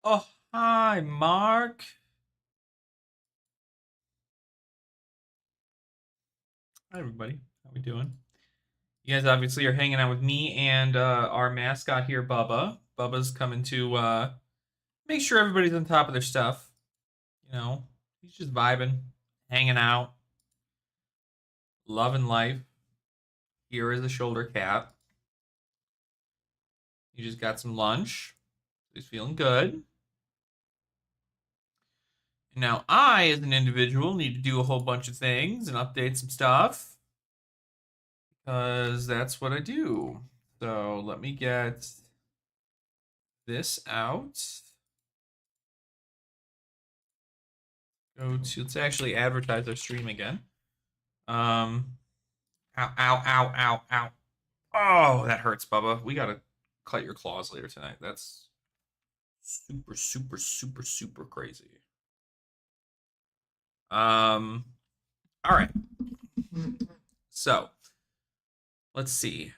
Oh, hi, Mark. Hi, everybody. How we doing? You guys obviously are hanging out with me and our mascot here, Bubba. Bubba's coming to make sure everybody's on top of their stuff. You know, he's just vibing, hanging out, loving life. Here is a shoulder cap. He just got some lunch. He's feeling good. And now I, as an individual, need to do a whole bunch of things and update some stuff. Because that's what I do. So let me get this out. Let's actually advertise our stream again. Ow, ow, ow, ow, ow. Oh, that hurts, Bubba. We gotta cut your claws later tonight. That's super, super, super, super crazy. All right. So, let's see.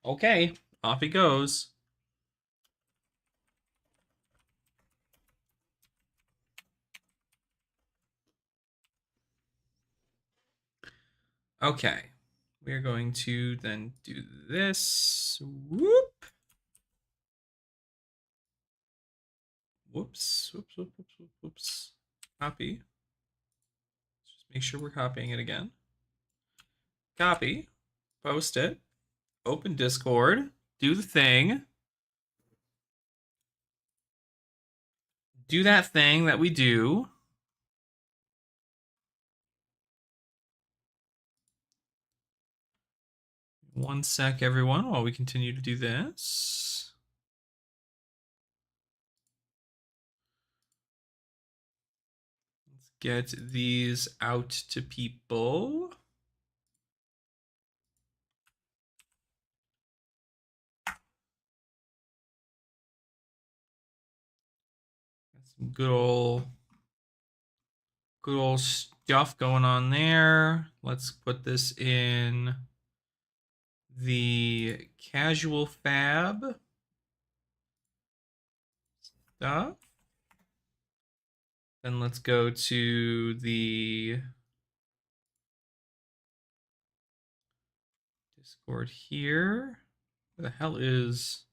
Okay, off he goes. Okay, we're going to then do this. Whoop. Whoops, whoops, whoops, whoops, whoops, whoops. Copy. Just make sure we're copying it again. Copy, post it, open Discord, do the thing. Do that thing that we do. One sec, everyone, while we continue to do this. Let's get these out to people. Some good old stuff going on there. Let's put this in the casual fab stuff. Then let's go to the Discord here. Where the hell is...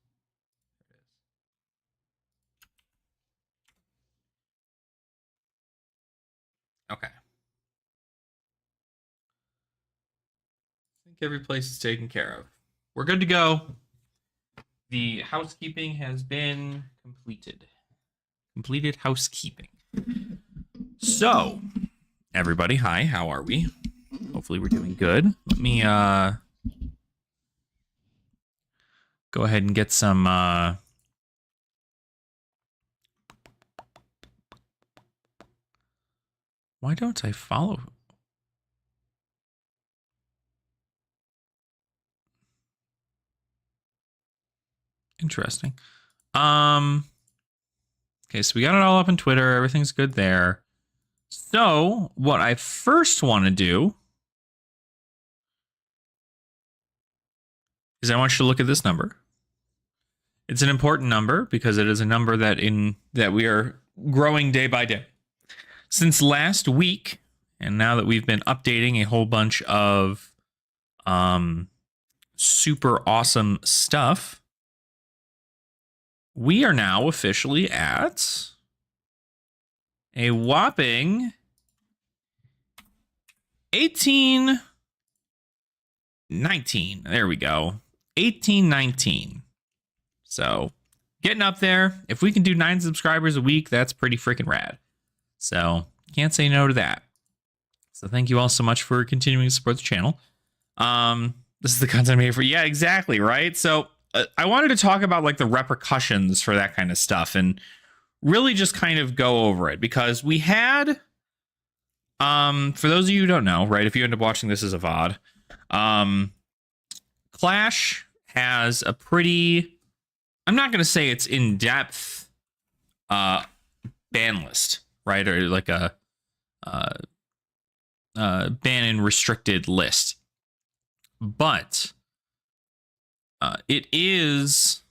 Okay. I think every place is taken care of. We're good to go. The housekeeping has been completed. Completed housekeeping. So, everybody, hi, how are we? Hopefully we're doing good. Let me go ahead and get some why don't I follow? Interesting. Okay, so we got it all up on Twitter. Everything's good there. So, what I first want to do is I want you to look at this number. It's an important number because it is a number that we are growing day by day. Since last week, and now that we've been updating a whole bunch of super awesome stuff, we are now officially at a whopping 1819. There we go. 1819. So getting up there. If we can do 9 subscribers a week, that's pretty freaking rad. So can't say no to that. So thank you all so much for continuing to support the channel. This is the content made for, yeah, exactly, right? So I wanted to talk about like the repercussions for that kind of stuff and really just kind of go over it, because we had, for those of you who don't know, right, if you end up watching this as a VOD, Clash has a pretty, I'm not going to say it's in-depth ban list, right, or like a ban and restricted list, but it is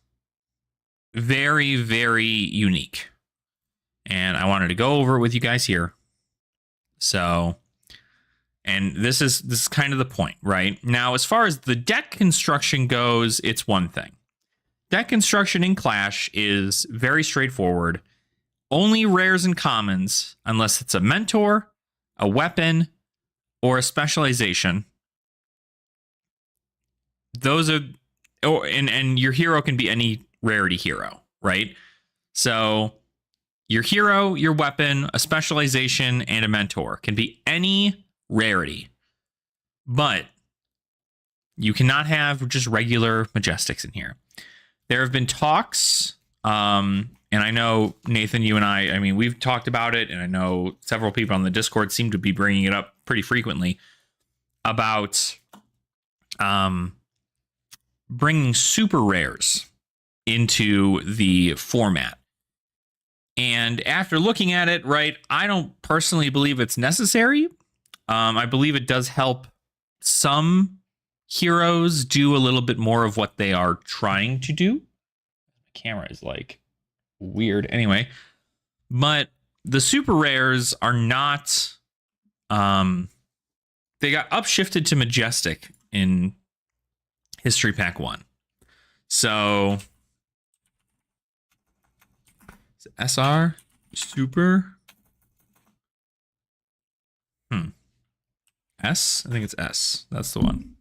very, very unique, and I wanted to go over it with you guys here. So, and this is kind of the point, right? Now, as far as the deck construction goes, it's one thing. Deck construction in Clash is very straightforward. Only rares and commons, unless it's a mentor, a weapon, or a specialization. Those are, and your hero can be any rarity hero, right? So your hero, your weapon, a specialization, and a mentor can be any rarity, but you cannot have just regular Majestics in here. There have been talks, and I know, Nathan, you and I mean, we've talked about it, and I know several people on the Discord seem to be bringing it up pretty frequently about bringing super rares into the format. And after looking at it, right, I don't personally believe it's necessary. I believe it does help some heroes do a little bit more of what they are trying to do. The camera is like weird anyway, but the super rares are not, they got upshifted to Majestic in History Pack 1. So SR super S, I think it's S. That's the one.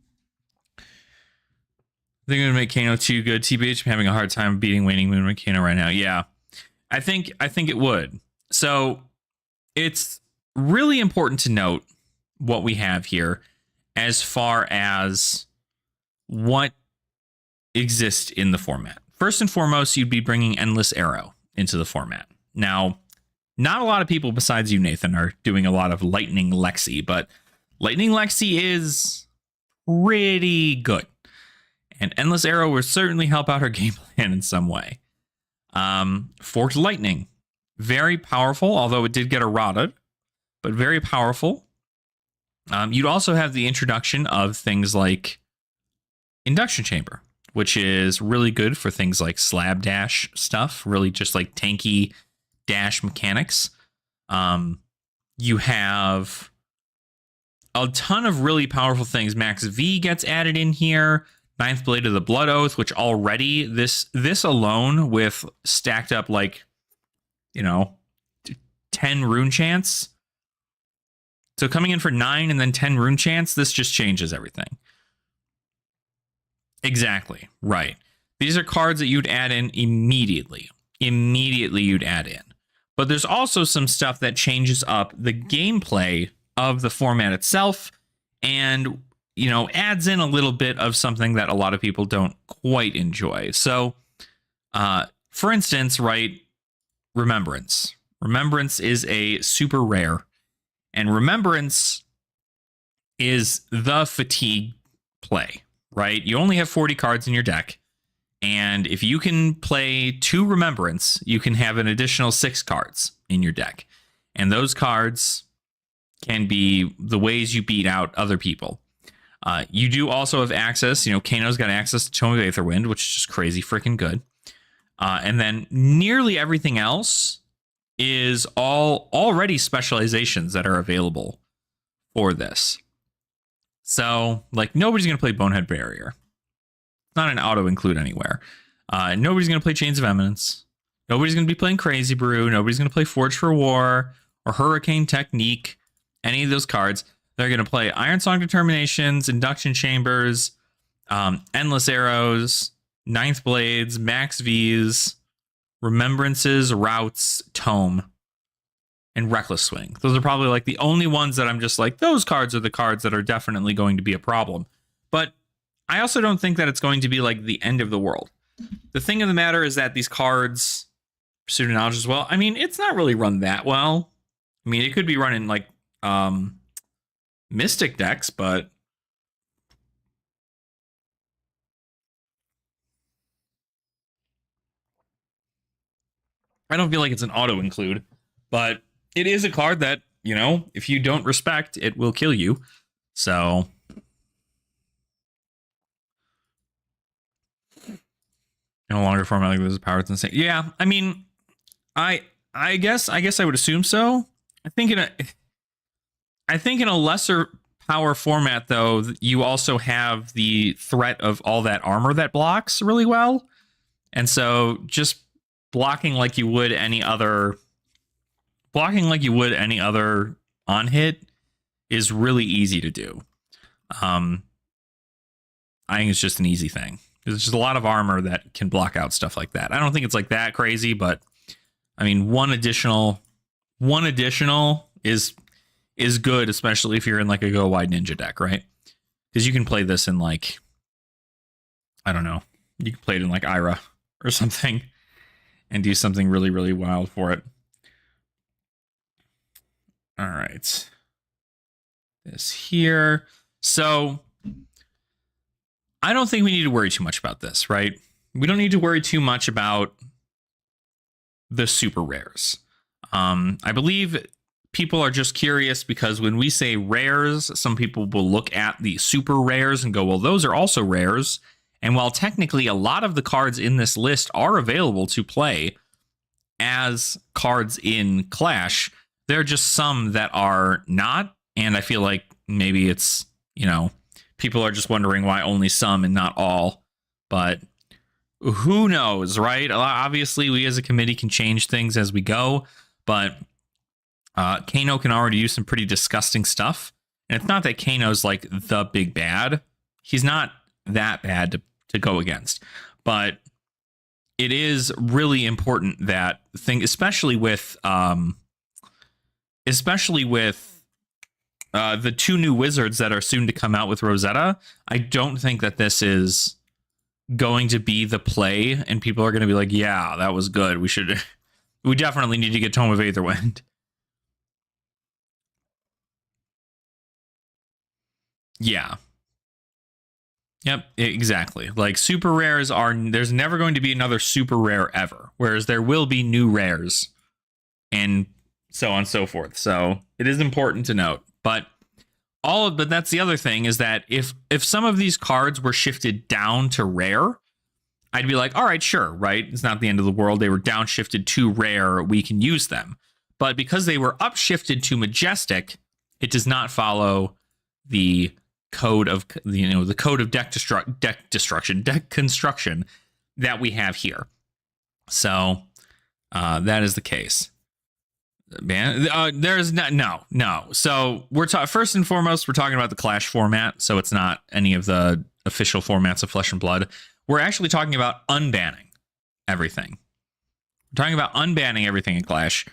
I think I'm gonna make Kano too good. TBH, I'm having a hard time beating Waning Moon with Kano right now. Yeah, I think it would. So it's really important to note what we have here as far as what exists in the format. First and foremost, you'd be bringing Endless Arrow into the format. Now, not a lot of people besides you, Nathan, are doing a lot of Lightning Lexi, but Lightning Lexi is pretty good. And Endless Arrow will certainly help out her game plan in some way. Forked Lightning, very powerful, although it did get eroded, but very powerful. You'd also have the introduction of things like Induction Chamber, which is really good for things like slab dash stuff, really just like tanky dash mechanics. You have a ton of really powerful things. Max V gets added in here. Ninth Blade of the Blood Oath, which already this alone with stacked up like, 10 rune chants. So coming in for 9 and then 10 rune chants, this just changes everything. Exactly, right. These are cards that you'd add in immediately. Immediately you'd add in. But there's also some stuff that changes up the gameplay of the format itself and, adds in a little bit of something that a lot of people don't quite enjoy. So, for instance, right, Remembrance. Remembrance is a super rare, and Remembrance is the fatigue play, right? You only have 40 cards in your deck, and if you can play 2 Remembrance, you can have an additional 6 cards in your deck. And those cards can be the ways you beat out other people. You do also have access, Kano's got access to Tome of Aetherwind, which is just crazy freaking good. And then nearly everything else is all already specializations that are available for this. So, like, nobody's going to play Bonehead Barrier. It's not an auto-include anywhere. Nobody's going to play Chains of Eminence. Nobody's going to be playing Crazy Brew. Nobody's going to play Forge for War or Hurricane Technique, any of those cards. They're going to play Iron Song Determinations, Induction Chambers, Endless Arrows, Ninth Blades, Max Vs, Remembrances, Routes, Tome, and Reckless Swing. Those are probably like the only ones that I'm just like, those cards are the cards that are definitely going to be a problem. But I also don't think that it's going to be like the end of the world. The thing of the matter is that these cards, Pursuit of Knowledge as well, I mean, it's not really run that well. I mean, it could be running like Mystic decks, but I don't feel like it's an auto include. But it is a card that, you know, if you don't respect, it will kill you. So no longer format like this is power. It's insane. Yeah, I mean, I guess I would assume so. I think in a lesser power format, though, you also have the threat of all that armor that blocks really well, and so just blocking like you would any other on hit is really easy to do. I think it's just an easy thing. There's just a lot of armor that can block out stuff like that. I don't think it's like that crazy, but I mean, one additional is good, especially if you're in like a go wide ninja deck, right? Because you can play this in like, I don't know, you can play it in like Ira or something and do something really, really wild for it. All right. This here. So I don't think we need to worry too much about this, right? We don't need to worry too much about the super rares. I believe people are just curious because when we say rares, some people will look at the super rares and go, well, those are also rares. And while technically a lot of the cards in this list are available to play as cards in Clash, there are just some that are not. And I feel like maybe it's, you know, people are just wondering why only some and not all. But who knows, right? Obviously, we as a committee can change things as we go. But Kano can already do some pretty disgusting stuff. And it's not that Kano's like the big bad. He's not that bad to go against. But it is really important that thing, especially with the two new wizards that are soon to come out with Rosetta. I don't think that this is going to be the play, and people are going to be like, yeah, that was good. We definitely need to get Tome of Aetherwind. Yeah. Yep, exactly. Like super rares there's never going to be another super rare ever, whereas there will be new rares and so on and so forth. So it is important to note. But that's the other thing is that if some of these cards were shifted down to rare, I'd be like, all right, sure, right? It's not the end of the world. They were downshifted to rare. We can use them. But because they were upshifted to majestic, it does not follow the code of deck construction that we have here. So that is the case. Man, there's no. So we're first and foremost, we're talking about the Clash format. So it's not any of the official formats of Flesh and Blood. We're actually talking about unbanning everything. We're talking about unbanning everything in Clash.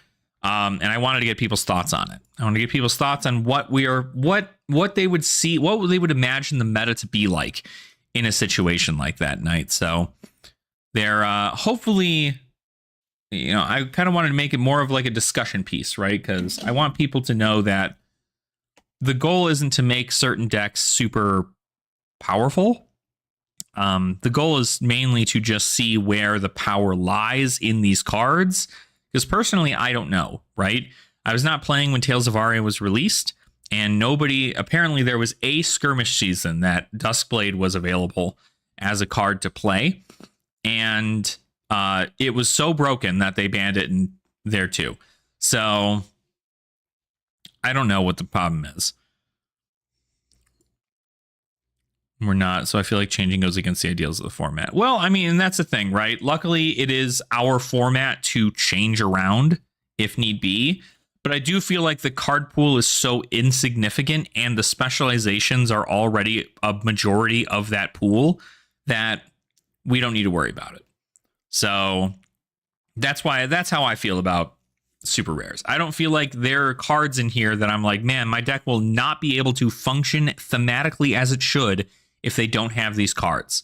And I wanted to get people's thoughts on it. I want to get people's thoughts on what they would see, what they would imagine the meta to be like in a situation like that night. So they're hopefully, you know, I kind of wanted to make it more of like a discussion piece, right? Because I want people to know that the goal isn't to make certain decks super powerful. The goal is mainly to just see where the power lies in these cards. Because personally, I don't know, right? I was not playing when Tales of Aria was released, and apparently there was a skirmish season that Duskblade was available as a card to play, and it was so broken that they banned it in there too. So I don't know what the problem is. We're not, so I feel like changing goes against the ideals of the format. Well, I mean, that's the thing, right? Luckily, it is our format to change around if need be. But I do feel like the card pool is so insignificant and the specializations are already a majority of that pool that we don't need to worry about it. So that's how I feel about super rares. I don't feel like there are cards in here that I'm like, man, my deck will not be able to function thematically as it should if they don't have these cards,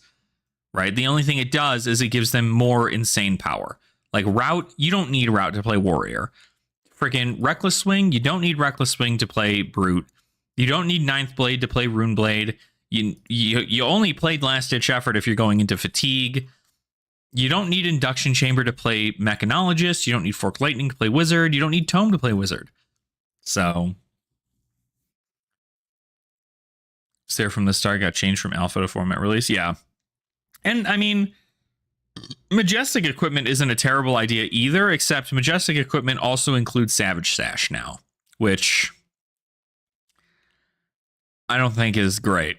right? The only thing it does is it gives them more insane power. Like Route, you don't need Route to play Warrior. Freaking Reckless Swing, you don't need Reckless Swing to play Brute. You don't need Ninth Blade to play Rune Blade. You only played Last Ditch Effort if you're going into Fatigue. You don't need Induction Chamber to play Mechanologist. You don't need Forked Lightning to play Wizard. You don't need Tome to play Wizard. So, it's there from the start, got changed from alpha to format release. Yeah. And I mean, Majestic Equipment isn't a terrible idea either, except Majestic Equipment also includes Savage Sash now, which I don't think is great.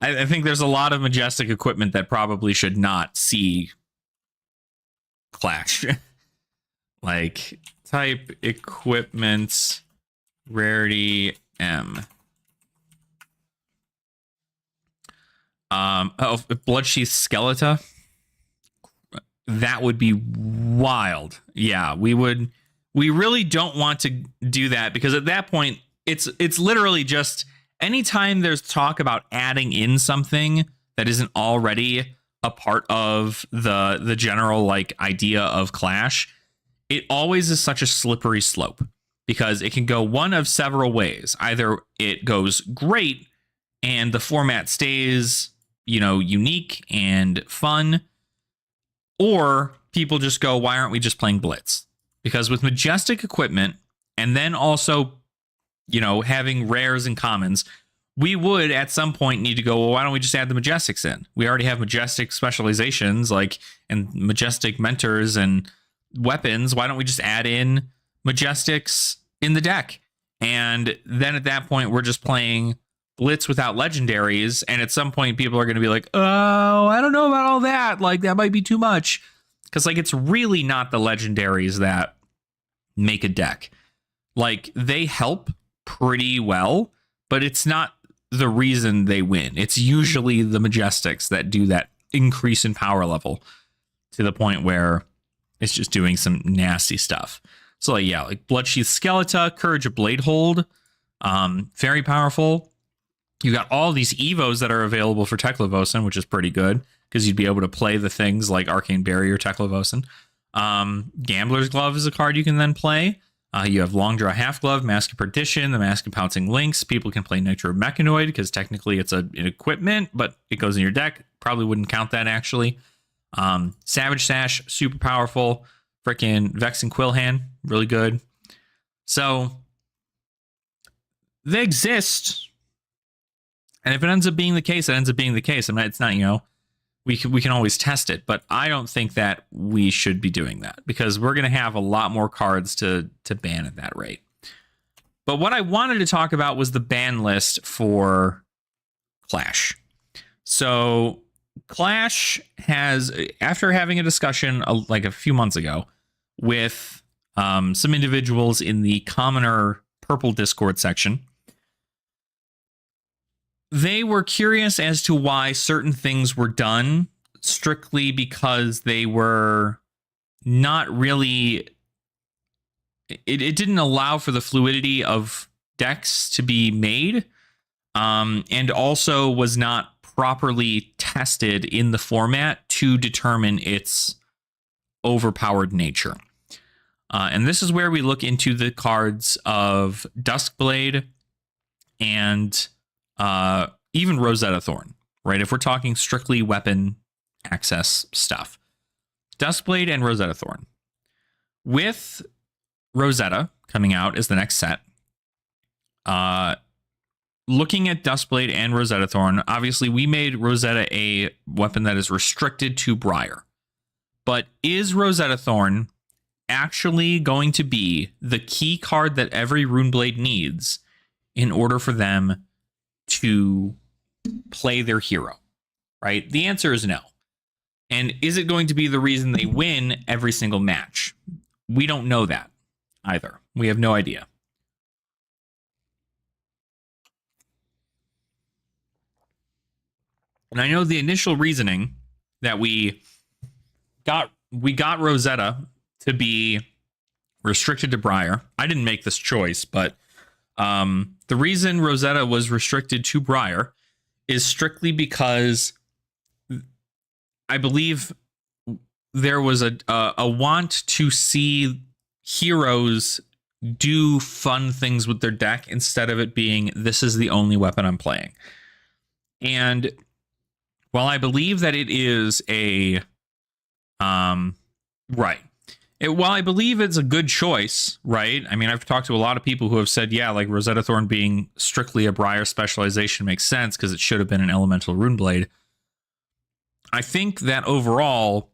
I think there's a lot of Majestic Equipment that probably should not see Clash. Like, type equipment rarity M. Bloodsheath Skeleton. That would be wild. Yeah, we really don't want to do that, because at that point, it's literally just anytime there's talk about adding in something that isn't already a part of the general like idea of Clash, it always is such a slippery slope, because it can go one of several ways. Either it goes great and the format stays, unique and fun, or people just go, why aren't we just playing Blitz? Because with Majestic Equipment, and then also, having rares and commons, we would at some point need to go, well, why don't we just add the Majestics in? We already have Majestic specializations, and Majestic mentors and weapons. Why don't we just add in Majestics in the deck? And then at that point, we're just playing Blitz without legendaries, and at some point people are going to be like, oh, I don't know about all that, that might be too much, because it's really not the legendaries that make a deck. They help pretty well, but it's not the reason they win. It's usually the Majestics that do that increase in power level to the point where it's just doing some nasty stuff. So Bloodsheath Skeleton, Courage of Bladehold, very powerful. You got all these Evos that are available for Teklevosen, which is pretty good, because you'd be able to play the things like Arcane Barrier, Teklevosen. Gambler's Glove is a card you can then play. You have Long Draw Half Glove, Mask of Perdition, the Mask of Pouncing Lynx. People can play Nitro Mechanoid, because technically it's an equipment, but it goes in your deck. Probably wouldn't count that, actually. Savage Sash, super powerful. Frickin' Vex and Quillhand, really good. So, they exist. And if it ends up being the case, it ends up being the case. I mean, it's not, we can always test it, but I don't think that we should be doing that, because we're going to have a lot more cards to ban at that rate. But what I wanted to talk about was the ban list for Clash. So Clash has, after having a discussion a few months ago with some individuals in the Commoner Purple Discord section, they were curious as to why certain things were done strictly because they were not really... It didn't allow for the fluidity of decks to be made, and also was not properly tested in the format to determine its overpowered nature. And this is where we look into the cards of Duskblade and... even Rosetta Thorn, right? If we're talking strictly weapon access stuff. Duskblade and Rosetta Thorn. With Rosetta coming out as the next set, looking at Duskblade and Rosetta Thorn, obviously we made Rosetta a weapon that is restricted to Briar. But is Rosetta Thorn actually going to be the key card that every Runeblade needs in order for them to play their hero, right? The answer is no. And is it going to be the reason they win every single match? We don't know that either. We have no idea. And I know the initial reasoning that we got Rosetta to be restricted to Briar. I didn't make this choice, but the reason Rosetta was restricted to Briar is strictly because I believe there was a want to see heroes do fun things with their deck instead of it being, this is the only weapon I'm playing. And while I believe that it is a right. While I believe it's a good choice, right? I mean, I've talked to a lot of people who have said, yeah, like Rosetta Thorn being strictly a Briar specialization makes sense because it should have been an Elemental Runeblade. I think that overall,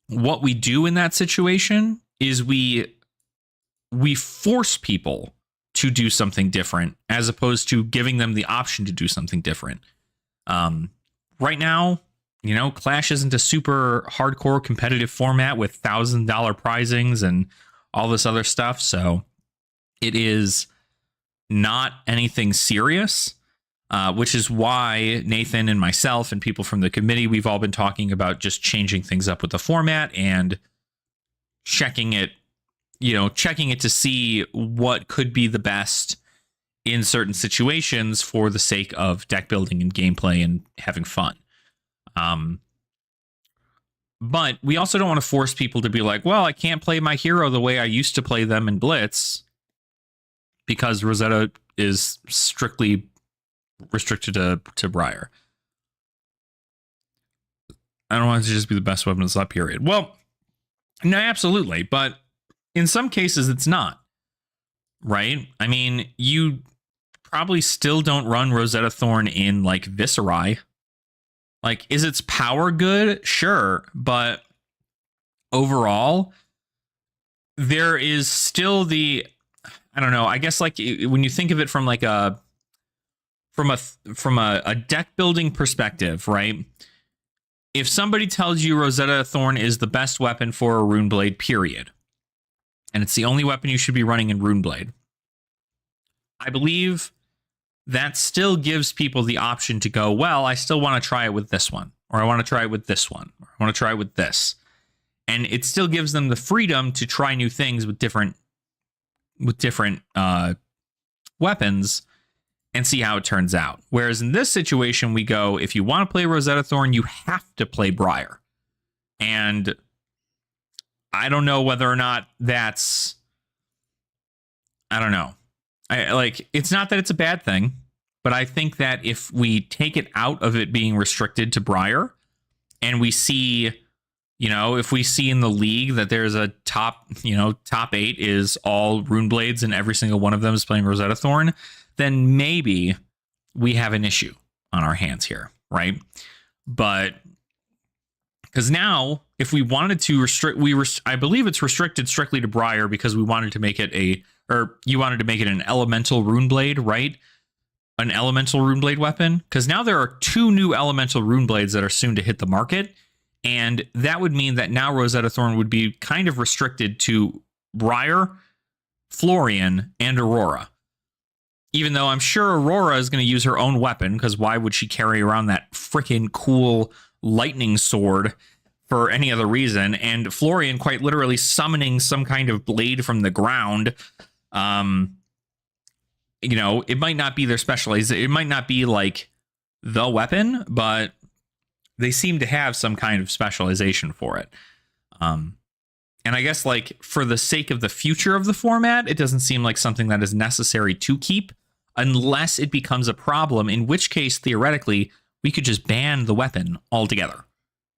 what we do in that situation is we force people to do something different as opposed to giving them the option to do something different. Right now, you know, Clash isn't a super hardcore competitive format with $1,000 prizings and all this other stuff. So it is not anything serious, which is why Nathan and myself and people from the committee, we've all been talking about just changing things up with the format and checking it to see what could be the best in certain situations for the sake of deck building and gameplay and having fun. But we also don't want to force people to be like, well, I can't play my hero the way I used to play them in Blitz because Rosetta is strictly restricted to Briar. I don't want it to just be the best weapon in slot period. Well, no, absolutely. But in some cases, it's not. Right? I mean, you probably still don't run Rosetta Thorn in like Viserai. Like, is its power good? Sure. But overall, there is still I don't know, I guess like when you think of it from like from a deck building perspective, right? If somebody tells you Rosetta Thorn is the best weapon for a Runeblade, period, and it's the only weapon you should be running in Runeblade, I believe that still gives people the option to go, well, I still want to try it with this one, or I want to try it with this one, or I want to try it with this. And it still gives them the freedom to try new things with different weapons and see how it turns out. Whereas in this situation, we go, if you want to play Rosetta Thorn, you have to play Briar. And I don't know whether or not that's, I don't know. It's not that it's a bad thing, but I think that if we take it out of it being restricted to Briar and we see, you know, if we see in the league that there's a top 8 is all Runeblades and every single one of them is playing Rosetta Thorn, then maybe we have an issue on our hands here, right? But because now, if we wanted to restrict, I believe it's restricted strictly to Briar because we wanted to make it you wanted to make it an elemental Runeblade, right? An elemental Runeblade weapon. Because now there are 2 new elemental Runeblades that are soon to hit the market. And that would mean that now Rosetta Thorn would be kind of restricted to Briar, Florian, and Aurora. Even though I'm sure Aurora is going to use her own weapon, because why would she carry around that freaking cool lightning sword for any other reason? And Florian quite literally summoning some kind of blade from the ground. You know, it might not be their specialization. It might not be like the weapon, but they seem to have some kind of specialization for it. And I guess like for the sake of the future of the format, it doesn't seem like something that is necessary to keep unless it becomes a problem, in which case, theoretically, we could just ban the weapon altogether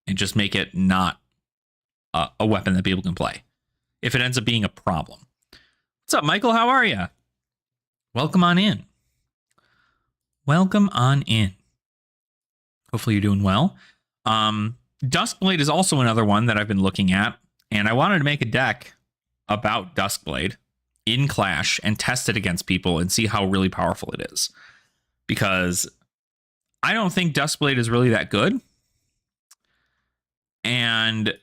and just make it not a weapon that people can play if it ends up being a problem. What's up, Michael? How are you? Welcome on in. Welcome on in. Hopefully you're doing well. Duskblade is also another one that I've been looking at, and I wanted to make a deck about Duskblade in Clash and test it against people and see how really powerful it is. Because I don't think Duskblade is really that good. And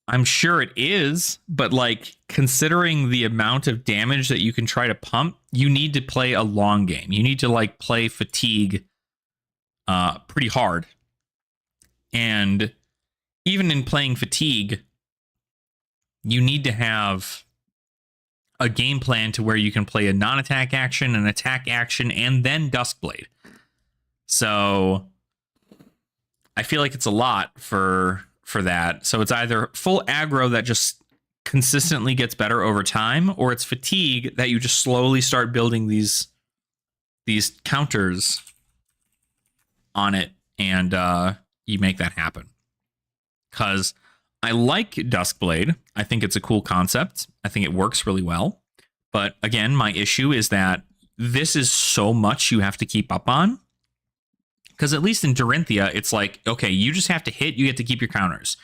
I'm sure it is, but like considering the amount of damage that you can try to pump, you need to play a long game. You need to like play Fatigue pretty hard. And even in playing Fatigue, you need to have a game plan to where you can play a non-attack action, an attack action, and then Duskblade. So I feel like it's a lot for that. So it's either full aggro that just consistently gets better over time, or it's fatigue that you just slowly start building these counters on it, and you make that happen. Because I like Duskblade. I think it's a cool concept. I think it works really well. But again, my issue is that this is so much you have to keep up on. Because at least in Dorinthia, it's like, okay, you just have to hit, you get to keep your counters.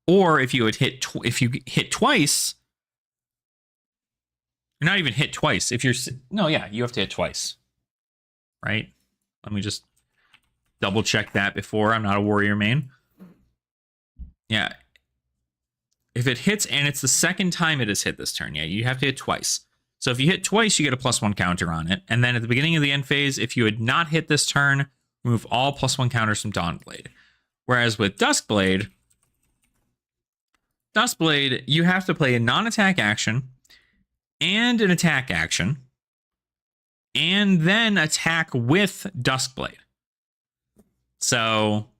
Or if you hit twice, not even hit twice. If you're you have to hit twice, right? Let me just double check that before. I'm not a warrior main. Yeah, if it hits and it's the second time it has hit this turn, you have to hit twice. So if you hit twice, you get a +1 counter on it. And then at the beginning of the end phase, if you had not hit this turn, remove all +1 counters from Dawnblade. Whereas with Duskblade, you have to play a non-attack action and an attack action, and then attack with Duskblade. So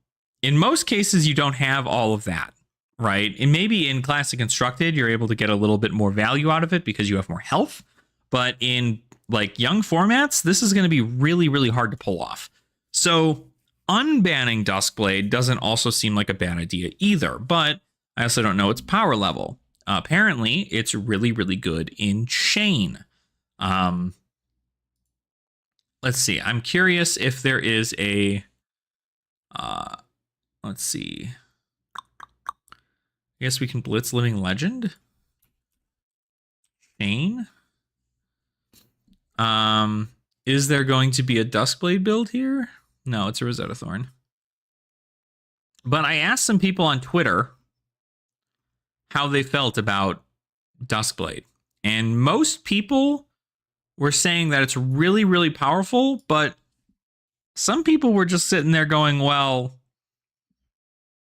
in most cases, you don't have all of that, right? And maybe in Classic Constructed, you're able to get a little bit more value out of it because you have more health. But in like young formats, this is going to be really, really hard to pull off. So unbanning Duskblade doesn't also seem like a bad idea either, but I also don't know its power level. Apparently, it's really, really good in Chain. Let's see. I'm curious if there is a... let's see. I guess we can Blitz Living Legend. Chain. Is there going to be a Duskblade build here? No, it's a Rosetta Thorn. But I asked some people on Twitter how they felt about Duskblade. And most people were saying that it's really, really powerful, but some people were just sitting there going, well,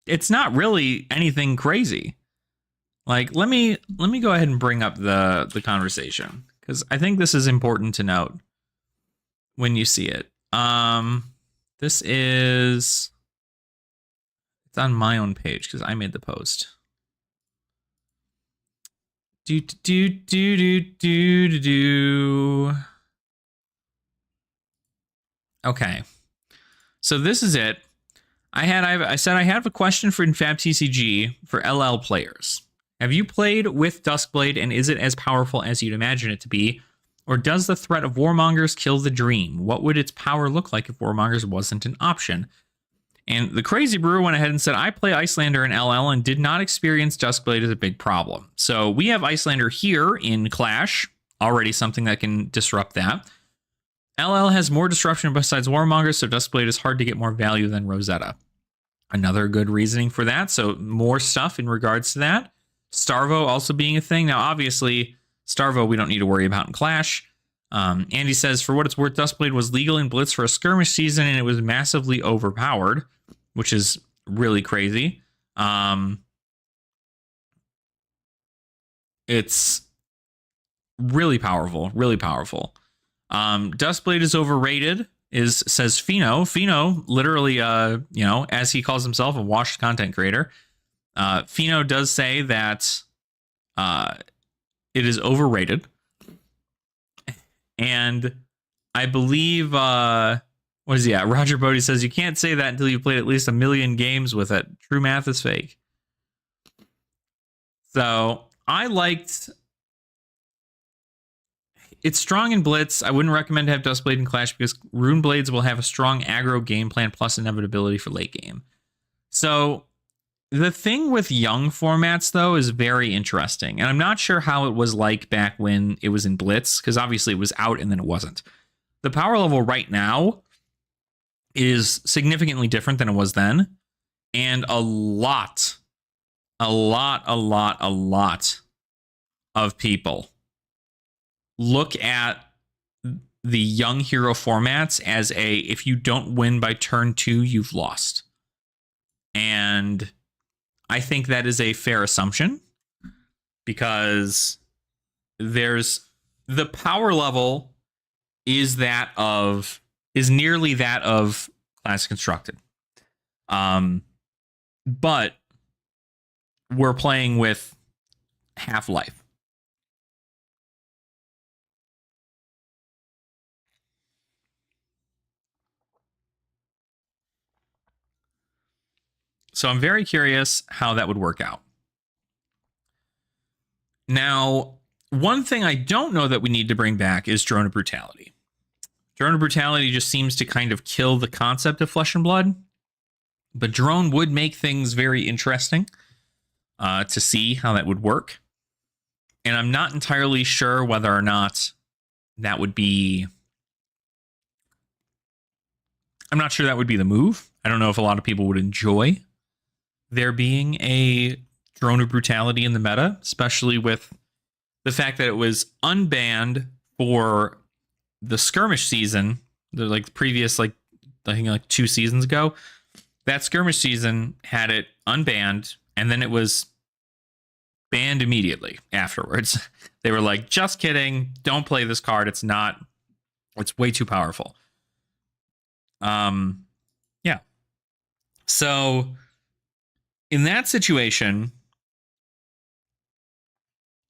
it's not really anything crazy. Like, let me go ahead and bring up the conversation, because I think this is important to note when you see it. This is... It's on my own page, because I made the post. Okay. So this is it. I said I have a question for fabtcg for LL players. Have you played with Duskblade, and is it as powerful as you'd imagine it to be? Or does the threat of Warmongers kill the dream? What would its power look like if Warmongers wasn't an option? And the Crazy Brewer went ahead and said, I play Icelander in LL and did not experience Duskblade as a big problem. So we have Icelander here in Clash, already something that can disrupt that. LL has more disruption besides Warmongers, so Duskblade is hard to get more value than Rosetta. Another good reasoning for that, so more stuff in regards to that. Starvo also being a thing. Now, obviously, Starvo we don't need to worry about in Clash. Andy says, for what it's worth, Duskblade was legal in Blitz for a skirmish season, and it was massively overpowered, which is really crazy. It's really powerful, really powerful. Duskblade is overrated, says Fino. Fino, literally, as he calls himself, a washed content creator. Fino does say that it is overrated. And I believe, what is he at? Roger Bodie says, you can't say that until you played at least 1 million games with it. True math is fake. So I liked... It's strong in Blitz. I wouldn't recommend to have Duskblade in Clash because Rune Blades will have a strong aggro game plan plus inevitability for late game. So the thing with young formats, though, is very interesting. And I'm not sure how it was like back when it was in Blitz, because obviously it was out and then it wasn't. The power level right now is significantly different than it was then. And a lot of people look at the young hero formats as if you don't win by turn 2, you've lost. And I think that is a fair assumption, because there's the power level is nearly that of Classic Constructed. But we're playing with half-life. So I'm very curious how that would work out. Now, one thing I don't know that we need to bring back is Drone of Brutality. Drone of Brutality just seems to kind of kill the concept of Flesh and Blood. But Drone would make things very interesting to see how that would work. And I'm not entirely sure whether or not that would be... I'm not sure that would be the move. I don't know if a lot of people would enjoy there being a Drone of Brutality in the meta, especially with the fact that it was unbanned for the skirmish season, the like previous, like I think like 2 seasons ago. That skirmish season had it unbanned, and then it was banned immediately afterwards. They were like, just kidding, don't play this card. It's way too powerful. Yeah. So in that situation,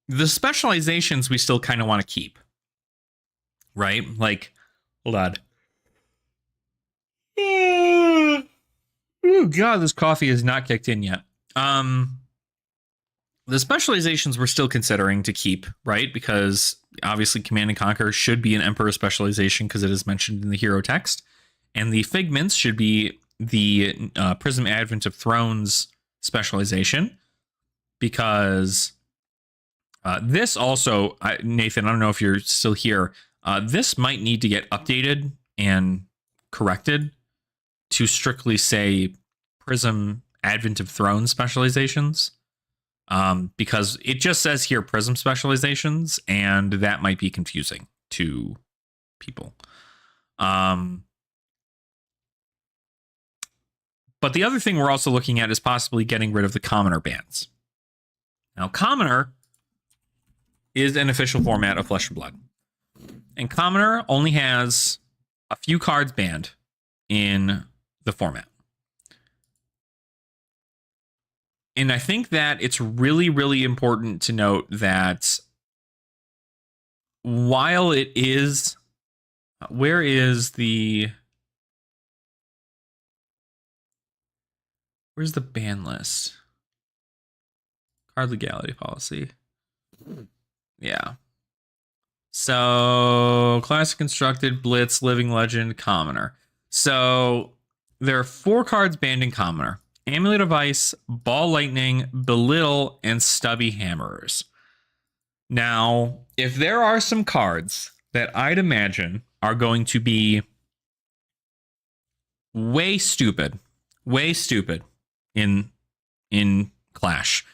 the specializations we still kind of want to keep, right? Like, hold on. Oh God, this coffee is not kicked in yet. The specializations we're still considering to keep, right? Because obviously Command and Conquer should be an Emperor specialization because it is mentioned in the hero text. And the Figments should be the Prism Advent of Thrones specialization, because this also, Nathan, I don't know if you're still here, this might need to get updated and corrected to strictly say Prism Advent of Thrones specializations, because it just says here Prism specializations, and that might be confusing to people. But the other thing we're also looking at is possibly getting rid of the Commoner bans. Now, Commoner is an official format of Flesh and Blood. And Commoner only has a few cards banned in the format. And I think that it's really, really important to note that while it is... Where's the ban list? Card legality policy. Yeah. So, Classic Constructed, Blitz, Living Legend, Commoner. So, there are 4 cards banned in Commoner. Amulet of Ice, Ball Lightning, Belittle, and Stubby Hammerers. Now, if there are some cards that I'd imagine are going to be way stupid in Clash,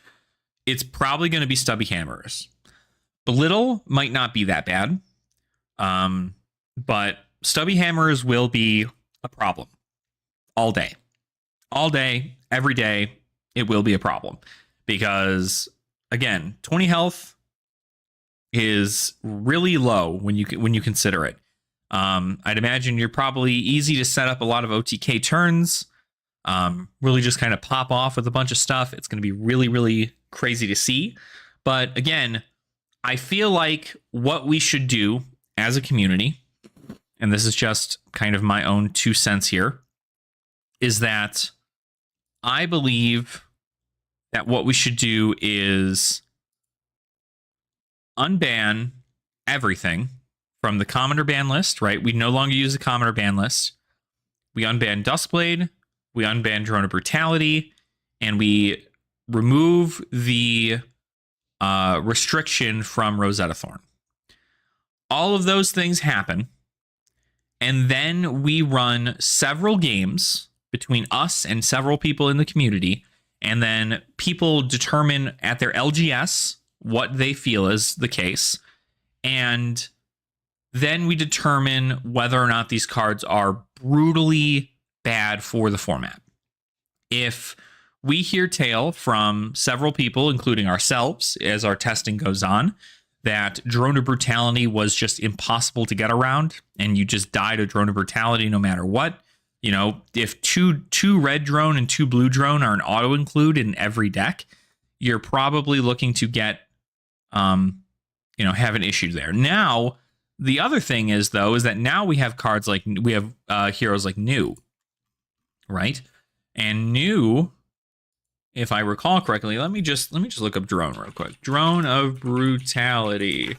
it's probably going to be Stubby Hammerers. Belittle might not be that bad, but Stubby Hammerers will be a problem all day. All day, every day, it will be a problem. Because, again, 20 health is really low when you consider it. I'd imagine you're probably easy to set up a lot of OTK turns. Really just kind of pop off with a bunch of stuff. It's going to be really, really crazy to see. But, again, I feel like what we should do as a community, and this is just kind of my own 2 cents here, is that I believe that what we should do is unban everything from the Commoner ban list, right? We no longer use the Commoner ban list. We unban Duskblade, we unban Drone of Brutality, and we remove the restriction from Rosetta Thorn. All of those things happen, and then we run several games between us and several people in the community, and then people determine at their LGS what they feel is the case, and then we determine whether or not these cards are brutally bad for the format. If we hear tale from several people, including ourselves, as our testing goes on, that Drone of Brutality was just impossible to get around, and you just died of Drone of Brutality no matter what, You know, if two red drone and 2 blue drone are an auto include in every deck, you're probably looking to get, you know, have an issue there. Now, the other thing is though, is that now we have cards like we have heroes like New, right? And New, if I recall correctly, let me just look up Drone real quick. Drone of Brutality.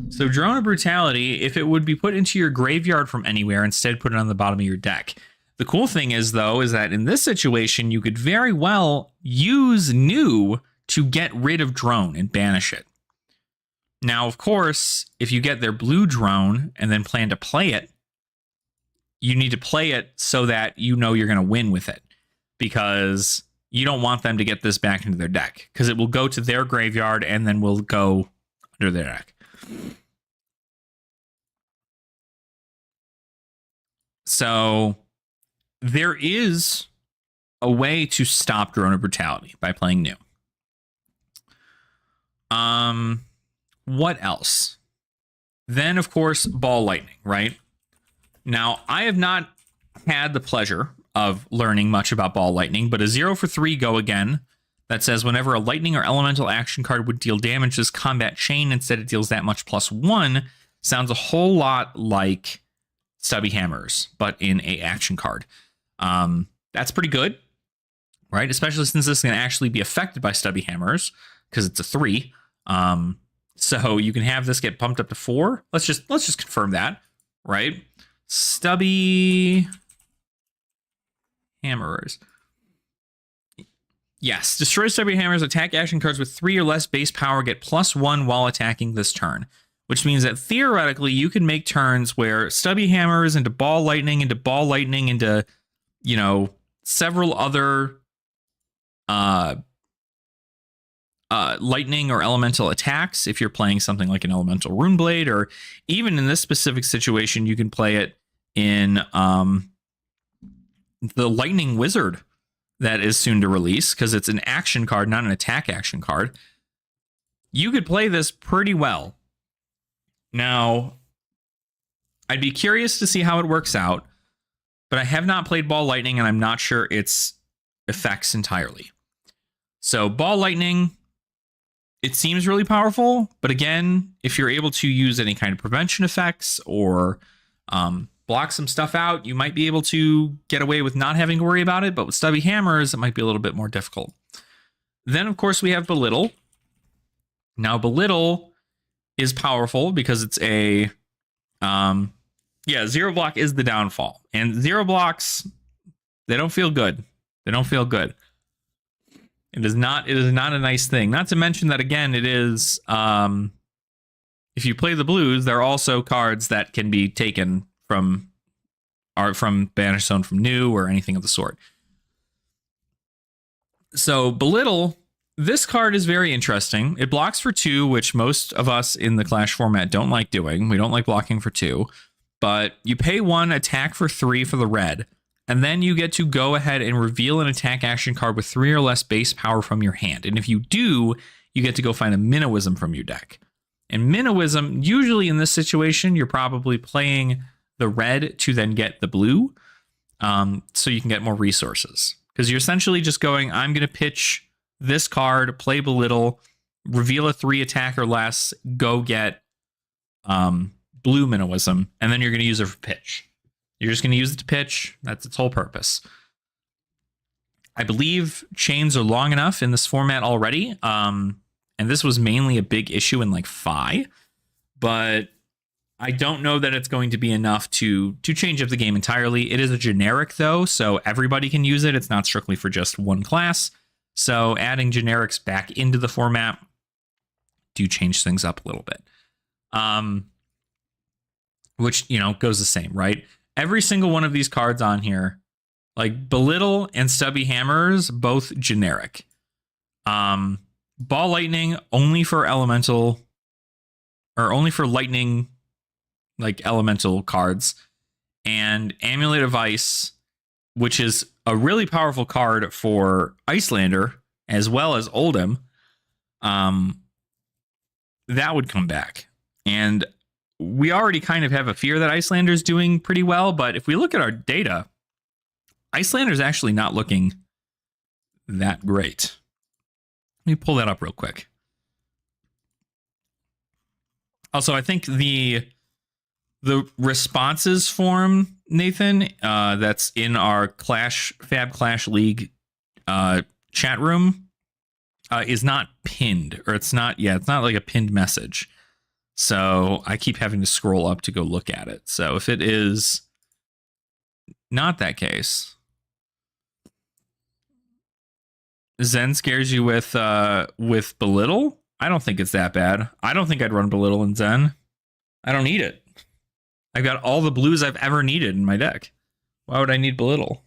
So Drone of Brutality, if it would be put into your graveyard from anywhere, instead put it on the bottom of your deck. The cool thing is, though, is that in this situation, you could very well use New to get rid of Drone and banish it. Now, of course, if you get their blue drone and then plan to play it, you need to play it so that you know you're going to win with it, because you don't want them to get this back into their deck, because it will go to their graveyard and then will go under their deck. So there is a way to stop Drone of Brutality by playing New. What else? Then, of course, Ball Lightning, right? Now, I have not had the pleasure of learning much about Ball Lightning, but a 0 for 3 go again that says whenever a lightning or elemental action card would deal damage to this combat chain, instead it deals that much +1, sounds a whole lot like Stubby Hammers, but in a action card. That's pretty good, right? Especially since this can actually be affected by Stubby Hammers, because it's a 3. So you can have this get bumped up to 4. Let's just confirm that, right? Stubby Hammers. Yes, destroy Stubby Hammers. Attack action cards with 3 or less base power get +1 while attacking this turn, which means that theoretically you can make turns where Stubby Hammers into Ball Lightning, into, you know, several other lightning or elemental attacks. If you're playing something like an elemental Runeblade, or even in this specific situation, you can play it in the Lightning Wizard that is soon to release, because it's an action card, not an attack action card. You could play this pretty well. Now, I'd be curious to see how it works out, but I have not played Ball Lightning, and I'm not sure its effects entirely. So Ball Lightning, it seems really powerful, but again, if you're able to use any kind of prevention effects or block some stuff out, you might be able to get away with not having to worry about it, but with Stubby Hammers, it might be a little bit more difficult. Then, of course, we have Belittle. Now, Belittle is powerful because it's a... zero block is the downfall. And zero blocks, they don't feel good. They don't feel good. It is not a nice thing. Not to mention that, again, it is... if you play the blues, there are also cards that can be taken from Banish Zone from New or anything of the sort. So Belittle, this card is very interesting. It blocks for 2, which most of us in the Clash format don't like doing. We don't like blocking for 2. But you pay 1, attack for 3 for the red, and then you get to go ahead and reveal an attack action card with 3 or less base power from your hand. And if you do, you get to go find a Minnowism from your deck. And Minnowism, usually in this situation, you're probably playing the red to then get the blue, so you can get more resources. Because you're essentially just going, I'm going to pitch this card, play Belittle, reveal a 3 attack or less, go get blue Minnowism, and then you're going to use it for pitch. You're just going to use it to pitch. That's its whole purpose. I believe chains are long enough in this format already, and this was mainly a big issue in like Fi, but I don't know that it's going to be enough to change up the game entirely. It is a generic, though, so everybody can use it. It's not strictly for just one class. So adding generics back into the format do change things up a little bit. Which, you know, goes the same, right? Every single one of these cards on here, like Belittle and Stubby Hammers, both generic. Ball Lightning only for elemental, or only for lightning, like elemental cards, and Amulet of Ice, which is a really powerful card for Icelander as well as Oldhim. That would come back, and we already kind of have a fear that Icelander is doing pretty well. But if we look at our data, Icelander's actually not looking that great. Let me pull that up real quick. Also, I think the responses form, Nathan, that's in our Fab Clash League chat room is not pinned, or it's not like a pinned message. So I keep having to scroll up to go look at it. So if it is not that case, Zen scares you with Belittle? I don't think it's that bad. I don't think I'd run Belittle in Zen. I don't need it. I've got all the blues I've ever needed in my deck. Why would I need Belittle?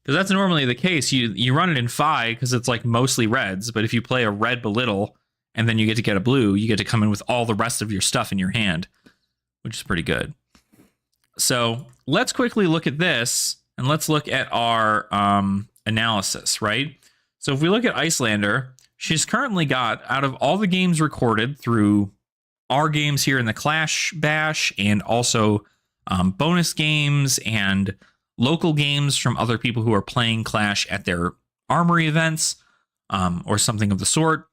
Because that's normally the case. You run it in Phi because it's like mostly reds, but if you play a red Belittle and then you get a blue, you get to come in with all the rest of your stuff in your hand, which is pretty good. So let's quickly look at this, and let's look at our analysis, right? So if we look at Icelander, she's currently got, out of all the games recorded through our games here in the Clash Bash, and also bonus games and local games from other people who are playing Clash at their Armory events or something of the sort,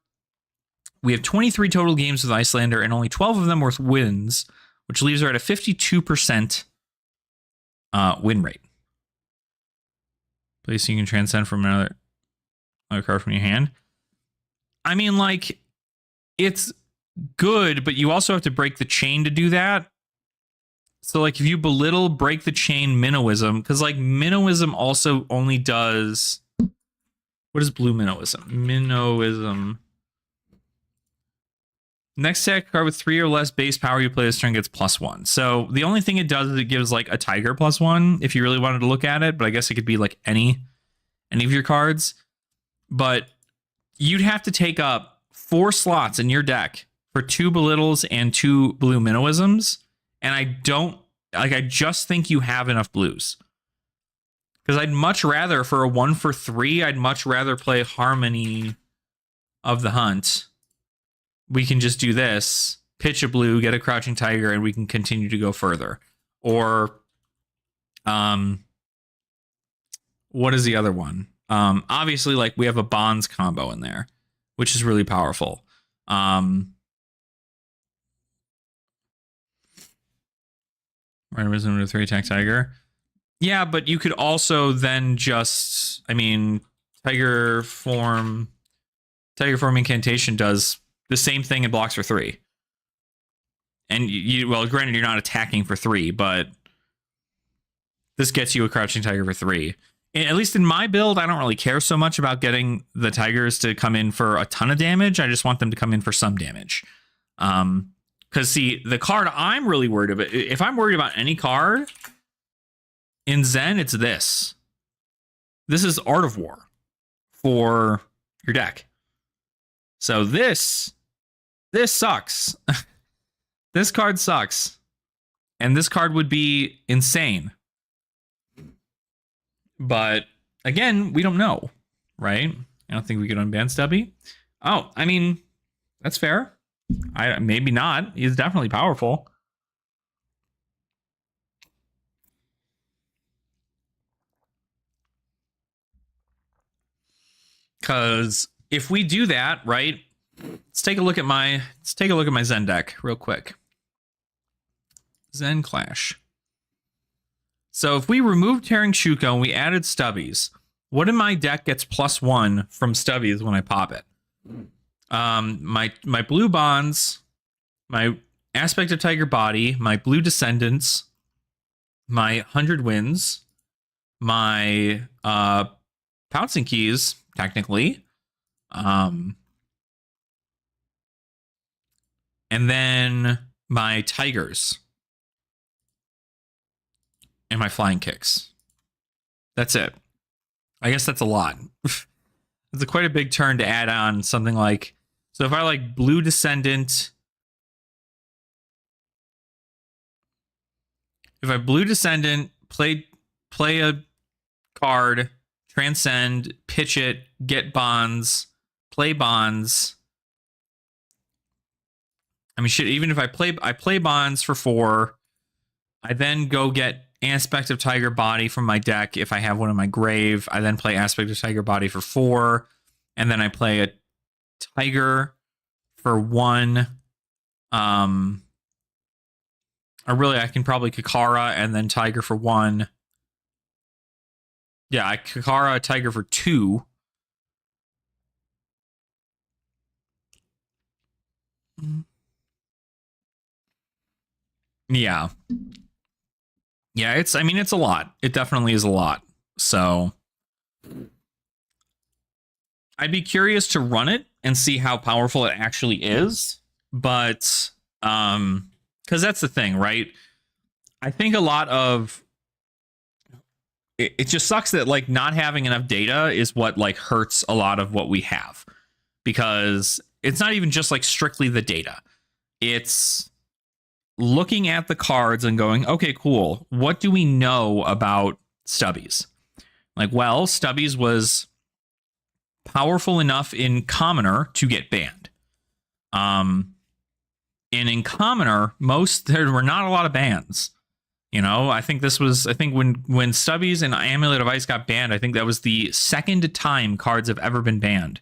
we have 23 total games with Icelander, and only 12 of them were wins, which leaves her at a 52% win rate. Please, so you can transcend from another card from your hand. I mean, like, it's good, but you also have to break the chain to do that. So, like, if you Belittle, break the chain, Minnowism, because, like, Minnowism also only does... What is blue Minnowism? Minnowism. Next attack card with 3 or less base power you play this turn gets +1. So the only thing it does is it gives like a tiger +1 if you really wanted to look at it, but I guess it could be like any of your cards. But you'd have to take up 4 slots in your deck for 2 Belittles and 2 blue Minnowisms, and I just think you have enough blues. Because I'd much rather, for a 1 for 3, I'd much rather play Harmony of the Hunt. We can just do this, pitch a blue, get a Crouching Tiger, and we can continue to go further. Or, what is the other one? Obviously, like, we have a Bonds combo in there, which is really powerful. Random Wisdom with 3 attack Tiger. Yeah, but you could also then just, I mean, Tiger Form Incantation does the same thing and blocks for 3. And well, granted, you're not attacking for 3, but this gets you a Crouching Tiger for 3. And at least in my build, I don't really care so much about getting the Tigers to come in for a ton of damage. I just want them to come in for some damage. Because, see, the card I'm really worried about, if I'm worried about any card in Zen, it's this. This is Art of War for your deck. So this sucks. This card sucks. And this card would be insane. But again, we don't know, right? I don't think we could unban Stubby. Oh, I mean, that's fair. Maybe not. He's definitely powerful. Because if we do that, right? Let's take a look at my Zen deck real quick. Zen Clash. So if we removed Tearing Shuko and we added Stubbies, what in my deck gets +1 from Stubbies when I pop it? My blue Bonds, my Aspect of Tiger Body, my blue Descendants, my 100 Winds, my Pouncing Keys, technically, and then my Tigers and my Flying Kicks. That's it. I guess that's a lot. It's quite a big turn to add on something like... So if I like blue Descendant... If I blue Descendant, play a card, transcend, pitch it, get Bonds, play Bonds... I mean, shit, even if I play Bonds for 4, I then go get Aspect of Tiger Body from my deck if I have one in my grave. I then play Aspect of Tiger Body for 4. And then I play a Tiger for 1. Or really, I can probably Kakara and then Tiger for 1. Yeah, I Kakara Tiger for 2. Yeah. Yeah, it's a lot. It definitely is a lot. So I'd be curious to run it and see how powerful it actually is. But because that's the thing, right? I think a lot of it just sucks that like not having enough data is what like hurts a lot of what we have, because it's not even just like strictly the data. It's looking at the cards and going, okay, cool. What do we know about Stubbies? Like, well, Stubbies was powerful enough in Commoner to get banned. And in Commoner, there were not a lot of bans. You know, I think when Stubbies and Amulet of Ice got banned, I think that was the second time cards have ever been banned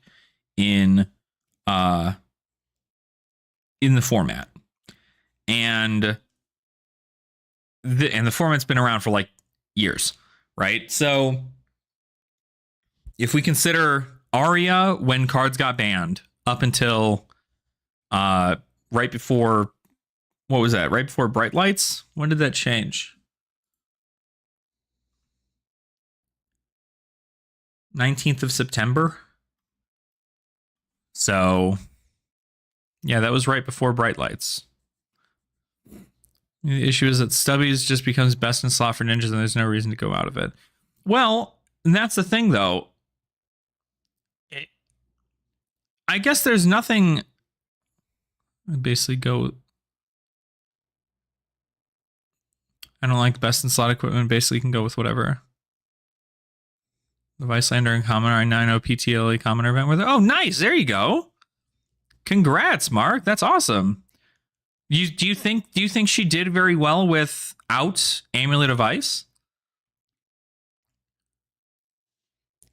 in the format. And the format's been around for like years, right? So if we consider Aria when cards got banned up until right before, what was that? Right before Bright Lights? When did that change? 19th of September. So yeah, that was right before Bright Lights. The issue is that Stubbies just becomes best in slot for ninjas and there's no reason to go out of it. Well, and that's the thing though. I guess there's nothing. I basically go. I don't like best in slot equipment. Basically, can go with whatever. The Vicelander and Commoner, I 9-0 PTLE Commoner event with. Oh, nice! There you go. Congrats, Mark. That's awesome. Do you think she did very well without Amulet of Ice?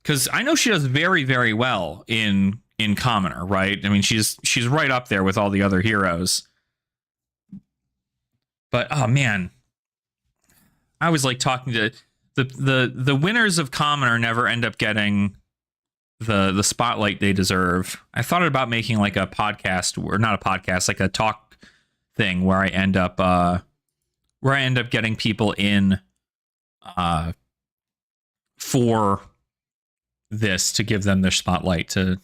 Because I know she does very, very well in Commoner, right? I mean, she's right up there with all the other heroes. But oh man, I was like talking to the winners of Commoner never end up getting the spotlight they deserve. I thought about making like a podcast, or not a podcast, like a talk thing where I end up getting people in for this to give them their spotlight to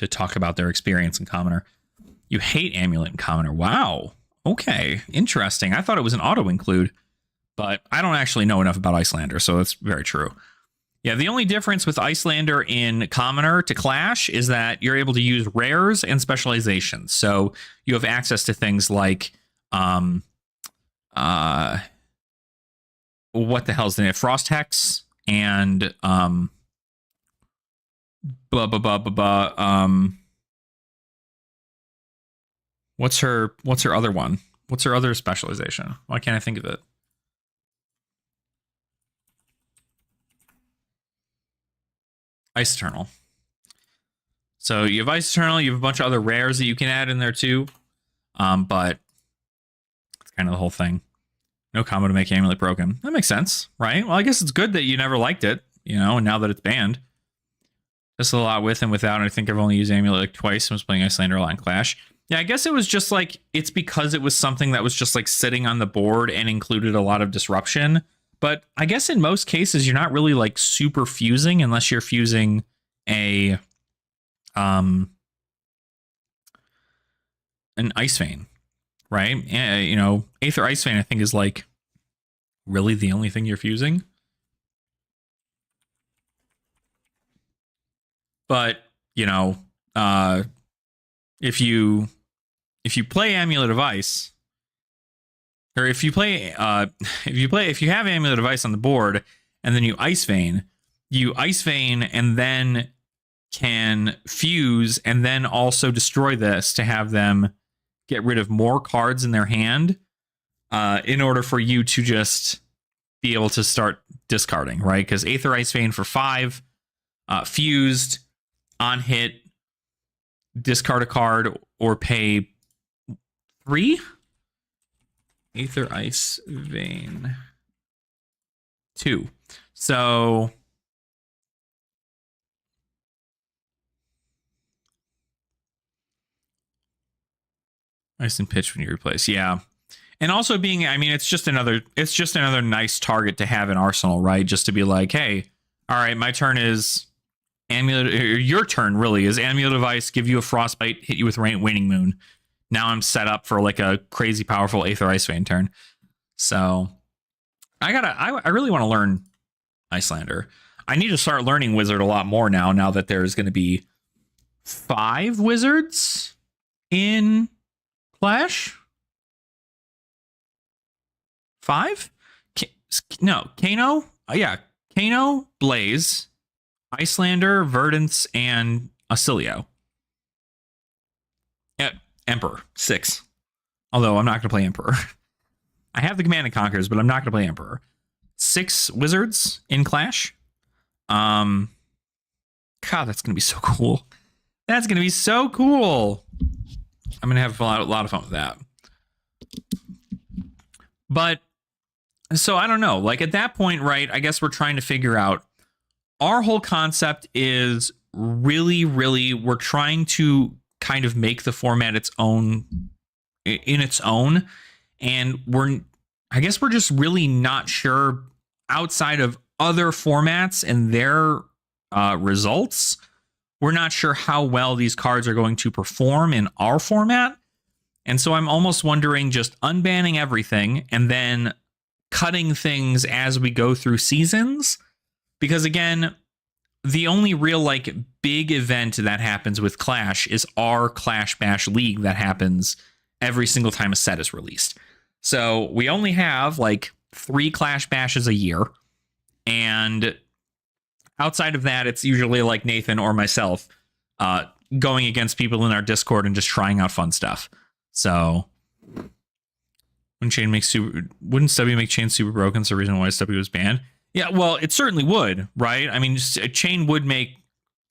talk about their experience in Commoner. You hate Amulet in Commoner. Wow. Okay. Interesting. I thought it was an auto include, but I don't actually know enough about Icelander, so that's very true. Yeah, the only difference with Icelander in Commoner to Clash is that you're able to use rares and specializations. So you have access to things like what the hell's the name? Frost Hex and blah blah blah blah blah. What's her other one? What's her other specialization? Why can't I think of it? Ice Eternal. So you have Ice Eternal, you have a bunch of other rares that you can add in there too. But it's kind of the whole thing. No combo to make Amulet broken. That makes sense, right? Well, I guess it's good that you never liked it, you know, and now that it's banned. Just a lot with and without. I think I've only used Amulet like twice. I was playing Icelander a lot in Clash. Yeah, I guess it was just like, it's because it was something that was just like sitting on the board and included a lot of disruption. But I guess in most cases, you're not really like super fusing unless you're fusing an Ice Vein, right? You know, Aether Ice Vein, I think, is like really the only thing you're fusing. But, you know, if you play Amulet of Ice, or if you have Amulet of Ice on the board and then you Ice Vein and then can fuse and then also destroy this to have them get rid of more cards in their hand in order for you to just be able to start discarding, right? Because Aether Ice Vein for 5, fused, on hit, discard a card or pay 3. Aether Ice Vein 2. So Ice and Pitch when you replace, yeah. And also being, I mean, it's just another nice target to have in Arsenal, right? Just to be like, hey, all right, my turn is Amulet, or your turn really is Amulet of Ice, give you a Frostbite, hit you with Waning Moon. Now I'm set up for like a crazy powerful Aether Ice Vein turn. So I really want to learn Icelander. I need to start learning Wizard a lot more now that there's going to be 5 Wizards in Clash. 5? No, Kano. Yeah, Kano, Blaze, Icelander, Verdance, and Acilio. Yeah, Emperor 6. Although I'm not going to play Emperor. I have the Command and Conquerors, but I'm not going to play Emperor. 6 Wizards in Clash. God, that's going to be so cool. That's going to be so cool. I'm going to have a lot of fun with that. But, so I don't know. Like at that point, right, I guess we're trying to figure out, our whole concept is really, we're trying to kind of make the format its own, in its own. And I guess we're just really not sure, outside of other formats and their results, we're not sure how well these cards are going to perform in our format. And so I'm almost wondering just unbanning everything and then cutting things as we go through seasons. Because again, the only real like big event that happens with Clash is our Clash Bash League that happens every single time a set is released. So we only have like 3 Clash Bashes a year. And outside of that, it's usually like Nathan or myself going against people in our Discord and just trying out fun stuff. So when Chain makes wouldn't Stubby make Chain super broken? So the reason why Stubby was banned. Yeah, well, it certainly would, right? I mean, Chain would make,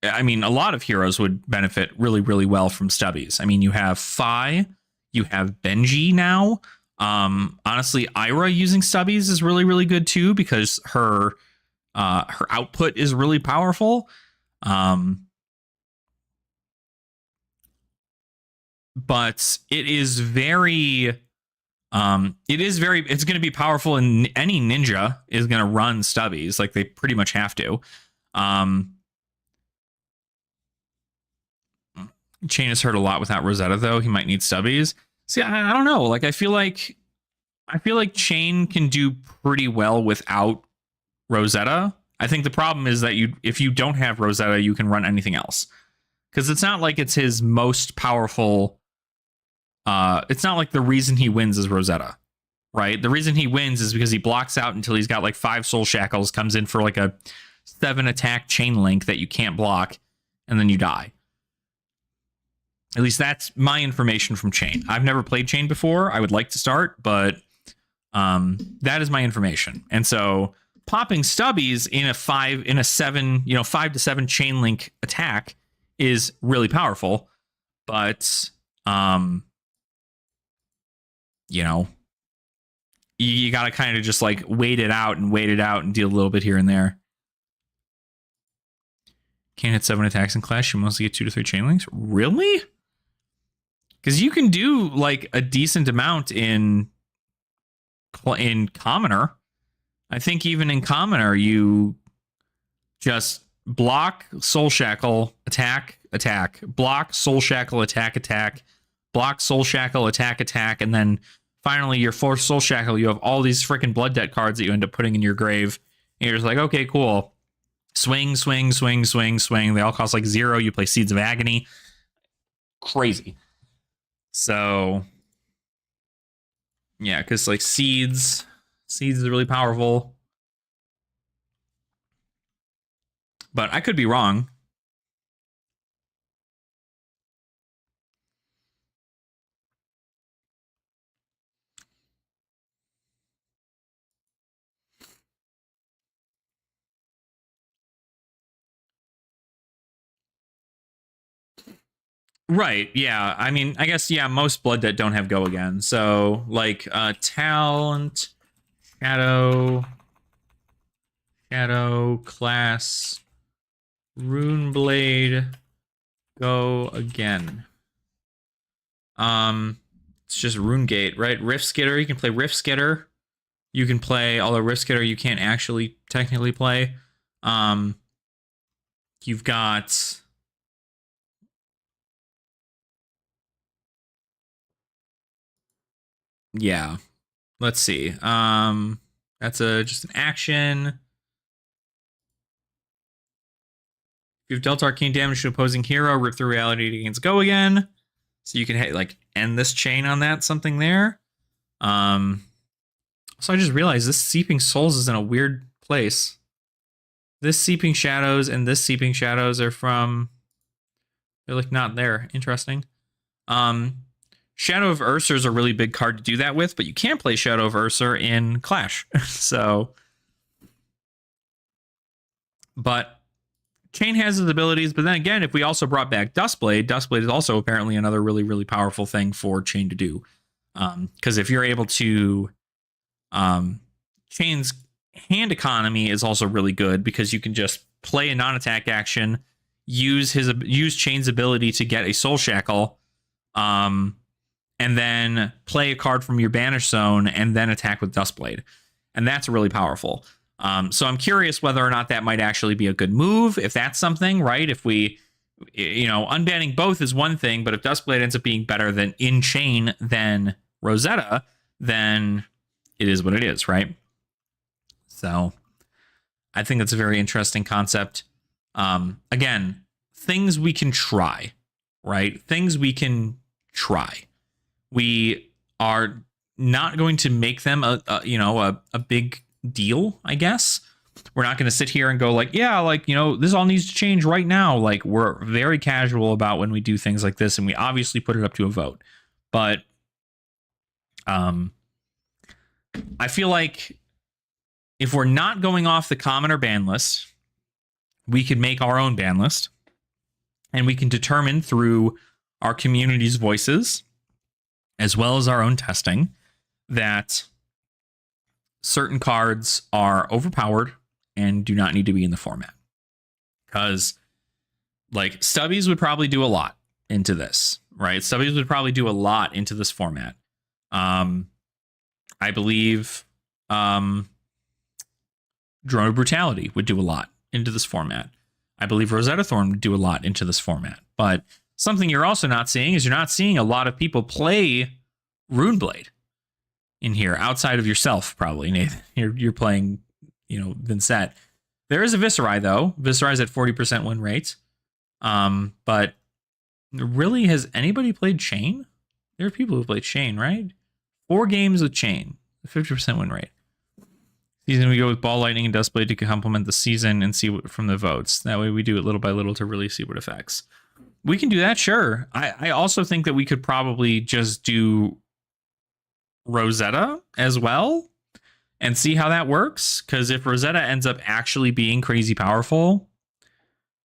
I mean, a lot of heroes would benefit really well from Stubbies. I mean, you have Fi, you have Benji now. Honestly, Ira using Stubbies is really good too, because her output is really powerful. But it's going to be powerful, and any ninja is going to run Stubbies. Like they pretty much have to. Chain is hurt a lot without Rosetta though. He might need Stubbies. See, I don't know. Like I feel like Chain can do pretty well without Rosetta. I think the problem is that if you don't have Rosetta, you can run anything else. Because it's not like it's his most powerful. It's not like the reason he wins is Rosetta, right? The reason he wins is because he blocks out until he's got like 5 Soul Shackles, comes in for like a 7 attack chain link that you can't block, and then you die. At least that's my information from Chain. I've never played Chain before. I would like to start, but that is my information. And so popping Stubbies in a 5 to 7 chain link attack is really powerful, but you got to kind of just like wait it out and deal a little bit here and there. Can't hit 7 attacks in Clash. You mostly get 2 to 3 chain links. Really? Because you can do like a decent amount in Commoner. I think even in Commoner, you just block, Soul Shackle, attack, block, Soul Shackle, attack, block, Soul Shackle, attack, and then finally your 4th Soul Shackle, you have all these freaking Blood Debt cards that you end up putting in your grave. And you're just like, okay, cool. Swing. They all cost like 0. You play Seeds of Agony. Crazy. So, yeah, because like Seeds is really powerful. But I could be wrong. Right, yeah. I mean, I guess, yeah, most Blood Debt don't have go again. So, like, talent, shadow, class, rune blade, go again. It's just Rune Gate, right? Rift Skitter, you can play Rift Skitter. You can play, although Rift Skitter you can't actually technically play. You've got... Yeah. Let's see. That's just an action. If you've dealt arcane damage to opposing hero, rip through reality to gains go again. So you can like end this chain on that, something there. So I just realized this Seeping Souls is in a weird place. This Seeping Shadows and this Seeping Shadows are from... They're like not there. Interesting. Shadow of Ursa is a really big card to do that with, but you can't play Shadow of Ursa in Clash. So... But Chain has its abilities, but then again, if we also brought back Dustblade is also apparently another really, really powerful thing for Chain to do. Because if you're able to... Chain's hand economy is also really good because you can just play a non-attack action, use Chain's ability to get a Soul Shackle, and then play a card from your Banish Zone and then attack with Dustblade. And that's really powerful. So I'm curious whether or not that might actually be a good move, if that's something, right? If we, unbanning both is one thing, but if Dustblade ends up being better than in Chain than Rosetta, then it is what it is, right? So I think that's a very interesting concept. Again, things we can try, right? Things we can try. We are not going to make them a big deal, I guess. We're not going to sit here and go like, yeah, like, this all needs to change right now. Like, we're very casual about when we do things like this, and we obviously put it up to a vote. But I feel like if we're not going off the common or ban list, we could make our own ban list, and we can determine through our community's voices, as well as our own testing, that certain cards are overpowered and do not need to be in the format. Because, like, Stubbies would probably do a lot into this, right? Stubbies would probably do a lot into this format. I believe Drone of Brutality would do a lot into this format. I believe Rosetta Thorn would do a lot into this format. But something you're also not seeing is you're not seeing a lot of people play Runeblade in here, outside of yourself, probably, Nathan. You're playing, Vincent. There is a Viserai, though. Viserai's at 40% win rate. But really, has anybody played Chain? There are people who played Chain, right? 4 games with Chain, 50% win rate. Season, we go with Ball Lightning and Dustblade to complement the season and see what from the votes. That way we do it little by little to really see what affects. We can do that, sure. I also think that we could probably just do Rosetta as well and see how that works. Because if Rosetta ends up actually being crazy powerful,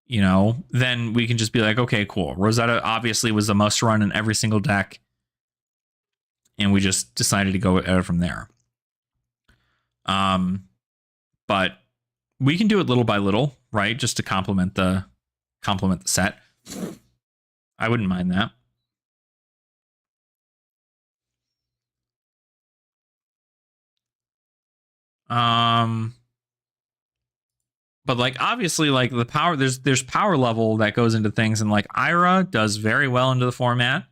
then we can just be like, okay, cool. Rosetta obviously was the must run in every single deck, and we just decided to go out from there. But we can do it little by little, right? Just to complement the set. I wouldn't mind that. But like, obviously, like, the power, there's power level that goes into things, and like Ira does very well into the format.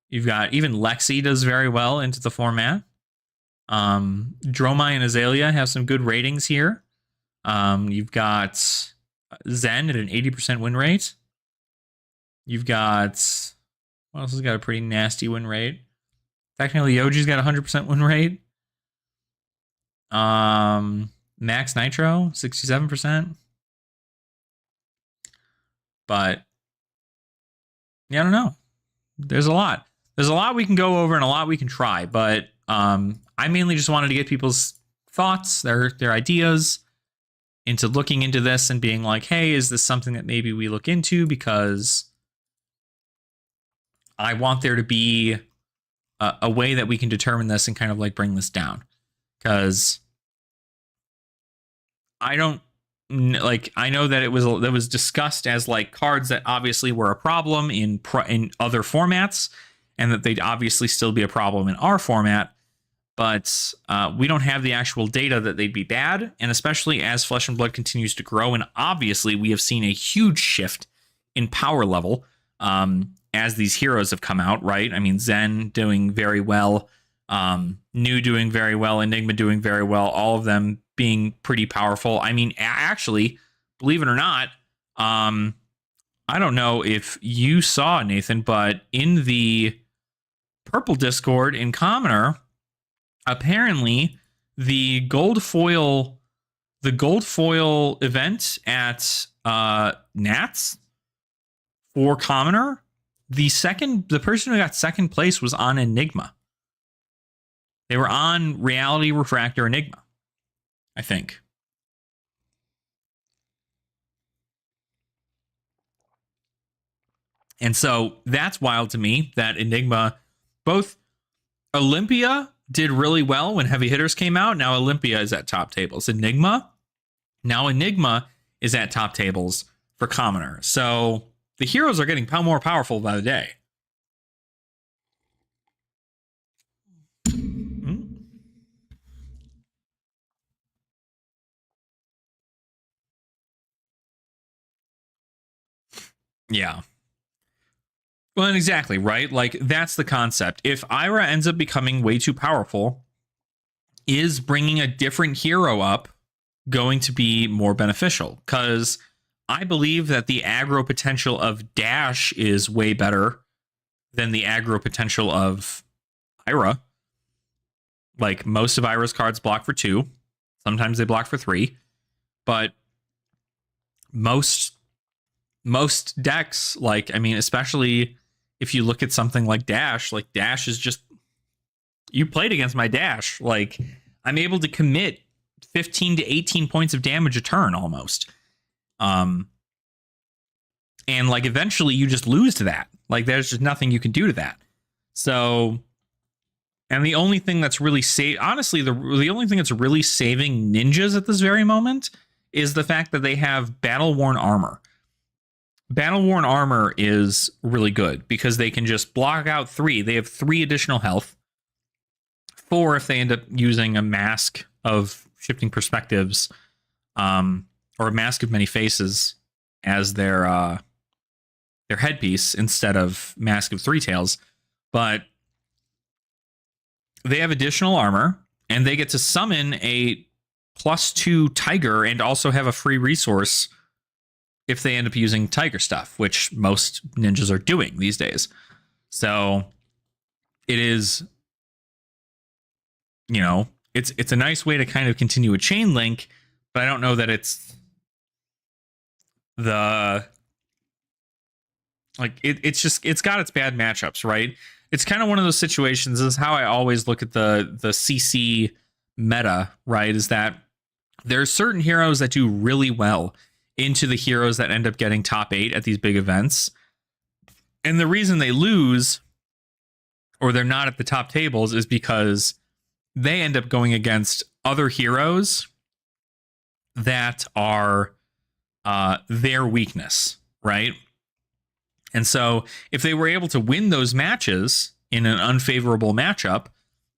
You've got even Lexi does very well into the format. Dromai and Azalea have some good ratings here. You've got Zen at an 80% win rate. You've got, what else has got a pretty nasty win rate? Technically, Yoji's got 100% win rate. Max Nitro, 67%. But yeah, I don't know. There's a lot. There's a lot we can go over and a lot we can try, but I mainly just wanted to get people's thoughts, their ideas into looking into this and being like, hey, is this something that maybe we look into? Because I want there to be a way that we can determine this and kind of like bring this down, because I don't like, I know that it was discussed as like cards that obviously were a problem in other formats, and that they'd obviously still be a problem in our format, but we don't have the actual data that they'd be bad. And especially as Flesh and Blood continues to grow, and obviously we have seen a huge shift in power level as these heroes have come out, right? I mean, Zen doing very well, New doing very well, Enigma doing very well, all of them being pretty powerful. I mean, actually, believe it or not, I don't know if you saw, Nathan, but in the Purple Discord in Commoner, apparently the gold foil event at Nats for Commoner, the person who got second place was on Enigma. They were on Reality Refractor Enigma, I think. And so that's wild to me that Enigma, both Olympia did really well when heavy hitters came out. Now Olympia is at top tables. Enigma is at top tables for Commoner. So the heroes are getting more powerful by the day. Yeah. Well, exactly, right? Like, that's the concept. If Ira ends up becoming way too powerful, is bringing a different hero up going to be more beneficial? Because I believe that the aggro potential of Dash is way better than the aggro potential of Ira. Like, most of Ira's cards block for 2. Sometimes they block for 3. But most decks, like, I mean, especially if you look at something like Dash is just, you played against my Dash. Like, I'm able to commit 15 to 18 points of damage a turn almost. And like, eventually you just lose to that. Like, there's just nothing you can do to that. So, and the only thing that's really honestly, the only thing that's really saving ninjas at this very moment is the fact that they have battle-worn armor. Battle-worn armor is really good because they can just block out 3. They have 3 additional health. 4 if they end up using a mask of shifting perspectives, or a mask of many faces as their headpiece instead of mask of 3 tails. But they have additional armor, and they get to summon a +2 tiger and also have a free resource if they end up using tiger stuff, which most ninjas are doing these days. So it is, you know, it's a nice way to kind of continue a chain link, but I don't know that it's the, like, it's got its bad matchups, right? It's kind of one of those situations, is how I always look at the CC meta, right? Is that there's certain heroes that do really well into the heroes that end up getting top 8 at these big events. And the reason they lose, or they're not at the top tables, is because they end up going against other heroes that are their weakness, right? And so if they were able to win those matches in an unfavorable matchup,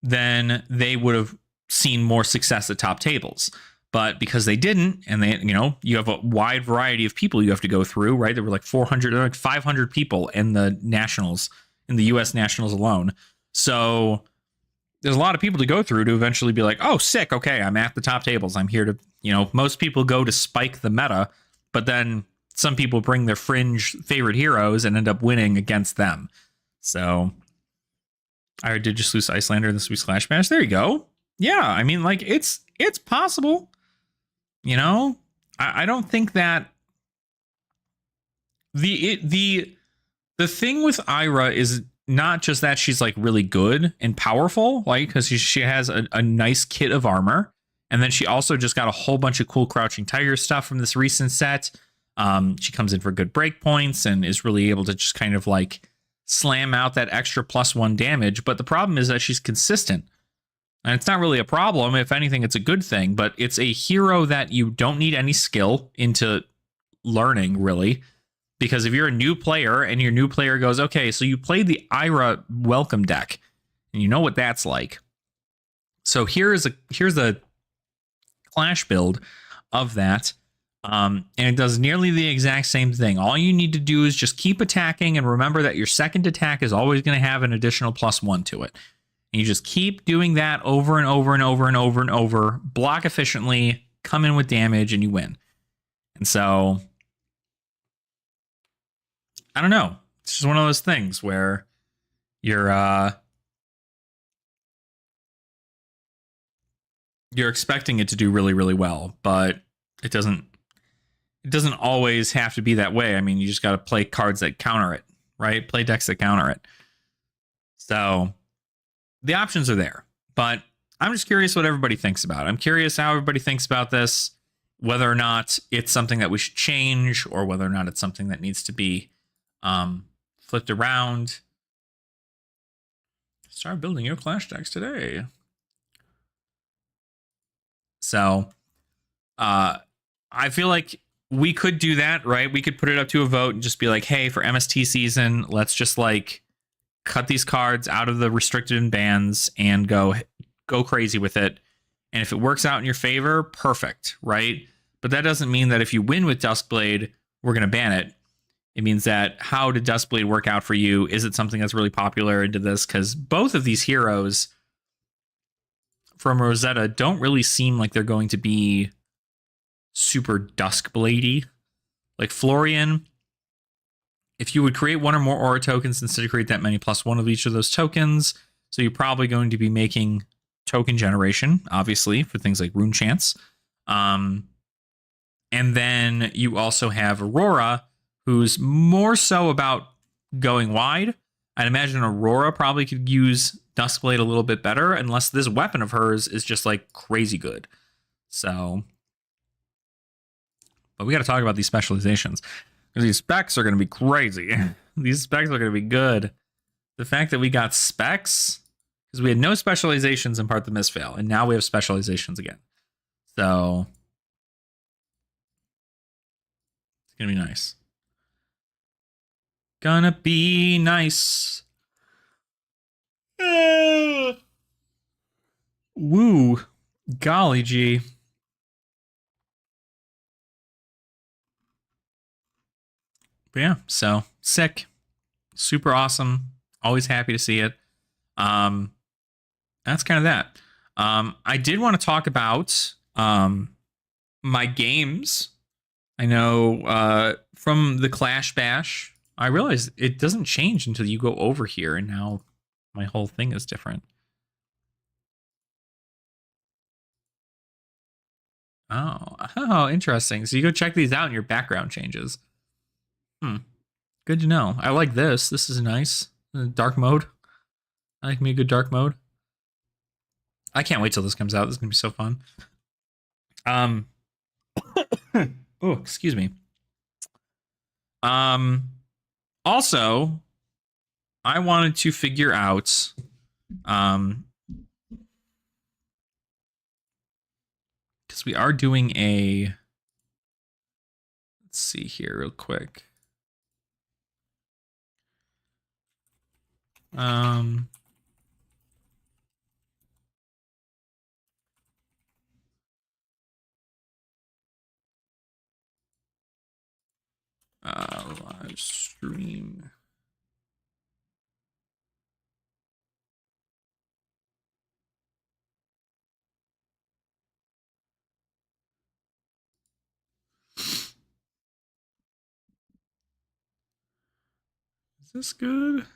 then they would have seen more success at top tables. But because they didn't, and they, you know, you have a wide variety of people you have to go through, right? There were like 500 people in the nationals, in the US nationals alone. So there's a lot of people to go through to eventually be like, oh, sick. Okay, I'm at the top tables. I'm here to, you know, most people go to spike the meta, but then some people bring their fringe favorite heroes and end up winning against them. So I did just lose Icelander in the Sweet Slash match. There you go. Yeah, I mean, like, it's possible. You know, I don't think that the thing with Ira is not just that she's like really good and powerful, like, because she has a nice kit of armor, and then she also just got a whole bunch of cool Crouching Tiger stuff from this recent set. She comes in for good break points and is really able to just kind of like slam out that extra +1 damage. But the problem is that she's consistent. And it's not really a problem. If anything, it's a good thing. But it's a hero that you don't need any skill into learning, really. Because if you're a new player and your new player goes, okay, so you played the Ira welcome deck, and you know what that's like. So here's a Clash build of that. And it does nearly the exact same thing. All you need to do is just keep attacking and remember that your second attack is always going to have an additional +1 to it. And you just keep doing that over and over and over and over and over, block efficiently, come in with damage, and you win. And so, I don't know. It's just one of those things where you're expecting it to do really, really well, but it doesn't always have to be that way. I mean, you just got to play cards that counter it, right? Play decks that counter it. So the options are there, but I'm just curious what everybody thinks about it. I'm curious how everybody thinks about this, whether or not it's something that we should change or whether or not it's something that needs to be flipped around. Start building your Clash decks today. So I feel like we could do that, right? We could put it up to a vote and just be like, hey, for MST season, let's just like cut these cards out of the restricted and bans and go crazy with it. And if it works out in your favor, perfect, right? But that doesn't mean that if you win with Duskblade, we're going to ban it. It means that how did Duskblade work out for you? Is it something that's really popular into this? Because both of these heroes from Rosetta don't really seem like they're going to be super Duskbladey. Like Florian, if you would create one or more aura tokens instead of create that many +1 of each of those tokens, so you're probably going to be making token generation, obviously, for things like rune chants. And then you also have Aurora, who's more so about going wide. I'd imagine Aurora probably could use Duskblade a little bit better, unless this weapon of hers is just like crazy good. So, but we got to talk about these specializations. These specs are going to be crazy. These specs are going to be good. The fact that we got specs, because we had no specializations in Part the Misfail, and now we have specializations again. So it's going to be nice. Gonna be nice. Woo. Golly gee. But yeah, so sick. Super awesome. Always happy to see it. That's kind of that. I did want to talk about my games. I know from the Clash Bash, I realized it doesn't change until you go over here, and now my whole thing is different. Oh, interesting. So you go check these out and your background changes. Good to know. I like this. This is nice. Dark mode. I like me a good dark mode. I can't wait till this comes out. This is gonna be so fun. Oh, excuse me. Also, I wanted to figure out because we are doing a, let's see here real quick. Live stream. Is this good?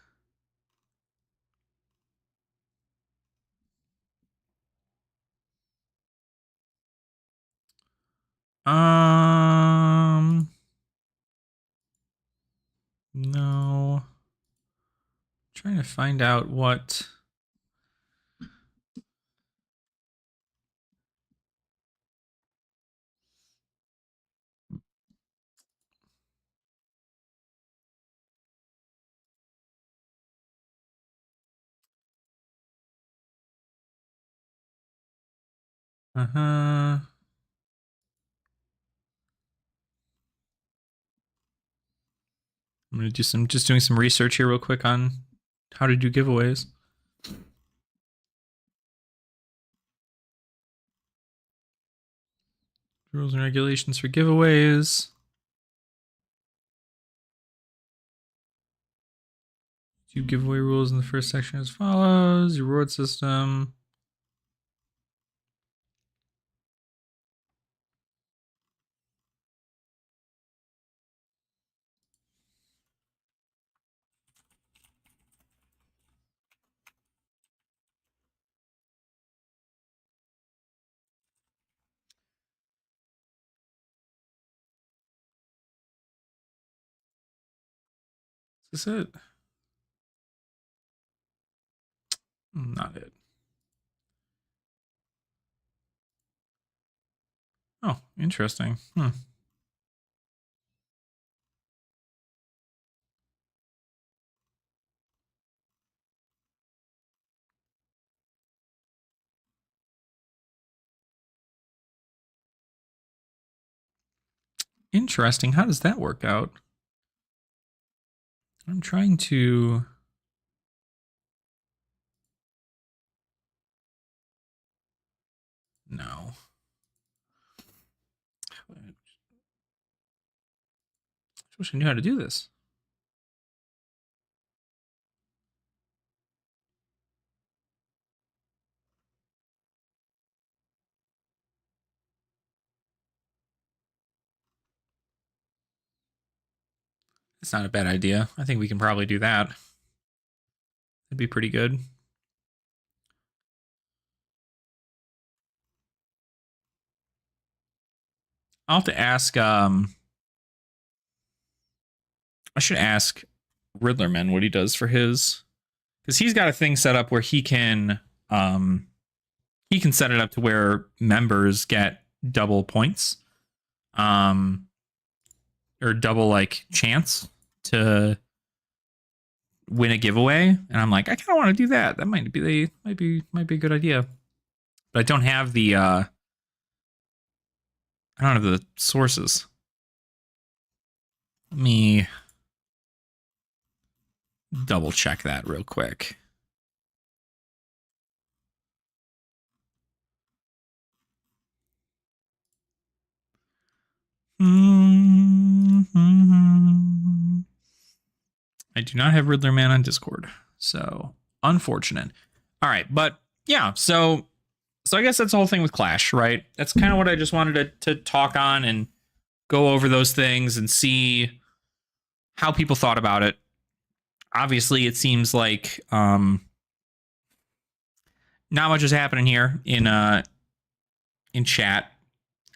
No. Trying to find out what. I'm gonna do just doing some research here real quick on how to do giveaways. Rules and regulations for giveaways. Do giveaway rules in the first section as follows. Your reward system. Is this it? Not it. Oh, interesting. Interesting. How does that work out? I'm trying to... No. I wish I knew how to do this. It's not a bad idea. I think we can probably do that. That'd be pretty good. I'll have to ask... I should ask Riddlerman what he does for his... Because he's got a thing set up where he can set it up to where members get double points. Or double like chance to win a giveaway, and I'm like, I kind of want to do that. That might be a good idea, but I don't have the sources. Let me double check that real quick. I do not have Riddler Man on Discord, so unfortunate. All right, but yeah, so I guess that's the whole thing with Clash, right? That's kind of what I just wanted to talk on and go over those things and see how people thought about it. Obviously, it seems like not much is happening here in chat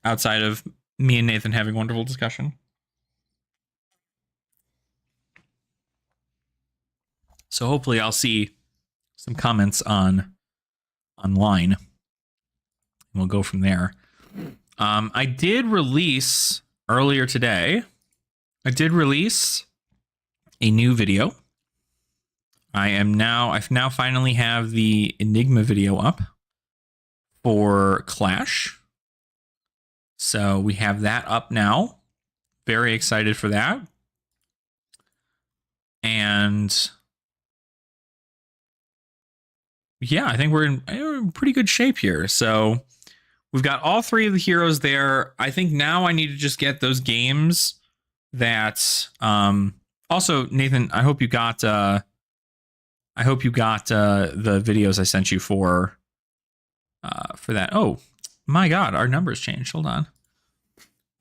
outside of me and Nathan having wonderful discussion. So hopefully I'll see some comments online. We'll go from there. I did release earlier today. I've new video. I've now finally have the Enigma video up for Clash. So we have that up now. Very excited for that. And yeah, I think we're in pretty good shape here. So we've got all three of the heroes there. I think now I need to just get those games that also, Nathan, I hope you got the videos I sent you for that. Oh my god, our numbers changed. Hold on.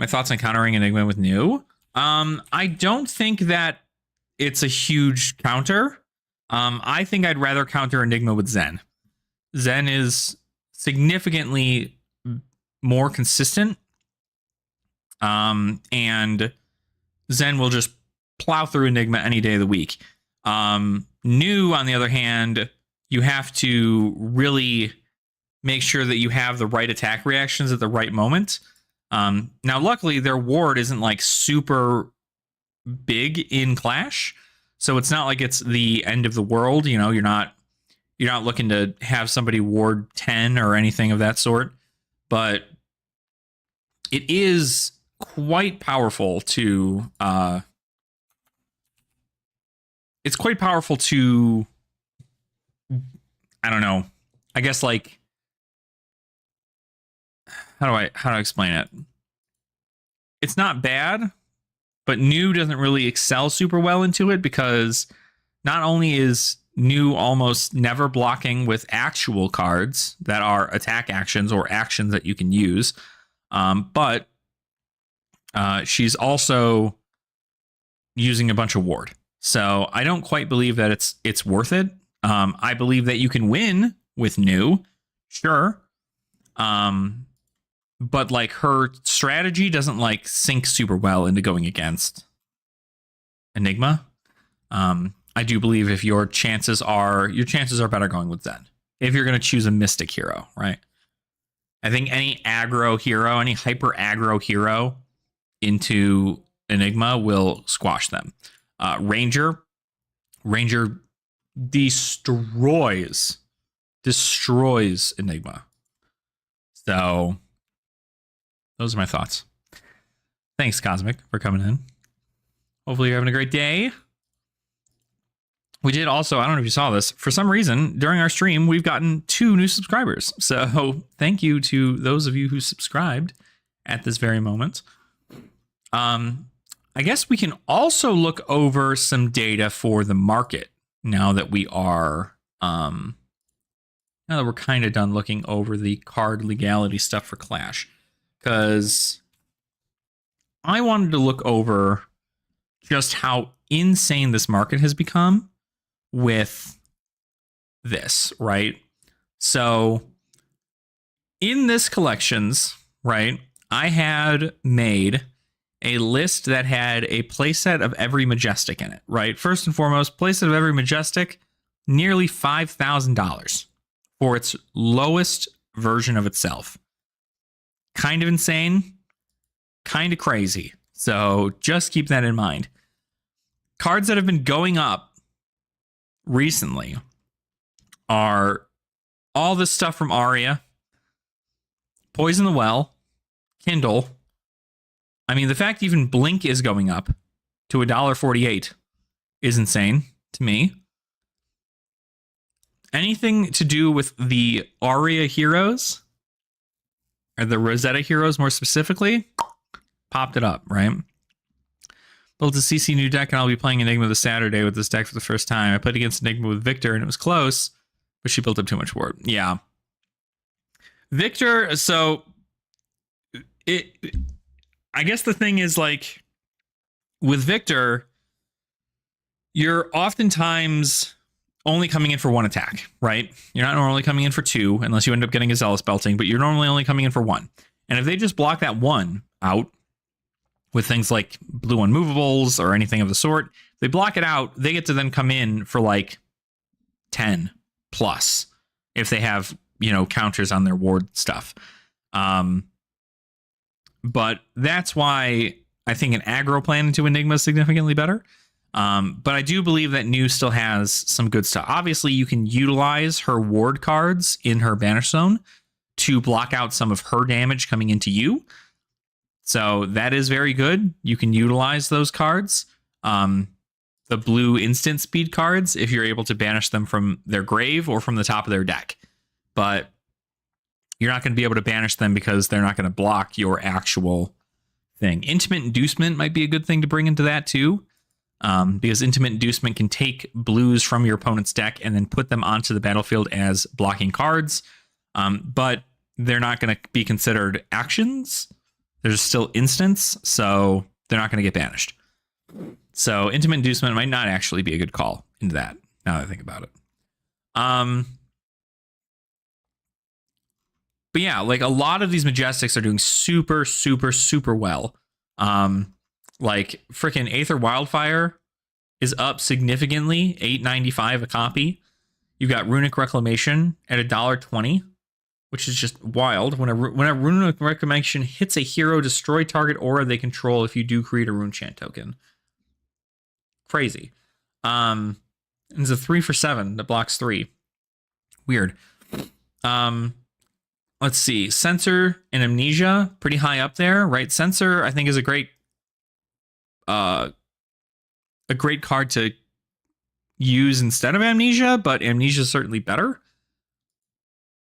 My thoughts on countering Enigma with new. I don't think that it's a huge counter. I think I'd rather counter Enigma with Zen. Zen is significantly more consistent. And Zen will just plow through Enigma any day of the week. New, on the other hand, you have to really make sure that you have the right attack reactions at the right moment. Now, luckily, their ward isn't like super big in Clash, so it's not like it's the end of the world. You know, you're not looking to have somebody ward 10 or anything of that sort. but it is quite powerful to it's quite powerful to, I don't know, I guess, like, how do I explain it? It's not bad, but new doesn't really excel super well into it, because not only is new almost never blocking with actual cards that are attack actions or actions that you can use, but she's also using a bunch of ward. So I don't quite believe that it's worth it. I believe that you can win with new, sure. But like, her strategy doesn't like sync super well into going against Enigma. I do believe if your chances are better going with Zen. If you're going to choose a Mystic hero, right? I think any aggro hero, any hyper aggro hero into Enigma will squash them. Ranger destroys Enigma. So those are my thoughts. Thanks, Cosmic, for coming in. Hopefully you're having a great day. We did also, I don't know if you saw this, for some reason during our stream, we've gotten 2 new subscribers. So thank you to those of you who subscribed at this very moment. I guess we can also look over some data for the market now that we are, now that we're kind of done looking over the card legality stuff for Clash. Because I wanted to look over just how insane this market has become with this, right? So in this collections, right, I had made a list that had a playset of every Majestic in it, right? First and foremost, playset of every Majestic, nearly $5,000 for its lowest version of itself. Kind of insane, kind of crazy. So just keep that in mind. Cards that have been going up recently are all this stuff from Aria, Poison the Well, Kindle. I mean, the fact even Blink is going up to $1.48 is insane to me. Anything to do with the Aria heroes, or the Rosetta heroes more specifically, popped it up, right? Built a CC new deck, and I'll be playing Enigma this Saturday with this deck for the first time. I played against Enigma with Victor, and it was close, but she built up too much ward. Yeah. Victor, so I guess the thing is, like, with Victor, you're oftentimes only coming in for 1 attack, right? You're not normally coming in for 2 unless you end up getting a Zealous Belting, but you're normally only coming in for 1. And if they just block that 1 out with things like blue unmovables or anything of the sort, they block it out, they get to then come in for like 10 plus if they have, counters on their ward stuff. But that's why I think an aggro plan into Enigma is significantly better. But I do believe that New still has some good stuff. Obviously, you can utilize her ward cards in her Banish Zone to block out some of her damage coming into you. So that is very good. You can utilize those cards. The blue instant speed cards, if you're able to banish them from their grave or from the top of their deck. But you're not going to be able to banish them because they're not going to block your actual thing. Intimate Inducement might be a good thing to bring into that too. Because Intimate Inducement can take blues from your opponent's deck and then put them onto the battlefield as blocking cards. But they're not going to be considered actions. There's still instants, so they're not going to get banished. So Intimate Inducement might not actually be a good call into that, now that I think about it. But yeah, like, a lot of these Majestics are doing super, super, super well. Like, freaking Aether Wildfire is up significantly, $8.95 a copy. You've got Runic Reclamation at $1.20, which is just wild. When a Runic Reclamation hits a hero, destroy target aura they control if you do create a Rune Chant token. Crazy. It's a 3 for 7 that blocks 3. Weird. let's see, Censor and Amnesia, pretty high up there, right? Censor, I think, is a great card to use instead of Amnesia, but Amnesia is certainly better.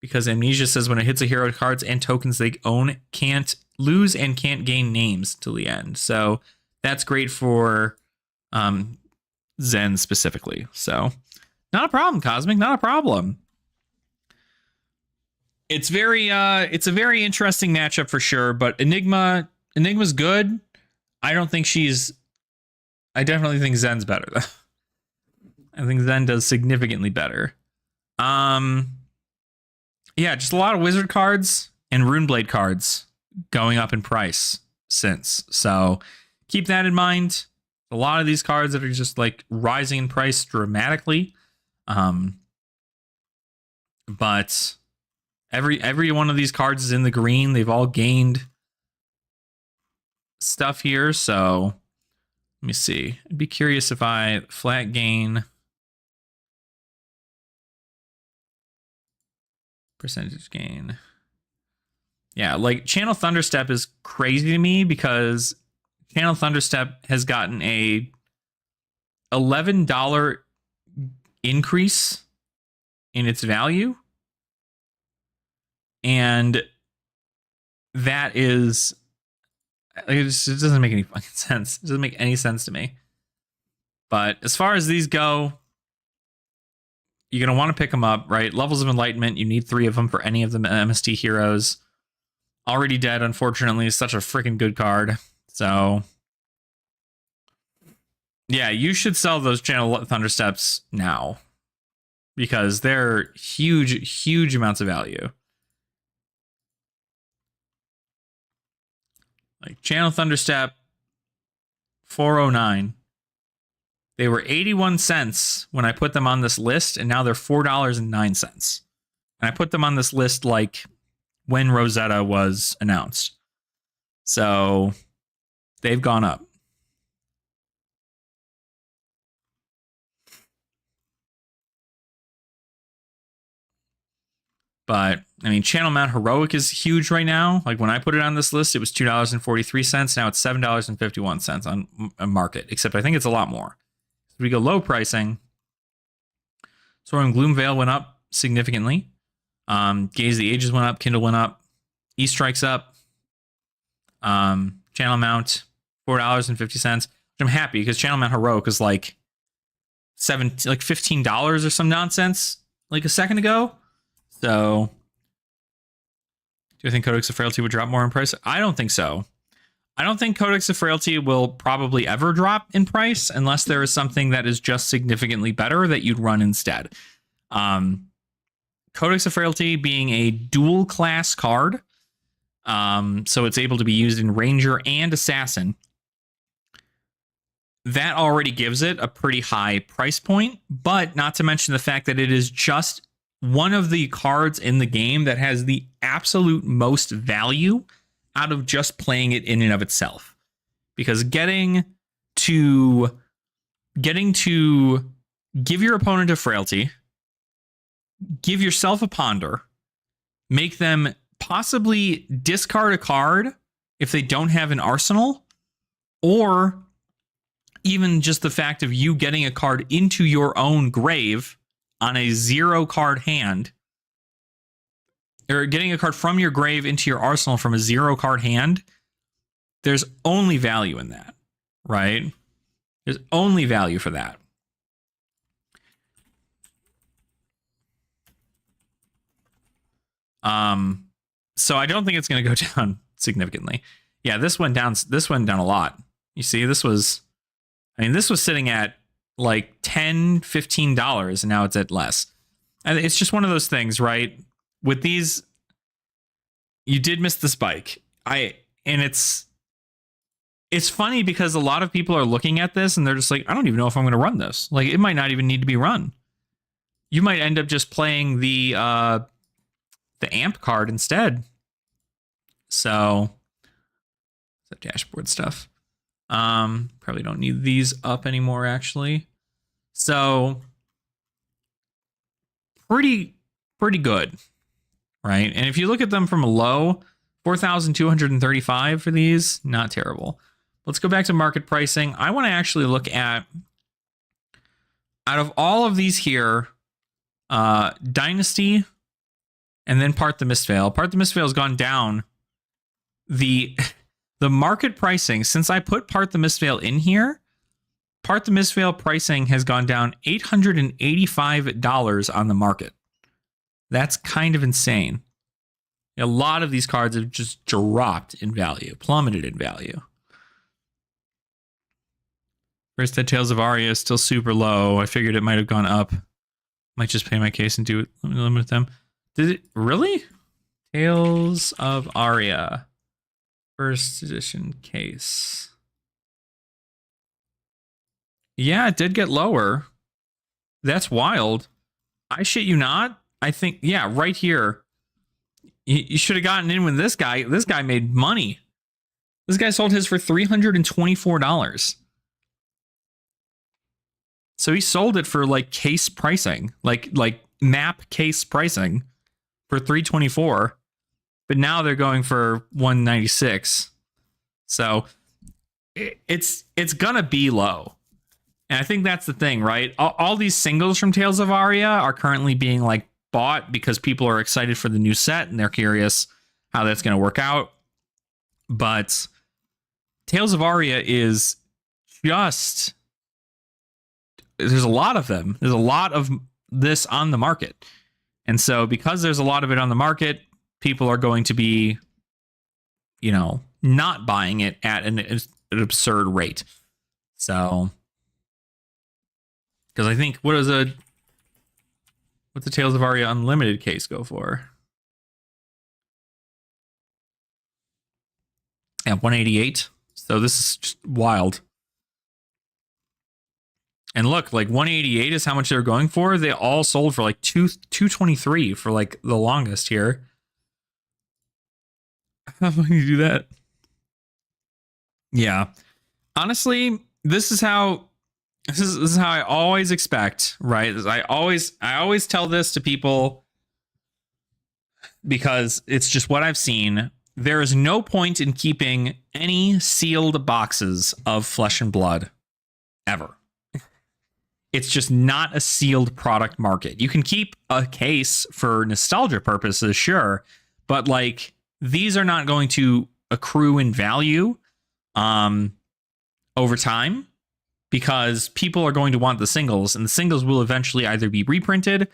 Because Amnesia says when it hits a hero, cards and tokens they own can't lose and can't gain names till the end. So that's great for Zen specifically. So not a problem, Cosmic, not a problem. It's a very interesting matchup for sure, but Enigma's good. I definitely think Zen's better though. I think Zen does significantly better. Yeah, just a lot of wizard cards and Runeblade cards going up in price since. So keep that in mind. A lot of these cards that are just like rising in price dramatically. But every one of these cards is in the green. They've all gained stuff here. So let me see. I'd be curious if I flat gain percentage gain. Yeah, like Channel Thunderstep is crazy to me because Channel Thunderstep has gotten a $11 increase in its value. And that is, it doesn't make any fucking sense. It doesn't make any sense to me. But as far as these go, you're going to want to pick them up, right? Levels of Enlightenment, you need 3 of them for any of the MST heroes. Already Dead, unfortunately, is such a freaking good card. So, yeah, you should sell those Channel Thundersteps now. Because they're huge, huge amounts of value. Like Channel Thunderstep, 409. They were 81 cents when I put them on this list, and now they're $4.09. And I put them on this list like when Rosetta was announced. So they've gone up. But, I mean, Channel Mount Heroic is huge right now. Like, when I put it on this list, it was $2.43. Now it's $7.51 on a market, except I think it's a lot more. If we go low pricing, Soaring Gloomveil went up significantly. Gaze of the Ages went up. Kindle went up. E-Strike's up. Channel Mount, $4.50. Which I'm happy because Channel Mount Heroic is like $15 or some nonsense like a second ago. So, do you think Codex of Frailty would drop more in price? I don't think so. I don't think Codex of Frailty will probably ever drop in price unless there is something that is just significantly better that you'd run instead. Codex of Frailty being a dual class card, so it's able to be used in Ranger and Assassin. That already gives it a pretty high price point, but not to mention the fact that it is just one of the cards in the game that has the absolute most value out of just playing it in and of itself. Because getting to give your opponent a frailty, give yourself a ponder, make them possibly discard a card if they don't have an arsenal, or even just the fact of you getting a card into your own grave on a 0 card hand, or getting a card from your grave into your arsenal from a 0 card hand, there's only value in that, right? There's only value for that. So I don't think it's going to go down significantly. Yeah, this went down a lot. You see, this was sitting at like $10, $15, and now it's at less. And it's just one of those things, right? With these, you did miss the spike. It's funny because a lot of people are looking at this and they're just like, I don't even know if I'm going to run this. Like, it might not even need to be run. You might end up just playing the amp card instead. So, the dashboard stuff. Probably don't need these up anymore, actually. So, pretty good, right? And if you look at them from a low, 4,235 for these, not terrible. Let's go back to market pricing. I want to actually look at, out of all of these here, Dynasty, and then Part the Mistveil. Part the Mistveil has gone down. The market pricing, since I put Part the Mistveil in here, Part the Mistveil pricing has gone down $885 on the market. That's kind of insane. A lot of these cards have just dropped in value, plummeted in value. First Dead Tales of Aria is still super low. I figured it might have gone up. Might just pay my case and do it. Let me limit them. Did it really? Tales of Aria. First edition case. Yeah, it did get lower. That's wild. I shit you not. I think, yeah, right here. You should have gotten in with this guy. This guy made money. This guy sold his for $324. So he sold it for like case pricing, like map case pricing for $324. But now they're going for $196. So it's gonna be low. And I think that's the thing, right? All these singles from Tales of Aria are currently being like bought because people are excited for the new set and they're curious how that's going to work out. But Tales of Aria is just, there's a lot of them. There's a lot of this on the market. And so because there's a lot of it on the market, people are going to be, you know, not buying it at an absurd rate. So, because I think, what's the Tales of Aria Unlimited case go for? At 188. So this is just wild. And look, like 188 is how much they're going for. They all sold for like 223 for like the longest here. How do you do that? Yeah. Honestly, this is how I always expect, right? I always tell this to people because it's just what I've seen. There is no point in keeping any sealed boxes of Flesh and Blood ever. It's just not a sealed product market. You can keep a case for nostalgia purposes, sure, but like these are not going to accrue in value over time, because people are going to want the singles, and the singles will eventually either be reprinted,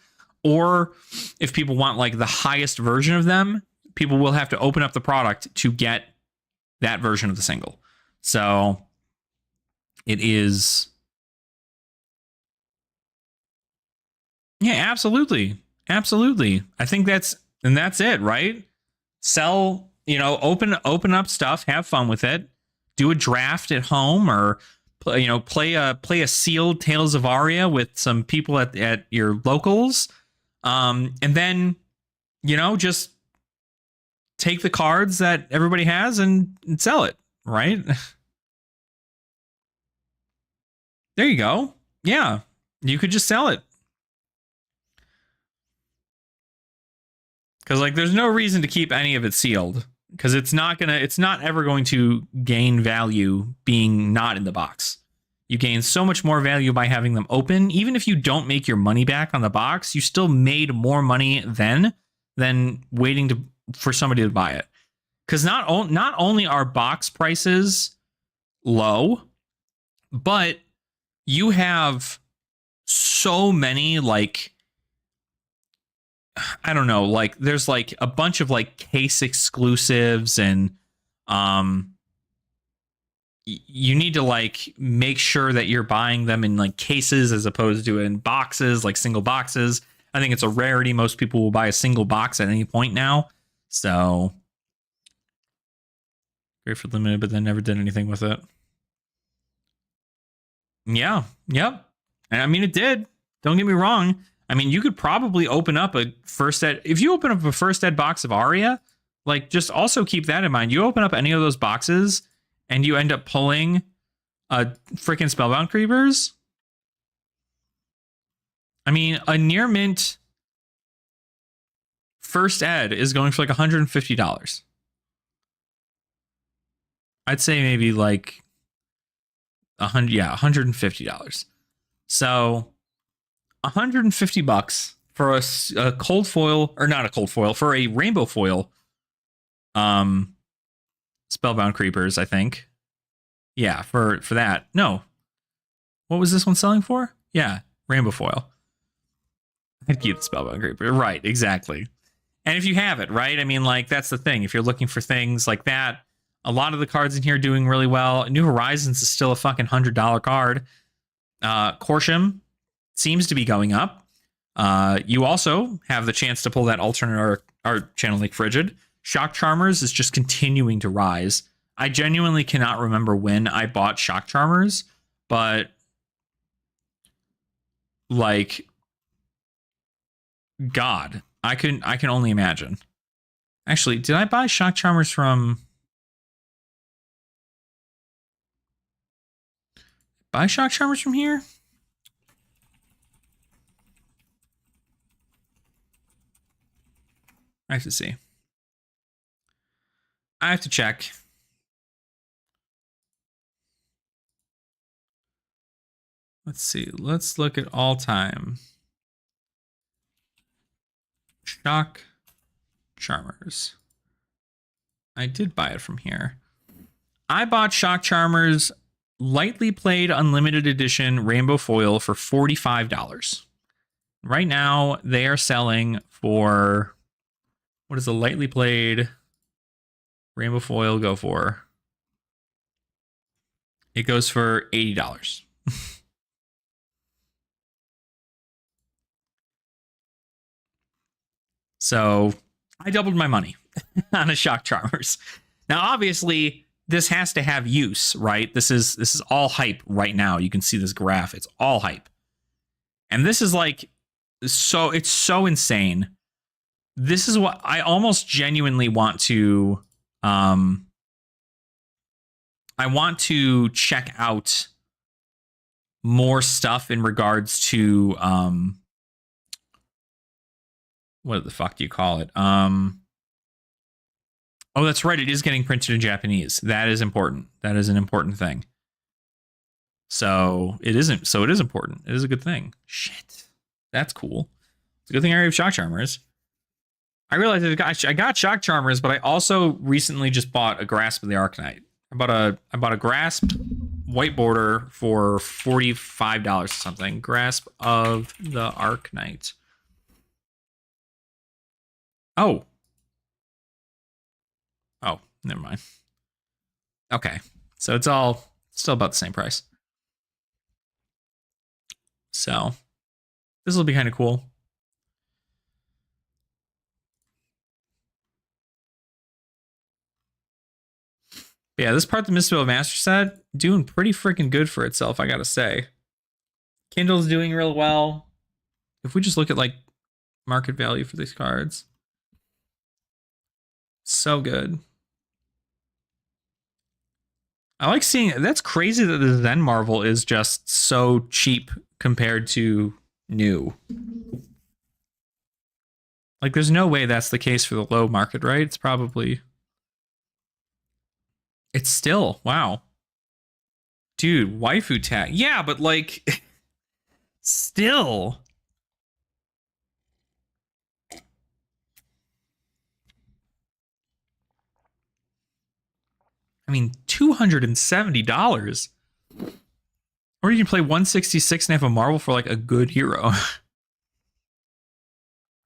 or if people want like the highest version of them, people will have to open up the product to get that version of the single. So it is. Yeah, absolutely. Absolutely. I think that's it, right? Sell, open up stuff, have fun with it, do a draft at home, or play a sealed Tales of Aria with some people at your locals, and then just take the cards that everybody has and sell it, right? There you go. Yeah, you could just sell it, because like there's no reason to keep any of it sealed, because it's not ever going to gain value being not in the box. You gain so much more value by having them open. Even if you don't make your money back on the box, you still made more money then than waiting for somebody to buy it. Because not only are box prices low, but you have so many, like, I don't know, like there's like a bunch of like case exclusives, and you need to like make sure that you're buying them in like cases as opposed to in boxes, like single boxes. I think it's a rarity. Most people will buy a single box at any point now. So great for limited, but then never did anything with it. Yeah. Yep. I mean, it did. Don't get me wrong. I mean, you could probably open up a first ed. If you open up a first ed box of Aria, like just also keep that in mind. You open up any of those boxes and you end up pulling a freaking Spellbound Creepers. I mean, a near mint first ed is going for like $150. I'd say maybe like $150. So $150 for a cold foil, or not a cold foil, for a rainbow foil. Spellbound Creepers, I think. Yeah, for that. No. What was this one selling for? Yeah, rainbow foil. I'd keep the Spellbound Creeper. Right, exactly. And if you have it, right? I mean, like, that's the thing. If you're looking for things like that, a lot of the cards in here are doing really well. New Horizons is still a fucking $100 card. Corsham seems to be going up. You also have the chance to pull that alternate art Channel Lake Frigid. Shock Charmers is just continuing to rise. I genuinely cannot remember when I bought Shock Charmers, but like, God, I can only imagine. Actually, did I buy Shock Charmers from... Buy Shock Charmers from here? I have to see. I have to check. Let's see. Let's look at all time. Shock Charmers. I did buy it from here. I bought Shock Charmers Lightly Played Unlimited Edition Rainbow Foil for $45. Right now, they are selling for... What does a Lightly Played Rainbow Foil go for? It goes for $80. So I doubled my money on a Shock Charmers. Now, obviously, this has to have use, right? This is all hype right now. You can see this graph. It's all hype. And this is like, so it's so insane. This is what I almost genuinely want to, I want to check out more stuff in regards to, what the fuck do you call it? Oh, that's right. It is getting printed in Japanese. That is important. That is an important thing. So it isn't. So it is important. It is a good thing. Shit, that's cool. It's a good thing I have Shock Charmers. I realized I got Shock Charmers, but I also recently just bought a Grasp of the Arcanite. I bought a Grasp white border for $45 or something. Grasp of the Arcanite. Oh. Oh, never mind. Okay. So it's all still about the same price. So this will be kind of cool. But yeah, this part the Mistwealth Master set doing pretty freaking good for itself, I gotta say. Kindle's doing real well. If we just look at like market value for these cards, so good. I like seeing that's crazy that the Zen Marvel is just so cheap compared to new. Like, there's no way that's the case for the low market, right? It's probably... It's still, wow. Dude, waifu tag. Yeah, but like, still. I mean, $270. Or you can play 166 and have a Marvel for like a good hero.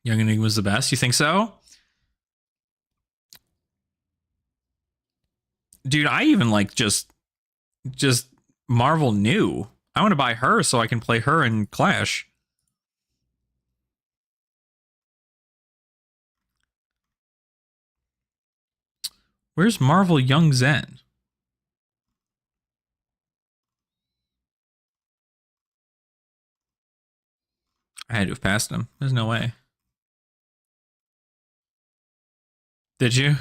Young Enigma's the best. You think so? Dude, I even like just Marvel new. I want to buy her so I can play her in Clash. Where's Marvel Young Zen? I had to have passed him. There's no way. Did you?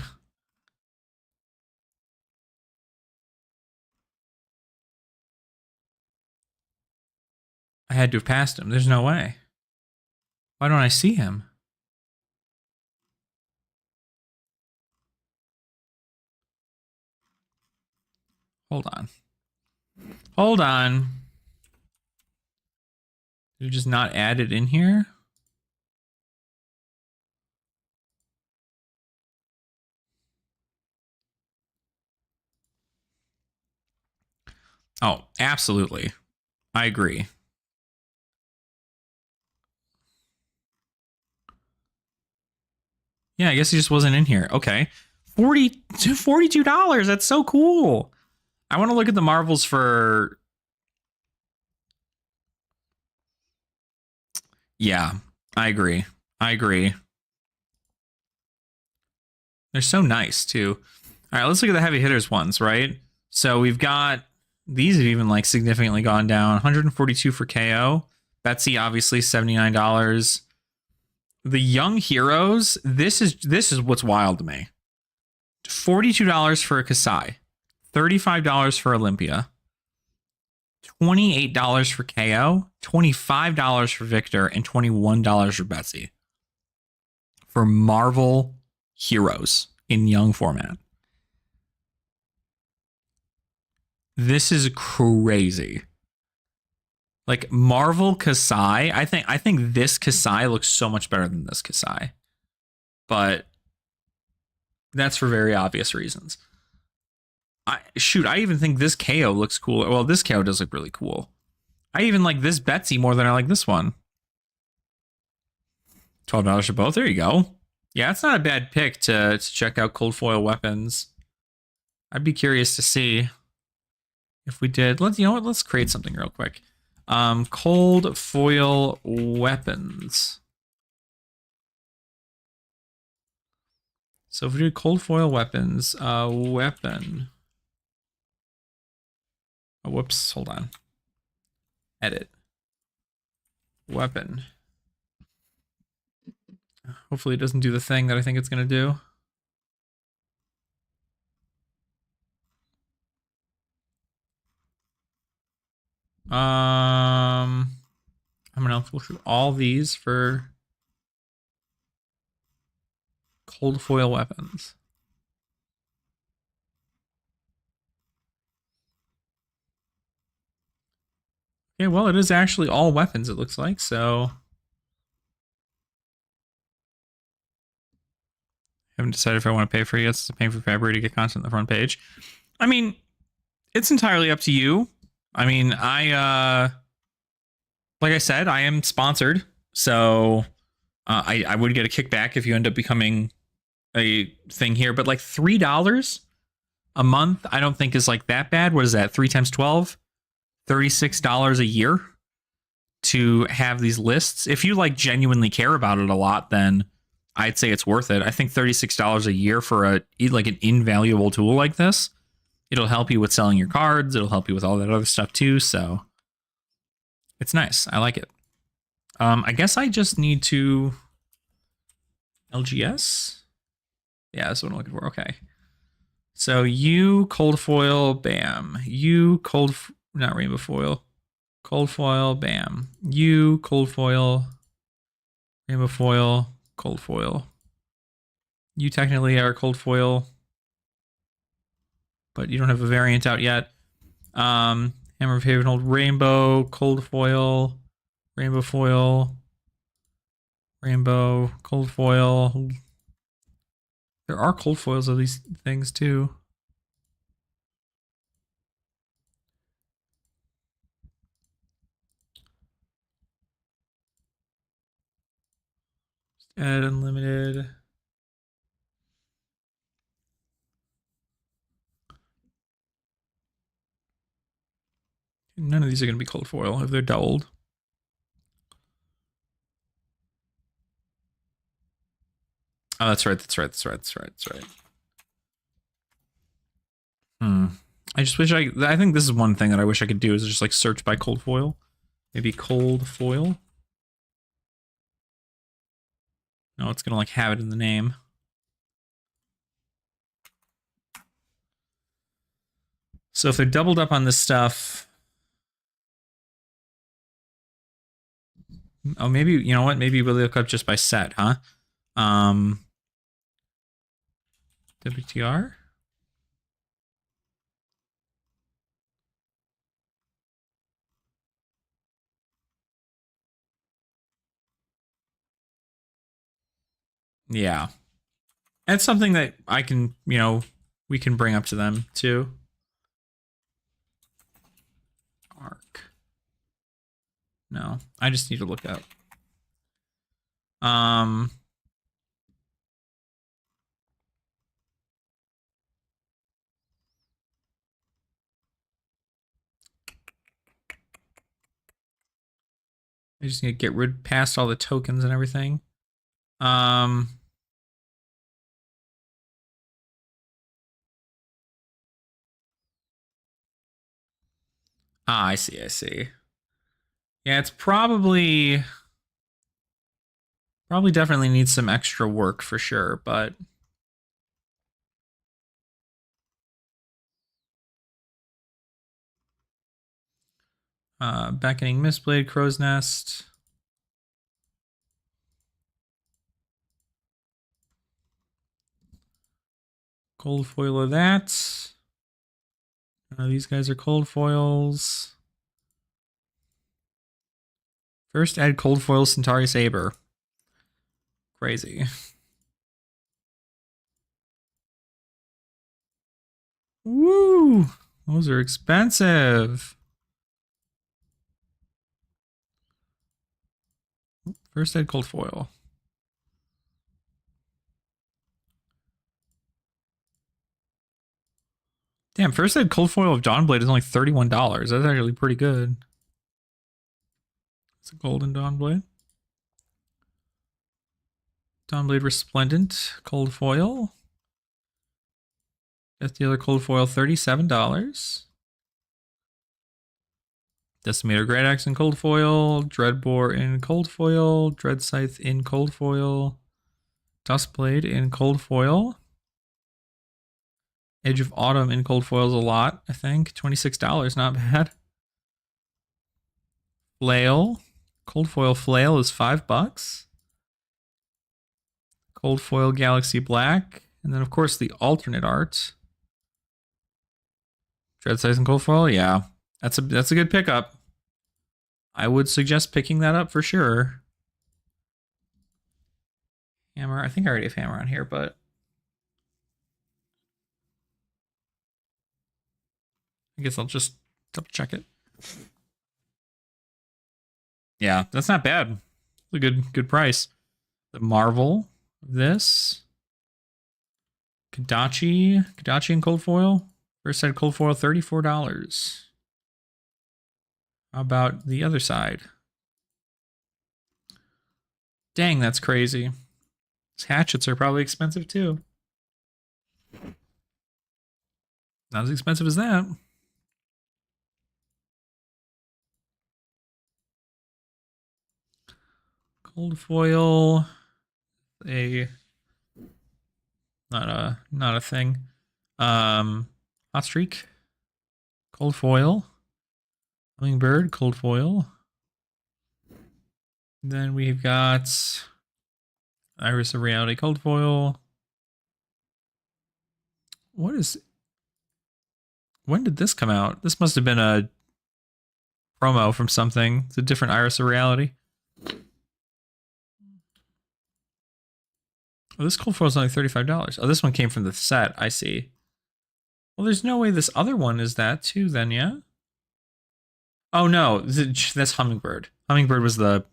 I had to have passed him. There's no way. Why don't I see him? Hold on. Hold on. Did you just not add it in here? Oh, absolutely. I agree. Yeah, I guess he just wasn't in here. Okay. $42. That's so cool. I want to look at the Marvels for... Yeah, I agree. I agree. They're so nice, too. All right, let's look at the heavy hitters ones, right? So we've got... These have even, like, significantly gone down. 142 for KO. Betsy, obviously, $79. The Young Heroes, this is what's wild to me. $42 for a Kasai. $35 for Olympia. $28 for KO, $25 for Victor, and $21 for Betsy. For Marvel Heroes in Young format. This is crazy. Like Marvel Kasai, I think this Kasai looks so much better than this Kasai. But that's for very obvious reasons. I even think this KO looks cool. Well, this KO does look really cool. I even like this Betsy more than I like this one. $12 for both. There you go. Yeah, it's not a bad pick to check out cold foil weapons. I'd be curious to see if we did. Let's create something real quick. Cold foil weapons. So if we do cold foil weapons, weapon. Oh, whoops, hold on. Edit. Weapon. Hopefully it doesn't do the thing that I think it's going to do. I'm going to go through all these for cold foil weapons. Okay, well, it is actually all weapons, it looks like, so... Haven't decided if I want to pay for it yet. It's paying for February to get content on the front page. I mean, it's entirely up to you. I mean, like I said, I am sponsored, so I would get a kickback if you end up becoming a thing here. But like $3 a month, I don't think is like that bad. What is that? 3 times 12? $36 a year to have these lists. If you like genuinely care about it a lot, then I'd say it's worth it. I think $36 a year for an invaluable tool like this, it'll help you with selling your cards. It'll help you with all that other stuff too. So it's nice. I like it. I guess I just need to LGS. Yeah, that's what I'm looking for. Okay. So you cold foil, bam. You not rainbow foil. Cold foil, bam. You cold foil, rainbow foil, cold foil. You technically are cold foil, but you don't have a variant out yet. Hammer of Havenhold, rainbow, cold foil, rainbow foil, rainbow, cold foil. There are cold foils of these things too. Add unlimited. None of these are going to be cold foil if they're doubled. Oh, that's right. I just wish I think this is one thing that I wish I could do is just like search by cold foil. Maybe cold foil. No, it's gonna like have it in the name. So if they're doubled up on this stuff. Oh, maybe, you know what? Maybe we'll look up just by set, huh? WTR. Yeah. That's something that I can, we can bring up to them too. Arc. No, I just need to look up. I just need to get rid past all the tokens and everything. I see, I see. Yeah, it's probably definitely needs some extra work for sure, but Beckoning Mistblade, Crow's Nest. Cold foil of that. These guys are cold foils. First add cold foil Centauri Saber. Crazy. Woo! Those are expensive. First add cold foil. Damn, first add cold foil of Dawnblade is only $31. That's actually pretty good. It's a golden Dawnblade. Dawnblade Resplendent, cold foil. Death Dealer cold foil, $37. Decimator Great Axe in cold foil. Dreadbore in cold foil. Dread Scythe in cold foil. Duskblade in cold foil. Edge of Autumn in cold foil is a lot, I think. $26, not bad. Flail. Cold foil Flail is $5. Cold foil Galaxy Black. And then, of course, the alternate art. Dread Scythe and cold foil, yeah. That's a good pickup. I would suggest picking that up for sure. Hammer. I think I already have Hammer on here, but I guess I'll just double check it. Yeah, that's not bad. It's a good price. The Marvel of this. Kadachi in cold foil. First side cold foil, $34. How about the other side? Dang, that's crazy. These hatchets are probably expensive too. Not as expensive as that. Cold foil. Not a thing. Hot streak. Cold foil. Hummingbird, cold foil. Then we've got Iris of Reality, cold foil. When did this come out? This must have been a promo from something. It's a different Iris of Reality. Oh, this cold foil is only $35. Oh, this one came from the set. I see. Well, there's no way this other one is that too, then, yeah? Oh, no. That's Hummingbird. Hummingbird was the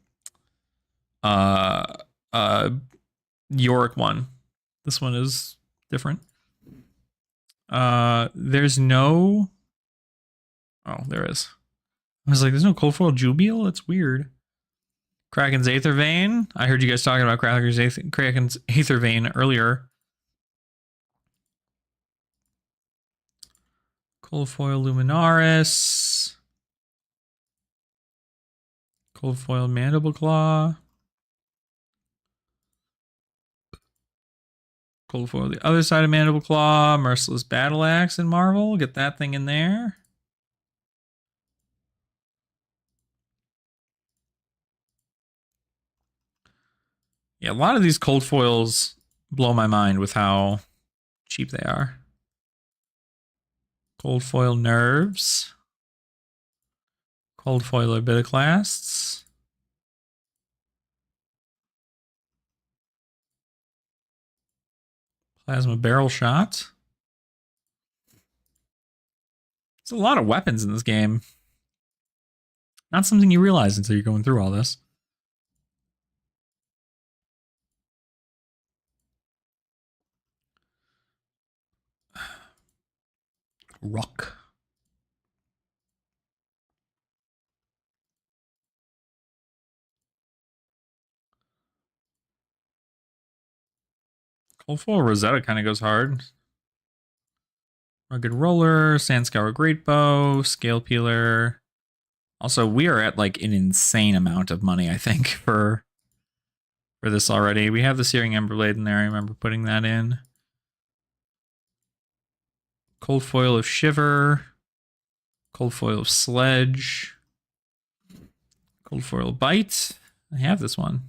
Yorick one. This one is different. There's no... Oh, there is. I was like, there's no cold foil Jubiel? That's weird. Kraken's Aether Vein. I heard you guys talking about Kraken's Aether Vein earlier. Cold foil Luminaris. Cold foil Mandible Claw. Cold foil the other side of Mandible Claw. Merciless Battle Axe in Marvel. Get that thing in there. Yeah, a lot of these cold foils blow my mind with how cheap they are. Cold foil Nerves. Cold foil Orbitoclasts. Plasma barrel shot. There's a lot of weapons in this game. Not something you realize until you're going through all this. Rock. Cold foil Rosetta kind of goes hard. Rugged roller, sand scour great bow, scale peeler. Also, we are at like an insane amount of money, I think, for this already. We have the Searing Emberblade in there. I remember putting that in. Cold foil of Shiver. Cold foil of Sledge. Cold foil Bite. I have this one.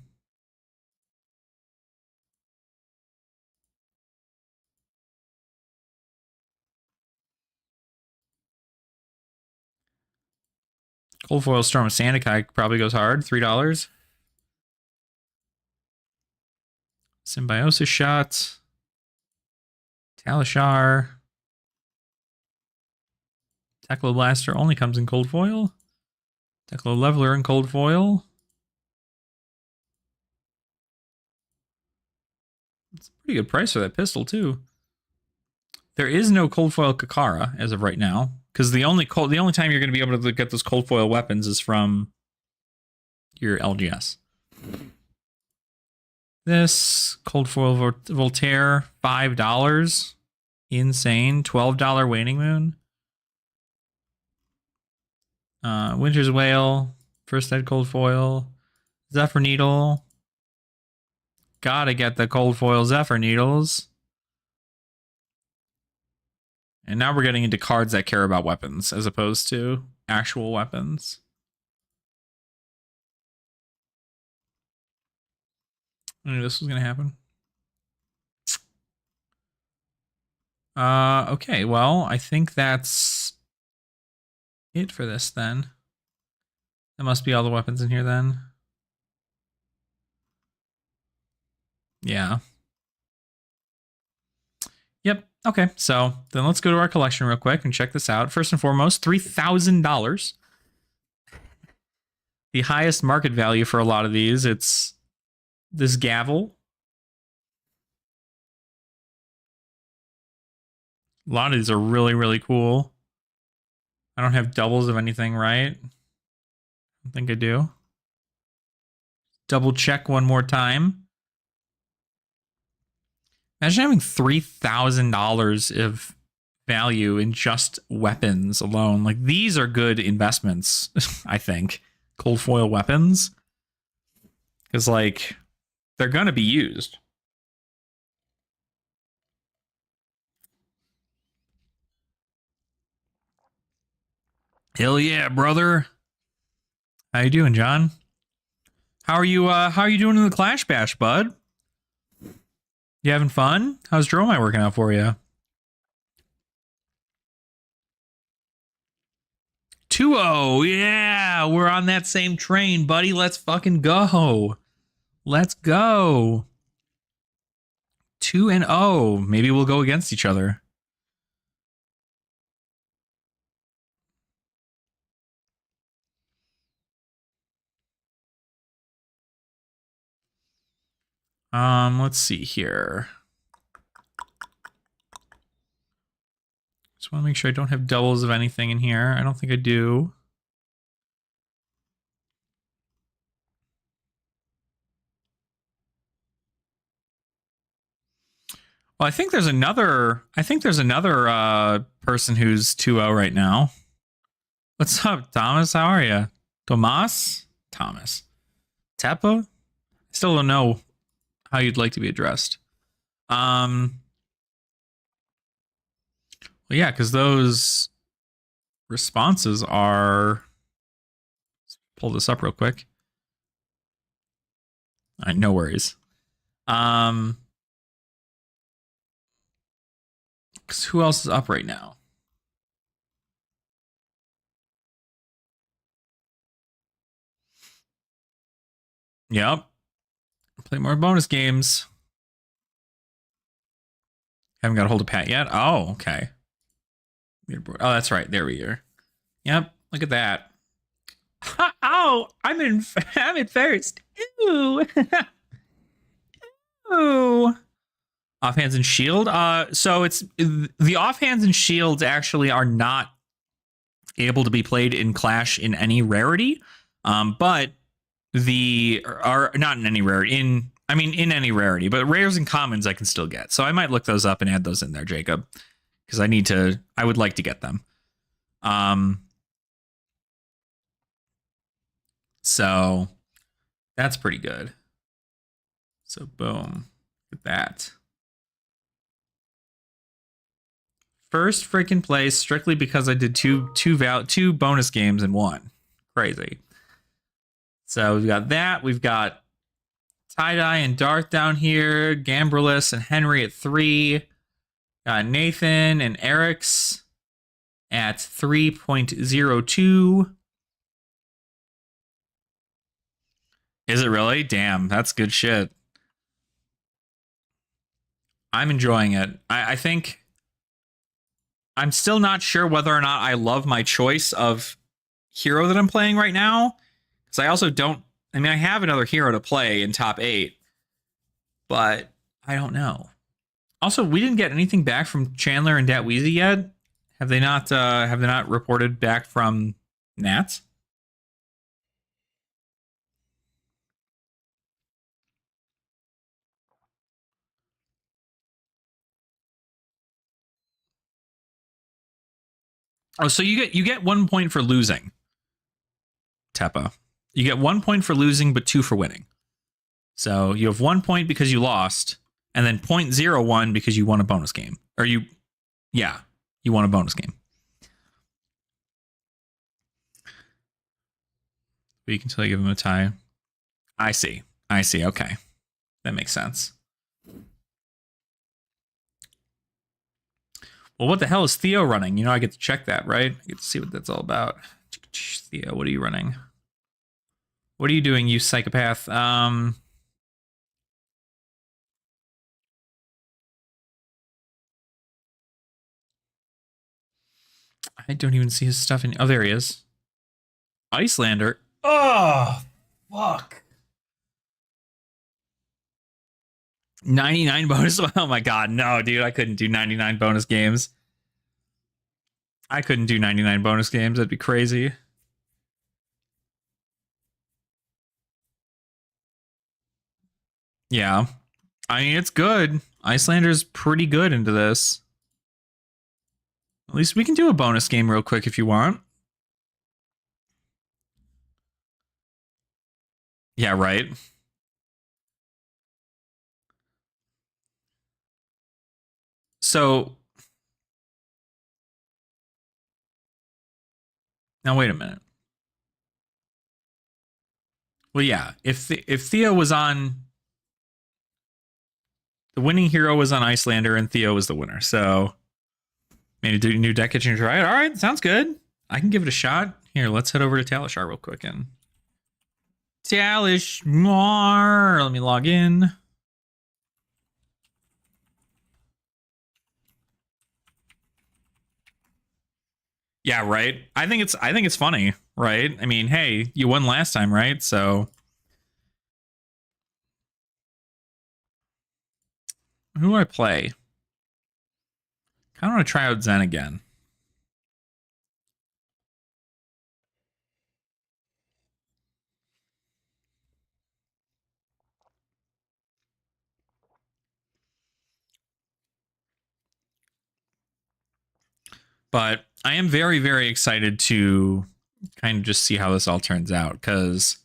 Cold foil Storm of Sandakai probably goes hard. $3. Symbiosis Shot. Talishar. Teklo Blaster only comes in cold foil. Teklo Leveler in cold foil. It's a pretty good price for that pistol, too. There is no cold foil Kakara as of right now, because the only time you're going to be able to get those cold foil weapons is from your LGS. This cold foil Voltaire, $5. Insane. $12 Waning Moon. Winter's Whale, first ed cold foil. Zephyr Needle. Gotta get the cold foil Zephyr Needles. And now we're getting into cards that care about weapons as opposed to actual weapons. I knew this was going to happen. Okay, well, I think that's it for this then. That must be all the weapons in here then. Yeah. Yep. Okay, so then let's go to our collection real quick and check this out. First and foremost, $3,000. The highest market value for a lot of these. It's this gavel. A lot of these are really, really cool. I don't have doubles of anything, right? I think I do. Double check one more time. Imagine having $3,000 of value in just weapons alone. Like, these are good investments, I think. Cold foil weapons. Because, like, they're going to be used. Hell yeah, brother. How you doing, John? How are you doing in the Clash Bash, bud? You having fun? How's Dromai working out for you? 2-0. Yeah, we're on that same train, buddy. Let's fucking go. Let's go. 2-0. Maybe we'll go against each other. Let's see here. Just want to make sure I don't have doubles of anything in here. I don't think I do. Well, I think there's another person who's 2-0 right now. What's up, Thomas? How are you? Tomas? Thomas. Teppa? Still don't know how you'd like to be addressed. Well, yeah, because those responses are. Let's pull this up real quick. All right, no worries. Because who else is up right now? Yep. Play more bonus games. Haven't got a hold of Pat yet. Oh, okay. Oh, that's right. There we are. Yep. Look at that. Oh, I'm in first. Ooh. Ooh. Offhands and shield. So it's the offhands and shields actually are not able to be played in Clash in any rarity. But the are not in any rarity. In any rarity, but rares and commons I can still get. So I might look those up and add those in there, Jacob. Because I would like to get them. So that's pretty good. So boom. Look at that. First freaking place strictly because I did two bonus games in one. Crazy. So we've got that. We've got Tie-Dye and Darth down here. Gambrelus and Henry at 3. Got Nathan and Eric's at 3.02. Is it really? Damn, that's good shit. I'm enjoying it. I think I'm still not sure whether or not I love my choice of hero that I'm playing right now. Because I also don't. I mean, I have another hero to play in top 8, but I don't know. Also, we didn't get anything back from Chandler and Datweezy yet. Have they not? Have they not reported back from Nats? Oh, so you get 1 point for losing. Teppa. You get 1 point for losing, but 2 for winning. So you have 1 point because you lost, and then 0.01 because you won a bonus game. Or you won a bonus game. But you can tell you give him a tie. I see. Okay. That makes sense. Well, what the hell is Theo running? You know, I get to check that, right? I get to see what that's all about. Theo, what are you running? What are you doing, you psychopath? I don't even see his stuff in. Oh, there he is. Icelander. Oh, fuck. 99 bonus. Oh my god, no, dude. I couldn't do 99 bonus games. I couldn't do 99 bonus games. That'd be crazy. Yeah. I mean, it's good. Icelander's pretty good into this. At least we can do a bonus game real quick if you want. Yeah, right. So now wait a minute. Well, yeah, if Theo was on, the winning hero was on Icelander and Theo was the winner. So maybe do new deck kitchen try it. All right, sounds good. I can give it a shot. Here, let's head over to Talishar real quick and Talishar. Let me log in. Yeah, right. I think it's funny, right? I mean, hey, you won last time, right? So who do I play? I want to try out Zen again. But I am very, very excited to kind of just see how this all turns out, because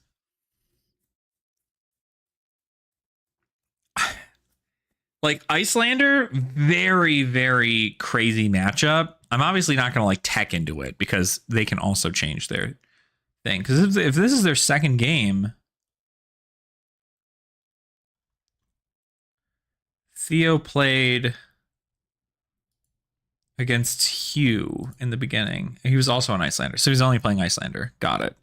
like Icelander, very, very crazy matchup. I'm obviously not going to like tech into it because they can also change their thing. Because if this is their second game, Theo played against Hugh in the beginning. He was also an Icelander, so he's only playing Icelander. Got it.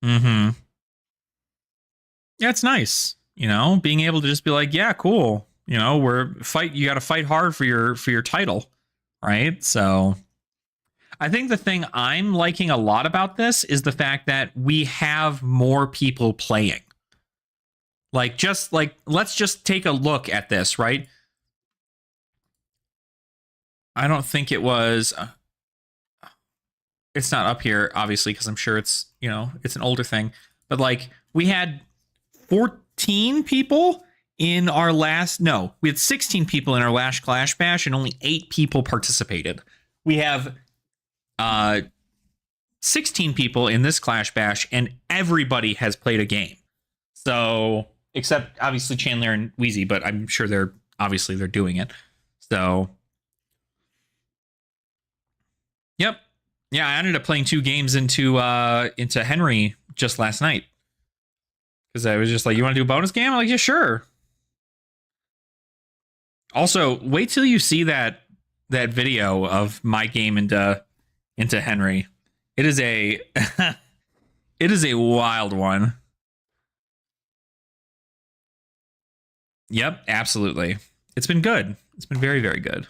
Mm-hmm. Yeah, it's nice, you know, being able to just be like, yeah, cool. You know, you got to fight hard for your title, right? So I think the thing I'm liking a lot about this is the fact that we have more people playing. Like, just like, let's just take a look at this, right? I don't think it was. It's not up here, obviously, because I'm sure it's, you know, it's an older thing. But like, we had 14 people in our last. No, we had 16 people in our last Clash Bash, and only 8 people participated. We have 16 people in this Clash Bash, and everybody has played a game. So, except obviously Chandler and Wheezy, but I'm sure they're doing it. So, yep. Yeah, I ended up playing 2 games into Henry just last night. Because I was just like, you want to do a bonus game? I'm like, yeah, sure. Also, wait till you see that video of my game into Henry. It is a it is a wild one. Yep, absolutely. It's been good. It's been very, very good.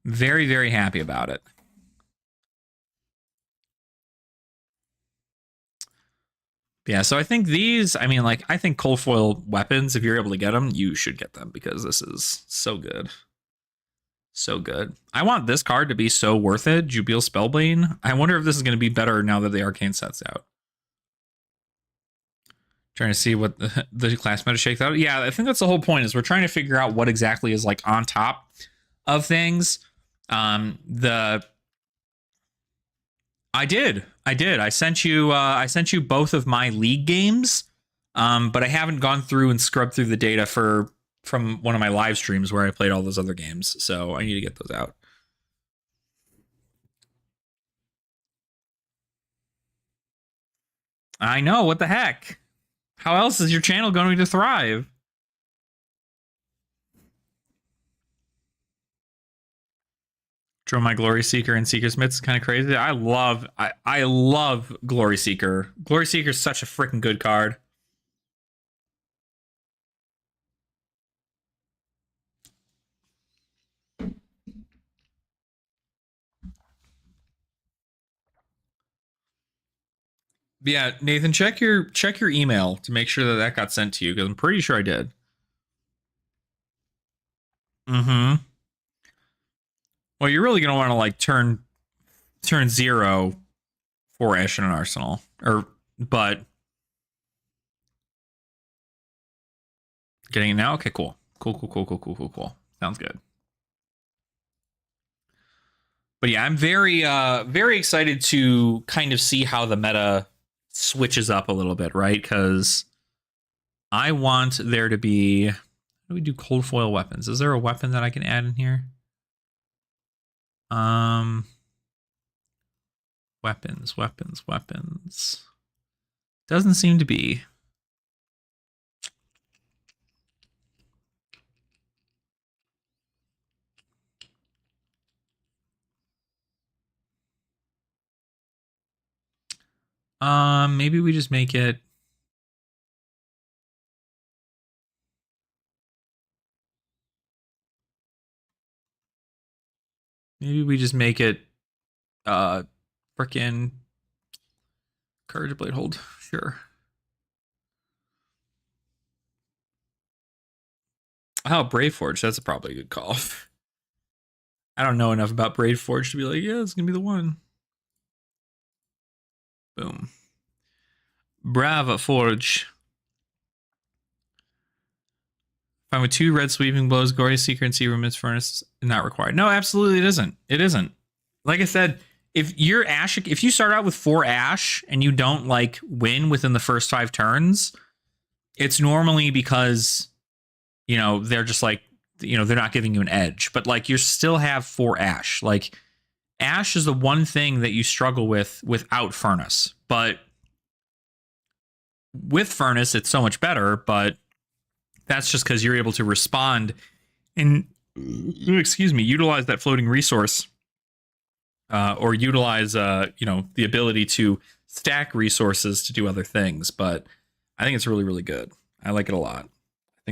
Very, very happy about it. Yeah, so I think I think cold foil weapons, if you're able to get them, you should get them because this is so good. So good. I want this card to be so worth it. Jubil Spellbane. I wonder if this is going to be better now that the Arcane set's out. Trying to see what the class meta shakes out. Yeah, I think that's the whole point is we're trying to figure out what exactly is like on top of things. I did. I sent you both of my league games. But I haven't gone through and scrubbed through the data from one of my live streams where I played all those other games. So I need to get those out. I know, what the heck? How else is your channel going to thrive? Draw my Glory Seeker and Seeker Smith's kind of crazy. I love Glory Seeker. Glory Seeker is such a freaking good card. Yeah, Nathan, check your email to make sure that got sent to you because I'm pretty sure I did. Mm-hmm. Well, you're really gonna want to like turn 0 for Ashen and Arsenal, but getting it now. Okay, cool. Sounds good. But yeah, I'm very excited to kind of see how the meta switches up a little bit, right? Because I want there to be. How do we do cold foil weapons? Is there a weapon that I can add in here? Weapons. Doesn't seem to be. Maybe we just make it. Maybe we just make it. Frickin' Courage Blade Hold. Sure. Oh, Brave Forge. That's probably a good call. I don't know enough about Brave Forge to be like, yeah, it's gonna be the one. Boom. Brava Forge. Fine with 2 red sweeping blows, Gory Seeker and Seaver Mist Furnace not required. No, absolutely it isn't. It isn't. Like I said, if you start out with 4 Ash and you don't like win within the first 5 turns, it's normally because, you know, they're just like, you know, they're not giving you an edge. But like you still have 4 Ash. Like Ash is the one thing that you struggle with without Furnace. But with Furnace, it's so much better, but that's just because you're able to respond and, excuse me, utilize that floating resource or utilize you know, the ability to stack resources to do other things. But I think it's really, really good. I like it a lot. I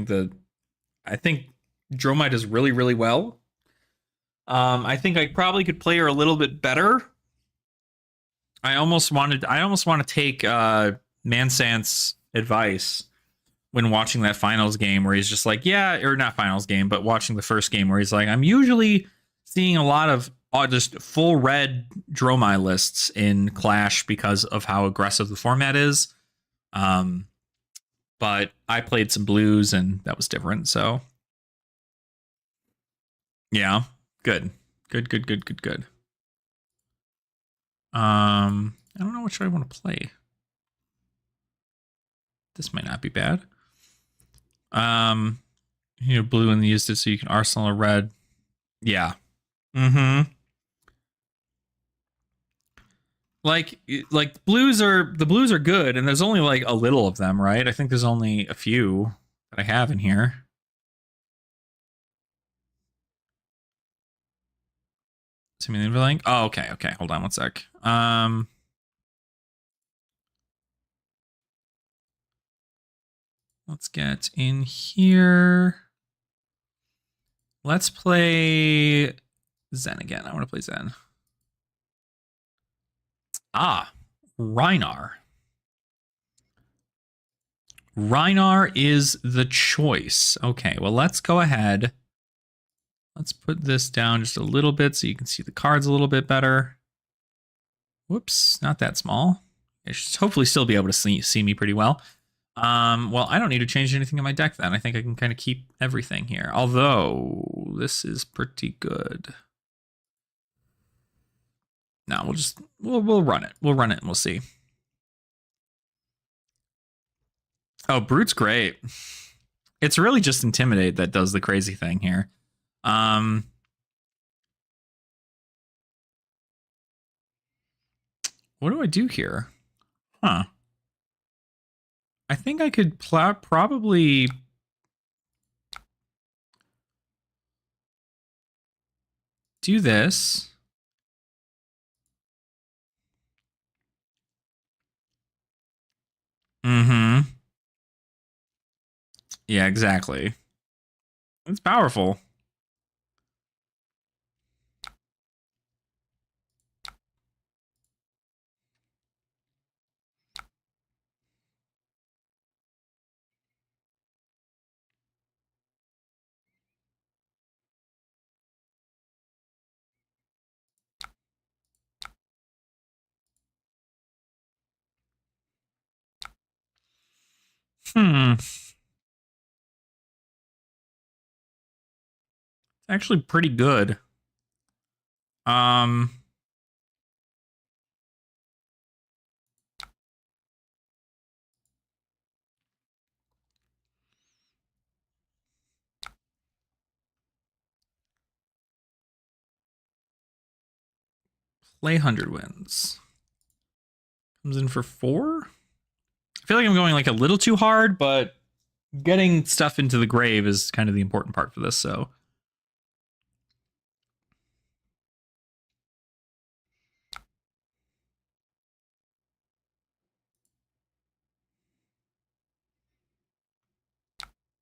think Dromai does really, really well. I think I probably could play her a little bit better. I almost want to take Mansant's advice when watching that finals game, where he's just like, yeah, or not finals game, but watching the first game, where he's like, I'm usually seeing a lot of just full red Dromai lists in Clash because of how aggressive the format is. But I played some blues and that was different. So yeah, good. I don't know which I want to play. This might not be bad. You know, blue and used it so you can arsenal a red. Yeah. Mm-hmm. Like the blues are good, and there's only like a little of them, right? I think there's only a few that I have in here. Simulating link. Oh, okay. Hold on one sec. Let's get in here. Let's play Zen again. I want to play Zen. Ah, Rhinar. Rhinar is the choice. Okay, well, let's go ahead. Let's put this down just a little bit so you can see the cards a little bit better. Whoops, not that small. I should hopefully still be able to see me pretty well. Well, I don't need to change anything in my deck then. I think I can kind of keep everything here. Although, this is pretty good. No, we'll run it. We'll run it and we'll see. Oh, Brute's great. It's really just Intimidate that does the crazy thing here. What do I do here? Huh. I think I could probably do this. Mm-hmm. Yeah, exactly. It's powerful. Actually pretty good. Play 100 wins. Comes in for 4. I feel like I'm going like a little too hard, but getting stuff into the grave is kind of the important part for this, so.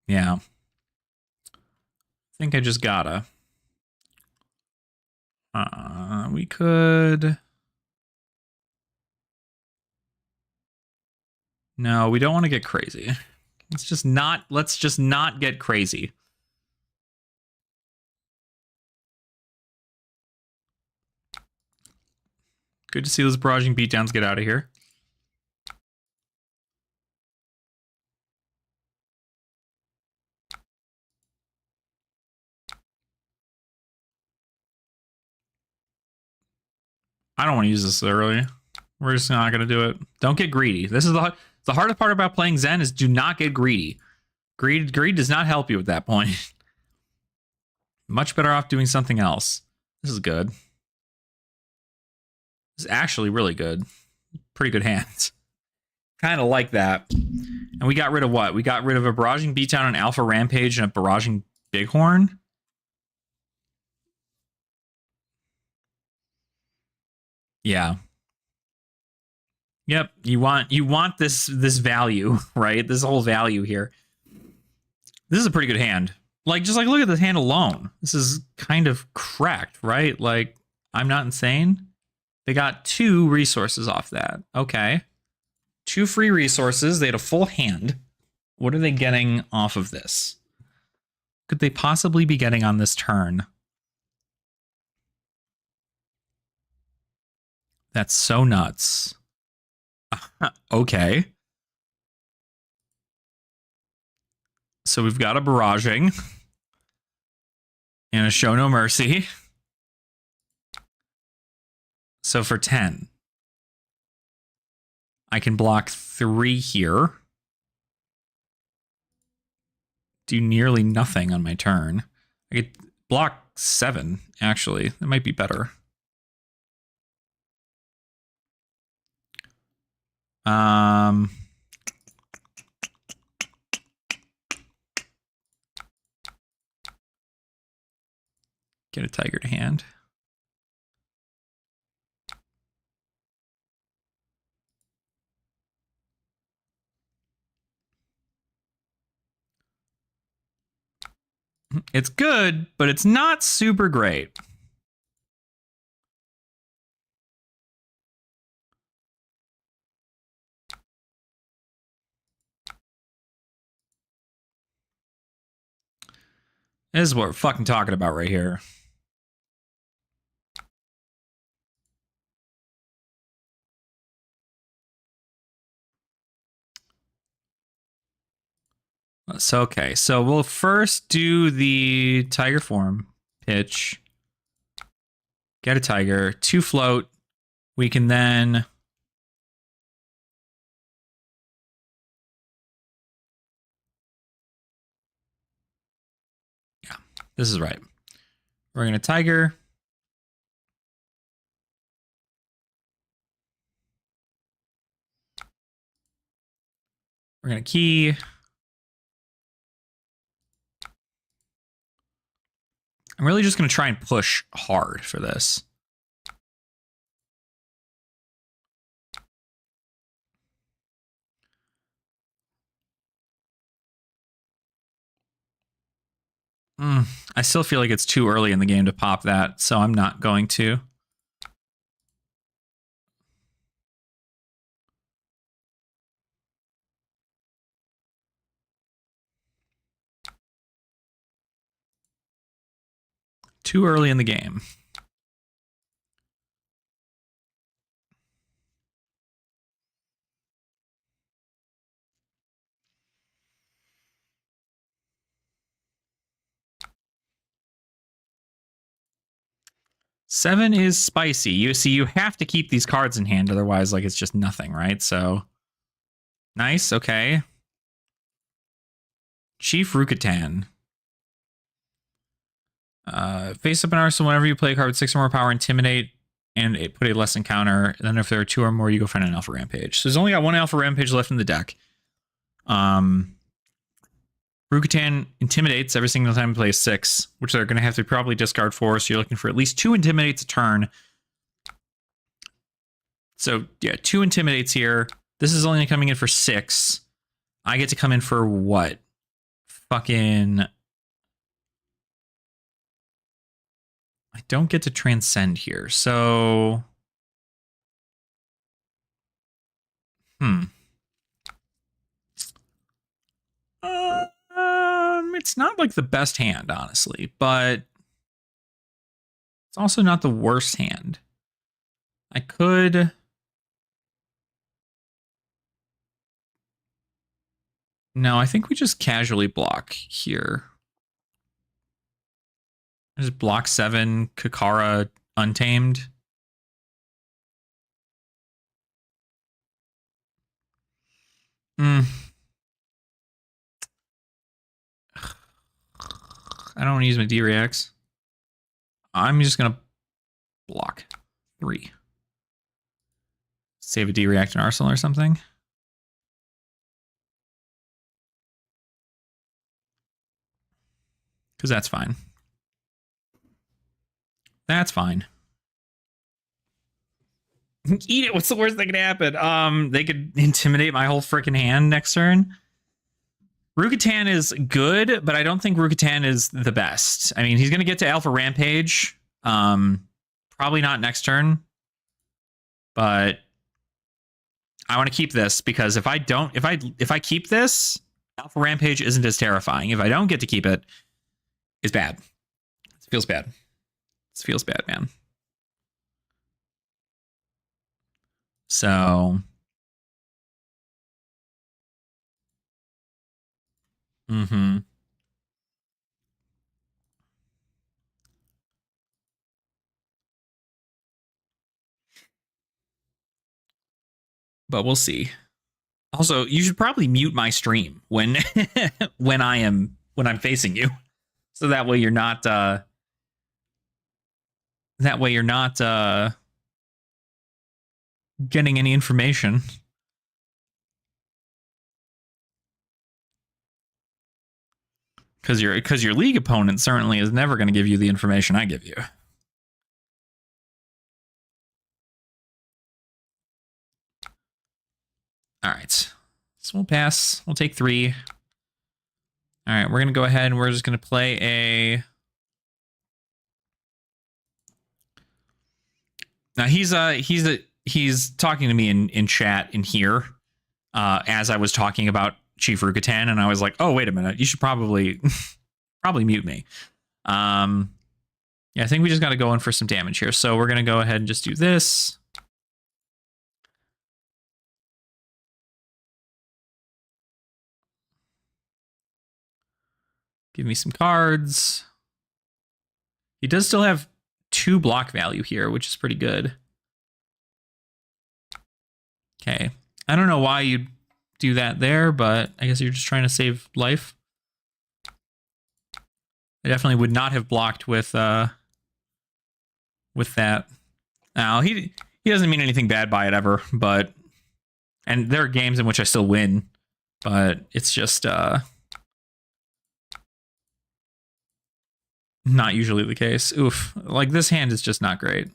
Yeah. I think I just gotta. We could. No, we don't want to get crazy. Let's just not get crazy. Good to see those barraging beatdowns get out of here. I don't want to use this early. We're just not going to do it. Don't get greedy. This is the hardest part about playing Zen is do not get greedy. Greed does not help you at that point. Much better off doing something else. This is good. This is actually really good. Pretty good hands. Kind of like that. And we got rid of what? We got rid of a barraging beatdown, an alpha rampage, and a barraging bighorn. Yeah. Yep. You want this value, right? This whole value here. This is a pretty good hand. Like, just like look at this hand alone. This is kind of cracked, right? Like, I'm not insane. They got 2 resources off that. Okay. 2 free resources. They had a full hand. What are they getting off of this? Could they possibly be getting on this turn? That's so nuts. Okay. So we've got a barraging and a show no mercy. So for 10, I can block 3 here. Do nearly nothing on my turn. I could block 7, actually. That might be better. Get a tiger to hand. It's good, but it's not super great. This is what we're fucking talking about right here. So, okay. So we'll first do the tiger form pitch. Get a tiger. 2 float. We can then... Yeah, this is right. We're going to tiger. We're going to key. I'm really just going to try and push hard for this. I still feel like it's too early in the game to pop that, so I'm not going to. Too early in the game. Seven is spicy. You see, you have to keep these cards in hand, otherwise, like, it's just nothing, right? So, nice, okay. Chief Rukatan. Face up an arsenal whenever you play a card with 6 or more power, intimidate, and it put a less than counter. And then if there are 2 or more, you go find an Alpha Rampage. So there's only got 1 Alpha Rampage left in the deck. Rukatan intimidates every single time you play a 6, which they're going to have to probably discard for. So you're looking for at least 2 intimidates a turn. So yeah, 2 intimidates here. This is only coming in for 6. I get to come in for what? Fucking... I don't get to transcend here, so... It's not like the best hand, honestly, but it's also not the worst hand. I could... No, I think we just casually block here. Just block 7, Kakara Untamed. I don't want to use my D-Reacts. I'm just going to block 3. Save a D-React in Arsenal or something. Because that's fine. That's fine. Eat it. What's the worst that could happen? They could intimidate my whole freaking hand next turn. Rukatan is good, but I don't think Rukatan is the best. I mean, he's going to get to Alpha Rampage. Probably not next turn. But I want to keep this because if I keep this, Alpha Rampage isn't as terrifying. If I don't get to keep it, it's bad. It feels bad. It feels bad, man. So, but we'll see. Also, you should probably mute my stream when when I'm facing you, so that way you're not getting any information. Because your league opponent certainly is never going to give you the information I give you. All right, so we'll pass. We'll take 3. All right, we're gonna go ahead and we're just gonna play a. Now he's talking to me in chat in here, as I was talking about Chief Rukatan, and I was like, oh wait a minute, you should probably mute me. Yeah, I think we just got to go in for some damage here. So we're gonna go ahead and just do this. Give me some cards. He does still have 2 block value here, which is pretty good. Okay. I don't know why you'd do that there, but I guess you're just trying to save life. I definitely would not have blocked with that. Now, he doesn't mean anything bad by it ever, but and there are games in which I still win, but it's just not usually the case. Oof. Like, this hand is just not great.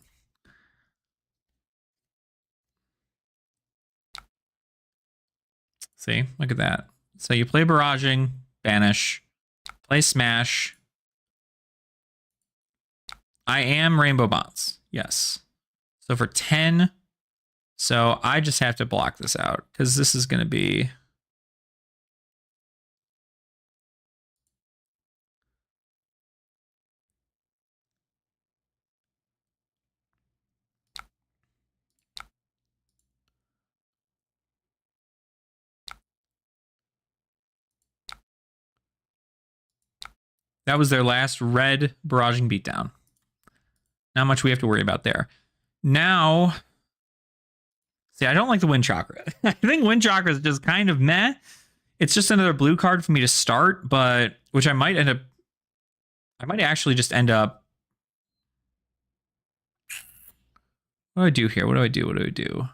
See? Look at that. So you play Barraging, Banish, play Smash. I am Rainbow Bonds. Yes. So for 10, so I just have to block this out because this is going to be... That was their last red Barraging Beatdown. Not much we have to worry about there. Now, see, I don't like the Wind Chakra. I think Wind Chakra is just kind of meh. It's just another blue card for me to start, but which I might actually just end up. What do I do here? What do I do?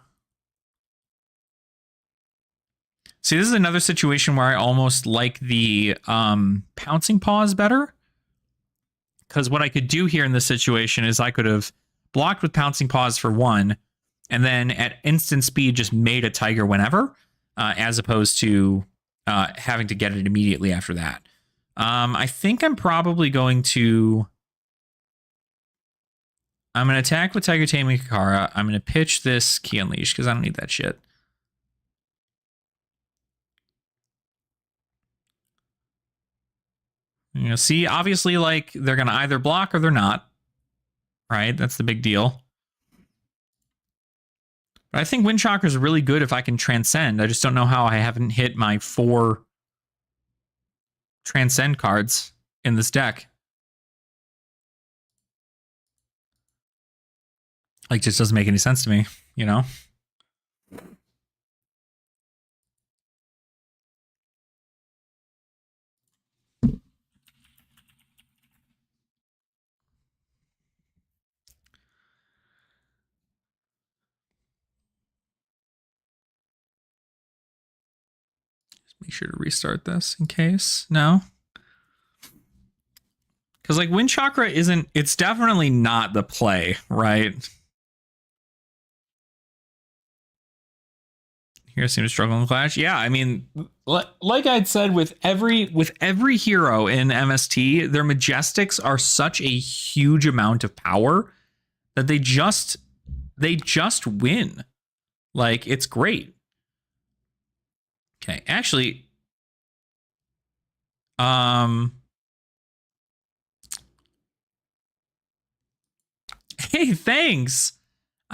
See, this is another situation where I almost like the Pouncing Paws better. Because what I could do here in this situation is I could have blocked with Pouncing Paws for 1, and then at instant speed just made a Tiger whenever, as opposed to having to get it immediately after that. I think I'm probably going to... I'm going to attack with Tiger Taming Kakara. I'm going to pitch this Key Unleash because I don't need that shit. You know, see, obviously, like, they're going to either block or they're not. Right? That's the big deal. But I think Wind Chakra is really good if I can Transcend. I just don't know how I haven't hit my 4 Transcend cards in this deck. Like, just doesn't make any sense to me, you know? Make sure to restart this in case. No. Because, like, Wind Chakra isn't... It's definitely not the play, right? You guys seem to struggle in Clash. Yeah, I mean, like I'd said with every hero in MST, their Majestics are such a huge amount of power that they just win. Like, it's great. Okay, actually, hey, thanks.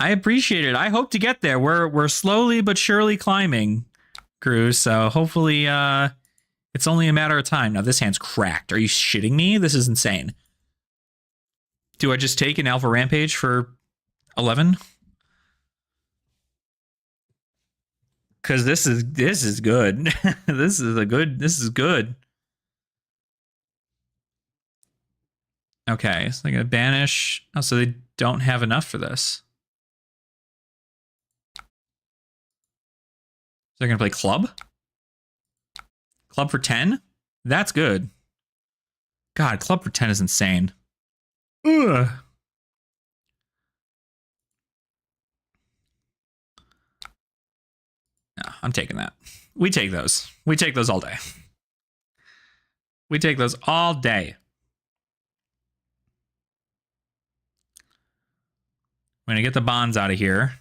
I appreciate it. I hope to get there. We're slowly but surely climbing, crew. So hopefully, it's only a matter of time. Now this hand's cracked. Are you shitting me? This is insane. Do I just take an Alpha Rampage for 11? Because this is good. This is good. Okay, so they're gonna banish. Oh, so they don't have enough for this. They're gonna play club. Club for 10? That's good. God, club for 10 is insane. Ugh. No, I'm taking that. We take those. We take those all day. We take those all day. We're gonna get the bonds out of here.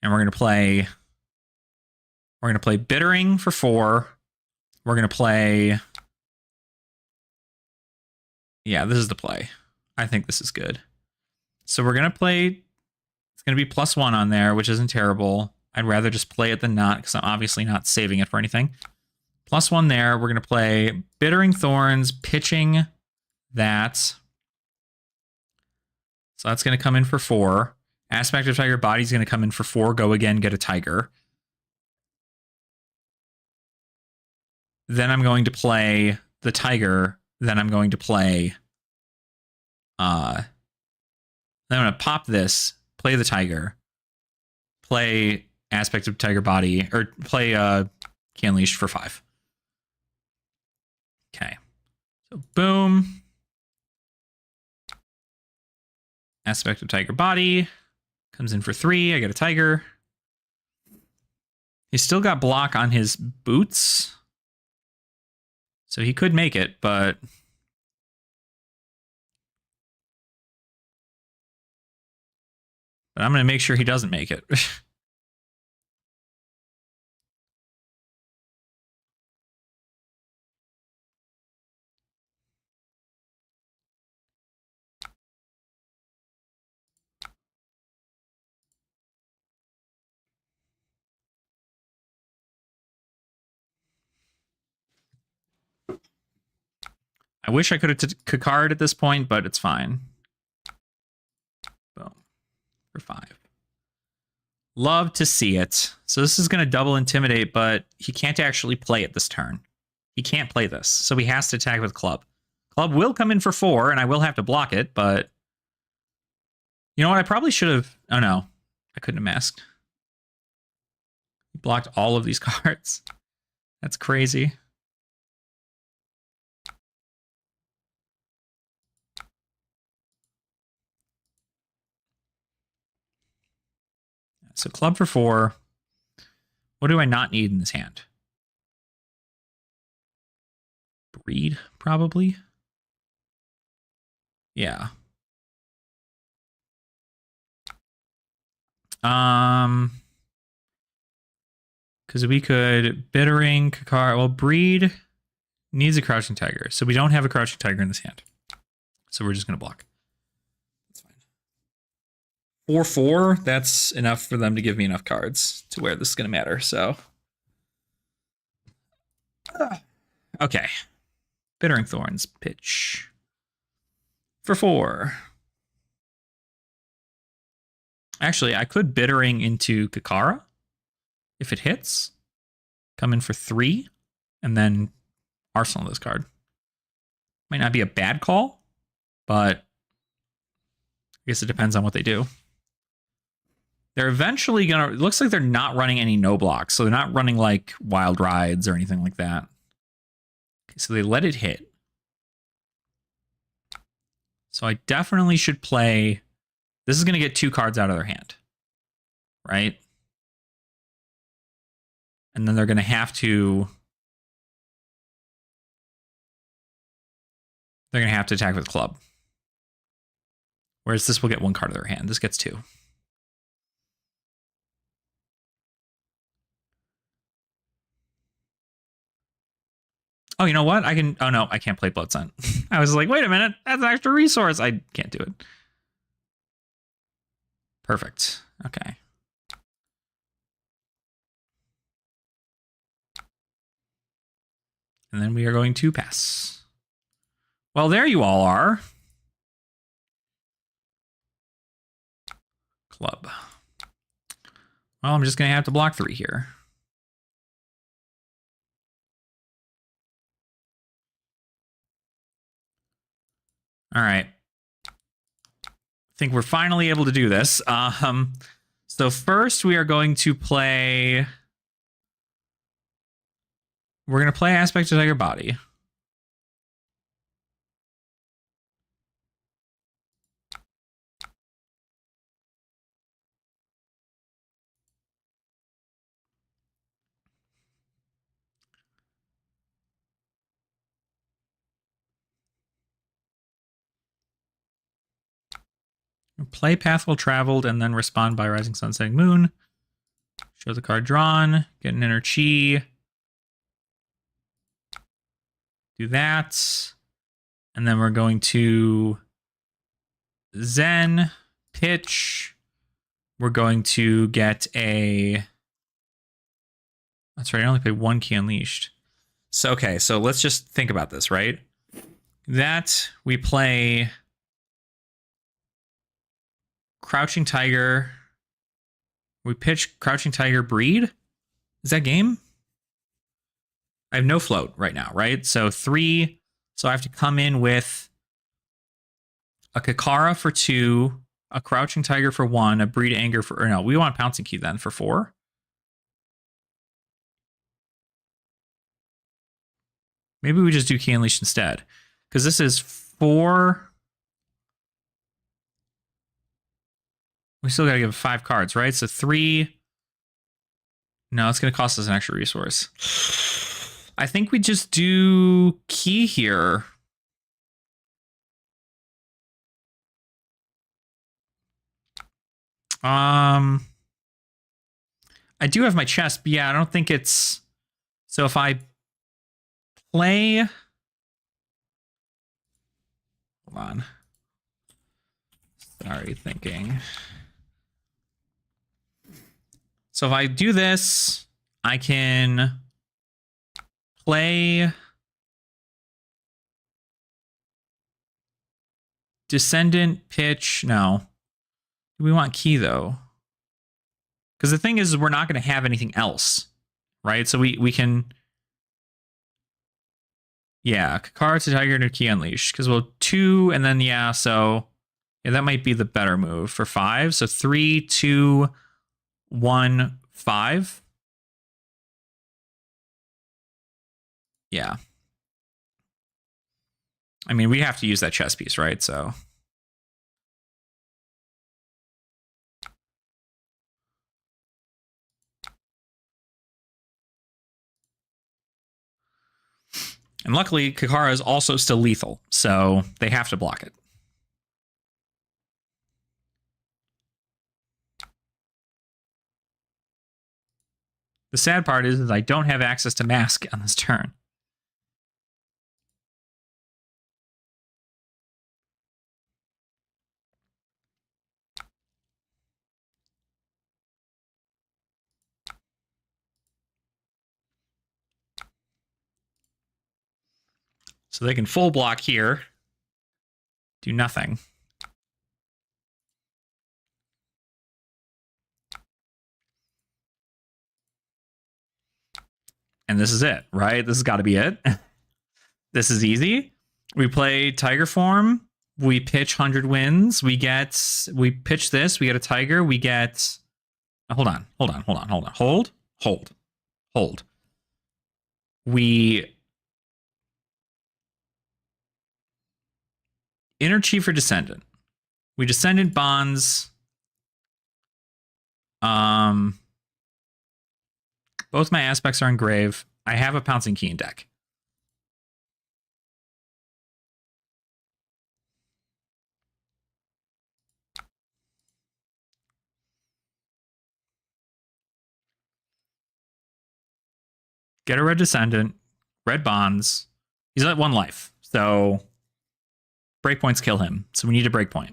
And we're gonna play Bittering for 4. We're gonna play. Yeah, this is the play. I think this is good. So we're gonna play. It's gonna be +1 on there, which isn't terrible. I'd rather just play it than not, because I'm obviously not saving it for anything. +1 there. We're gonna play Bittering Thorns, pitching that. So that's gonna come in for 4. Aspect of Tiger Body is gonna come in for 4. Go again, get a Tiger. Then I'm going to play the Tiger. Then I'm going to play. Then I'm going to pop this, play the Tiger, play Aspect of Tiger Body, or play Key Unleashed for 5. Okay. So boom. Aspect of Tiger Body comes in for 3. I get a Tiger. He's still got block on his boots. So he could make it, but I'm going to make sure he doesn't make it. I wish I could have Kakard at this point, but it's fine. Boom. For 5. Love to see it. So this is going to double Intimidate, but he can't actually play it this turn. He can't play this, so he has to attack with Club. Club will come in for 4, and I will have to block it, but... You know what? I probably should have... Oh, no. I couldn't have masked. He blocked all of these cards. That's crazy. So Club for 4. What do I not need in this hand? Breed, probably. Yeah. Because we could Bittering, Kakar. Well, Breed needs a Crouching Tiger. So we don't have a Crouching Tiger in this hand. So we're just going to block. That's fine. 4/4, that's enough for them to give me enough cards to where this is going to matter. So. Okay. Bittering Thorns, pitch. For 4. Actually, I could Bittering into Kakara. If it hits, come in for 3, and then arsenal this card. Might not be a bad call, but I guess it depends on what they do. They're eventually going to... It looks like they're not running any no blocks, so they're not running like Wild Rides or anything like that. Okay, so they let it hit. So I definitely should play... This is going to get 2 cards out of their hand, right? And then they're going to have to... They're going to have to attack with club. Whereas this will get 1 card of their hand. This gets 2. Oh, you know what? I can... Oh, no, I can't play Blood Sun. I was like, wait a minute. That's an extra resource. I can't do it. Perfect. Okay. And then we are going to pass. Well, there you all are. Club. Well, I'm just going to have to block 3 here. All right. I think we're finally able to do this. So first we are going to play... We're going to play Aspect to Tiger Body. Play Pathful Traveled and then respond by Rising Sun, Setting Moon. Show the card drawn. Get an inner chi. Do that. And then we're going to Zen, pitch. We're going to get a... That's right, I only pay 1 key Unleashed. So, okay, so let's just think about this, right? That we play Crouching Tiger. We pitch Crouching Tiger Breed. Is that game? I have no float right now, right? So 3. So I have to come in with a Kakara for 2, a Crouching Tiger for 1, a Breed Anger for... Or no, we want Pouncing Key then for 4. Maybe we just do Key Unleashed instead. Because this is 4... We still got to give 5 cards, right? So 3... No, it's going to cost us an extra resource. I think we just do Key here. I do have my chest, but yeah, I don't think it's... So if I play... Hold on. Sorry, thinking. So if I do this, I can play Descendant, pitch. No. Do we want Key, though? Because the thing is, we're not going to have anything else, right? So we can... Yeah, Kakara to Tiger to Key Unleash. Because we'll 2, and then, yeah, so... Yeah, that might be the better move for 5. So 3, 2, 1, 5. Yeah. I mean, we have to use that chess piece, right? So... And luckily, Kakara is also still lethal, so they have to block it. The sad part is I don't have access to Mask on this turn. So they can full block here, do nothing. And this is it, right? This has got to be it. This is easy. We play Tiger Form. We pitch 100 wins. We pitch this. We get a Tiger. We get... Hold on. Hold. We... Inner Chief or Descendant. We Descendant bonds. Both my aspects are in grave. I have a Pouncing Key in deck. Get a red Descendant, red Bonds. He's at 1 life, so breakpoints kill him. So we need a breakpoint.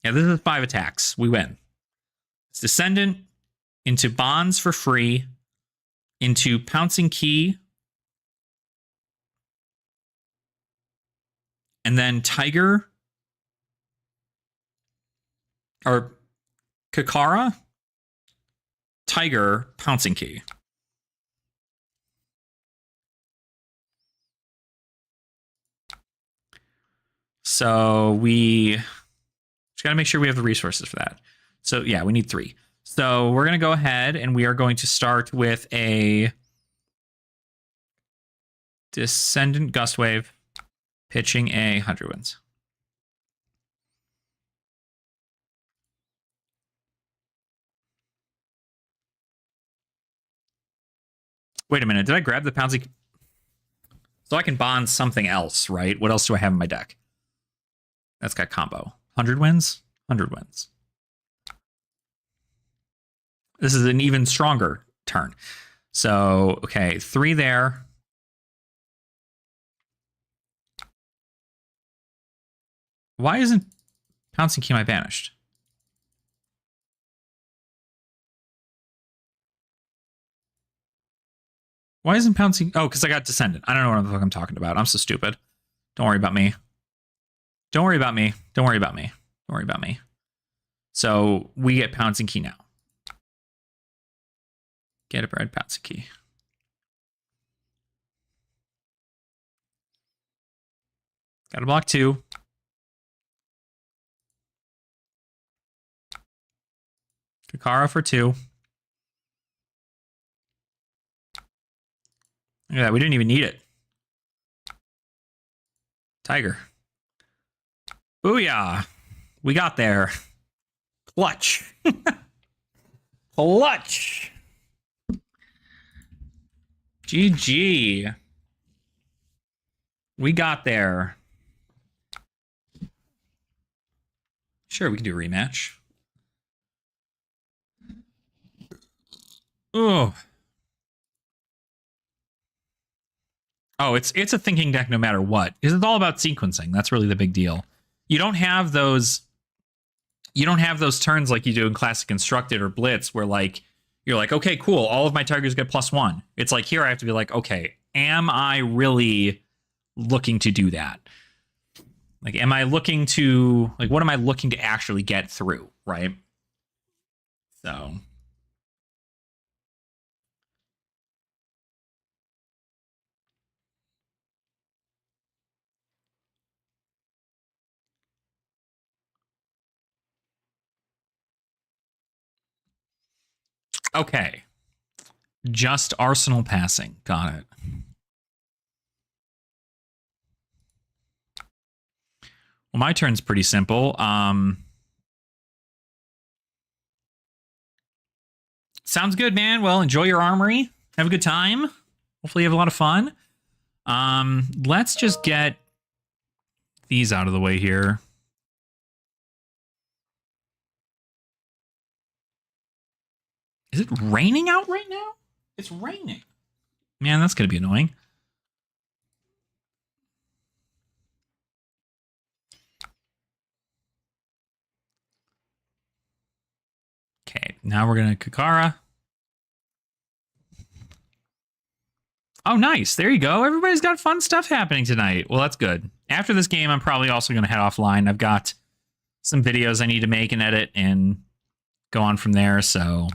Yeah, this is 5 attacks. We win. It's Descendant into Bonds for free, into Pouncing Key, and then Tiger or Kakara, Tiger, Pouncing Key. So we just got to make sure we have the resources for that. So yeah, we need 3. So we're going to go ahead and we are going to start with a Descendant Gust Wave, pitching a 100 Winds. Wait a minute, did I grab the Pouncing? So I can bond something else, right? What else do I have in my deck? That's got combo. 100 Winds? 100 Winds. This is an even stronger turn. So, okay, 3 there. Why isn't Pouncing Key my banished? Why isn't Pouncing... Oh, because I got Descendant. I don't know what the fuck I'm talking about. I'm so stupid. Don't worry about me. Don't worry about me. Don't worry about me. Don't worry about me. So we get Pouncing Key now. Get a red Pouncing Key. Got to block 2. Kakara for 2. Look at that. We didn't even need it. Tiger. Booyah. We got there. Clutch. Clutch. GG. We got there. Sure, we can do a rematch. Oh. Oh, it's a thinking deck no matter what. Because it's all about sequencing. That's really the big deal. You don't have those turns like you do in Classic Constructed or Blitz where like you're like, okay, cool, all of my tigers get +1. It's like here I have to be like, okay, am I really looking to do that? Like, am I looking to, like, what am I looking to actually get through, right? So. Okay. Just Arsenal passing. Got it. Well, my turn's pretty simple. Sounds good, man. Well, enjoy your armory. Have a good time. Hopefully you have a lot of fun. Let's just get these out of the way here. Is it raining out right now? It's raining. Man, that's going to be annoying. Okay, now we're going to Kakara. Oh, nice. There you go. Everybody's got fun stuff happening tonight. Well, that's good. After this game, I'm probably also going to head offline. I've got some videos I need to make and edit and go on from there, so...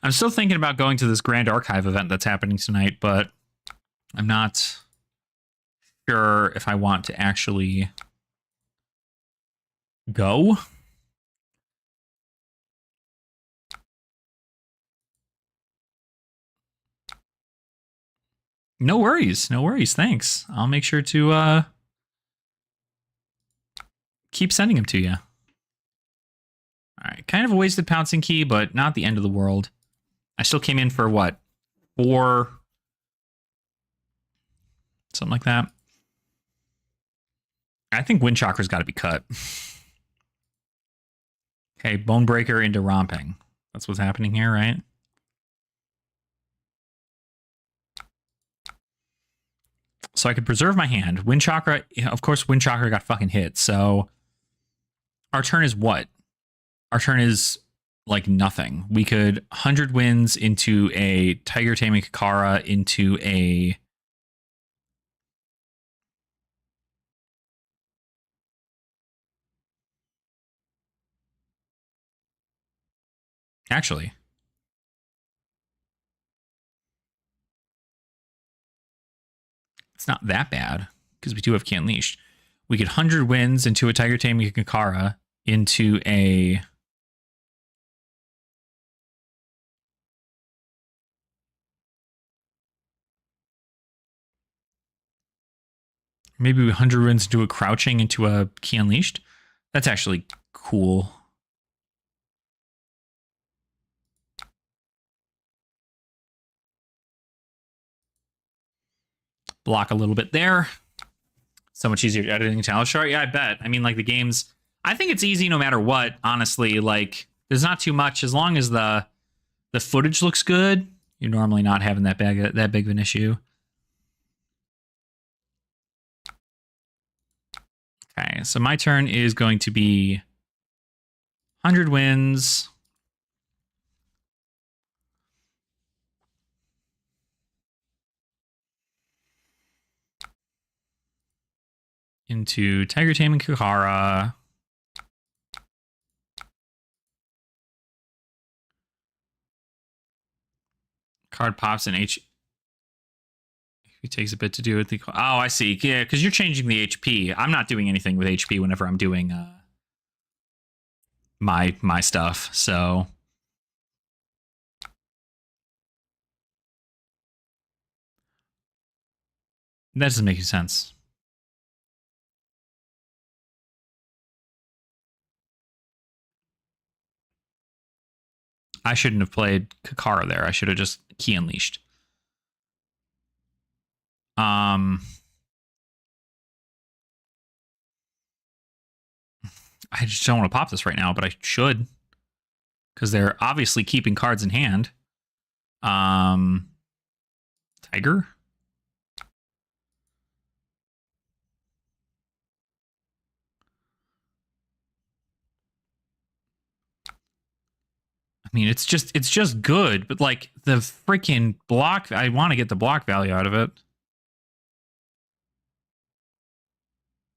I'm still thinking about going to this Grand Archive event that's happening tonight, but I'm not sure if I want to actually go. No worries. No worries. Thanks. I'll make sure to keep sending them to you. All right. Kind of a wasted pouncing key, but not the end of the world. I still came in for what? 4... something like that. I think Wind Chakra's got to be cut. Okay, Bonebreaker into Romping. That's what's happening here, right? So I could preserve my hand. Wind Chakra, of course, Wind Chakra got fucking hit. So our turn is what? Our turn is like nothing. We could 100 Winds into a Tiger Taming Kakara into a... Actually, it's not that bad because we do have Key Unleashed. We could 100 Winds into a Tiger Taming Kakara into a... maybe 100 Winds into a Crouching into a Key Unleashed. That's actually cool. Block a little bit there. So much easier editing Talus Shard. Yeah, I bet. I mean, like the games, I think it's easy no matter what, honestly. Like, there's not too much. As long as the footage looks good, you're normally not having that big of an issue. Okay, so my turn is going to be 100 Winds. Into Tiger Taming Kakara. Card pops in H. It takes a bit to do with the... oh, I see. Yeah, because you're changing the HP. I'm not doing anything with HP whenever I'm doing my stuff. So that doesn't make any sense. I shouldn't have played Kakara there. I should have just Key Unleashed. I just don't want to pop this right now, but I should. Because they're obviously keeping cards in hand. Tiger? I mean, it's just good, but like the freaking block, I want to get the block value out of it.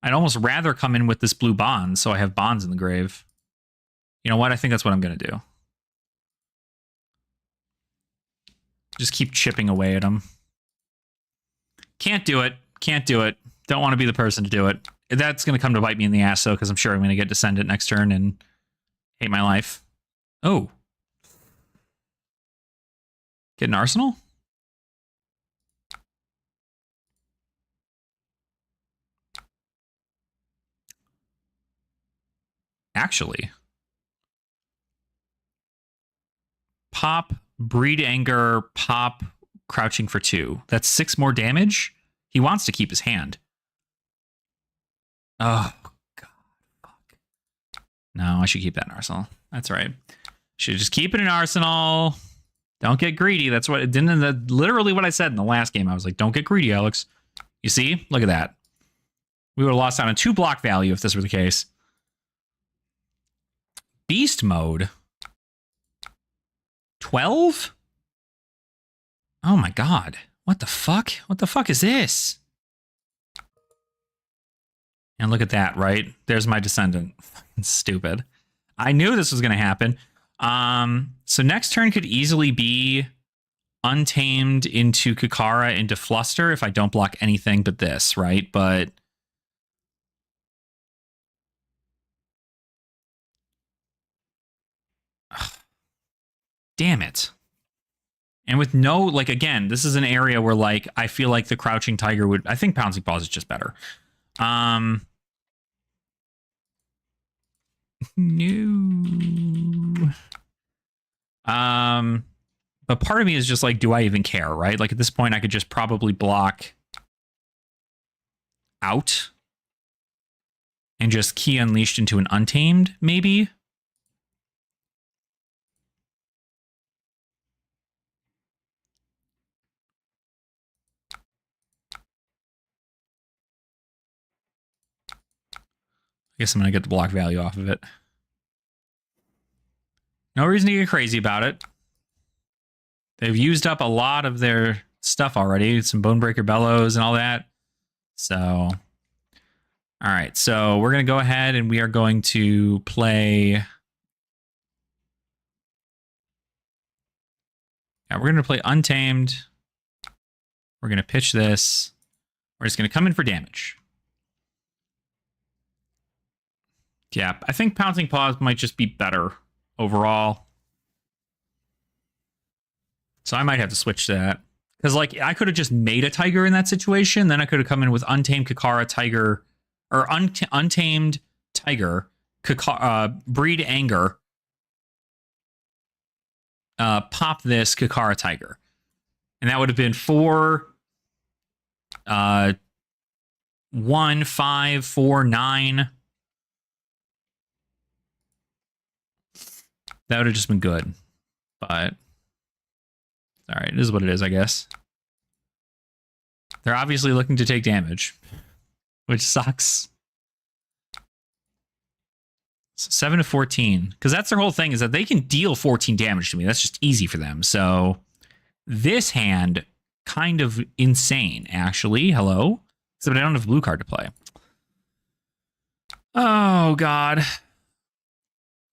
I'd almost rather come in with this blue bond, so I have bonds in the grave. You know what? I think that's what I'm going to do. Just keep chipping away at them. Can't do it. Can't do it. Don't want to be the person to do it. That's going to come to bite me in the ass, though, because I'm sure I'm going to get Descendant next turn and hate my life. Oh. Get an Arsenal? Actually. Pop, Breed Anger, pop, Crouching for 2. That's 6 more damage. He wants to keep his hand. Oh, God. Fuck. No, I should keep that in Arsenal. That's right. Should just keep it in Arsenal. Don't get greedy. That's what it didn't. Literally what I said in the last game. I was like, don't get greedy, Alex. You see? Look at that. We would have lost out on 2 block value if this were the case. Beast mode. 12? Oh my God. What the fuck? What the fuck is this? And look at that, right? There's my Descendant. Stupid. I knew this was going to happen. So next turn could easily be Untamed into Kakara into Fluster if I don't block anything but this, right? But damn it. And with no, like, again, this is an area where, like, I feel like the Crouching Tiger would, I think Pouncing Paws is just better. No. But part of me is just like, do I even care, right? Like, at this point, I could just probably block out and just key Unleashed into an Untamed, maybe? I guess I'm going to get the block value off of it. No reason to get crazy about it. They've used up a lot of their stuff already. Some Bonebreaker Bellows and all that. So, all right. So we're going to go ahead and we are going to play. Yeah, we're going to play Untamed. We're going to pitch this. We're just going to come in for damage. Yeah, I think Pouncing Paws might just be better overall. So I might have to switch to that. Because, like, I could have just made a Tiger in that situation. Then I could have come in with Untamed Kakara Tiger, or Untamed Tiger, Breed Anger, pop this Kakara Tiger. And that would have been 4, 1, 5, 4, 9. That would have just been good. But all right, it is what it is, I guess. They're obviously looking to take damage, which sucks. So 7 to 14, because that's their whole thing, is that they can deal 14 damage to me. That's just easy for them. So this hand, kind of insane, actually. Hello? Except I don't have a blue card to play. Oh, God.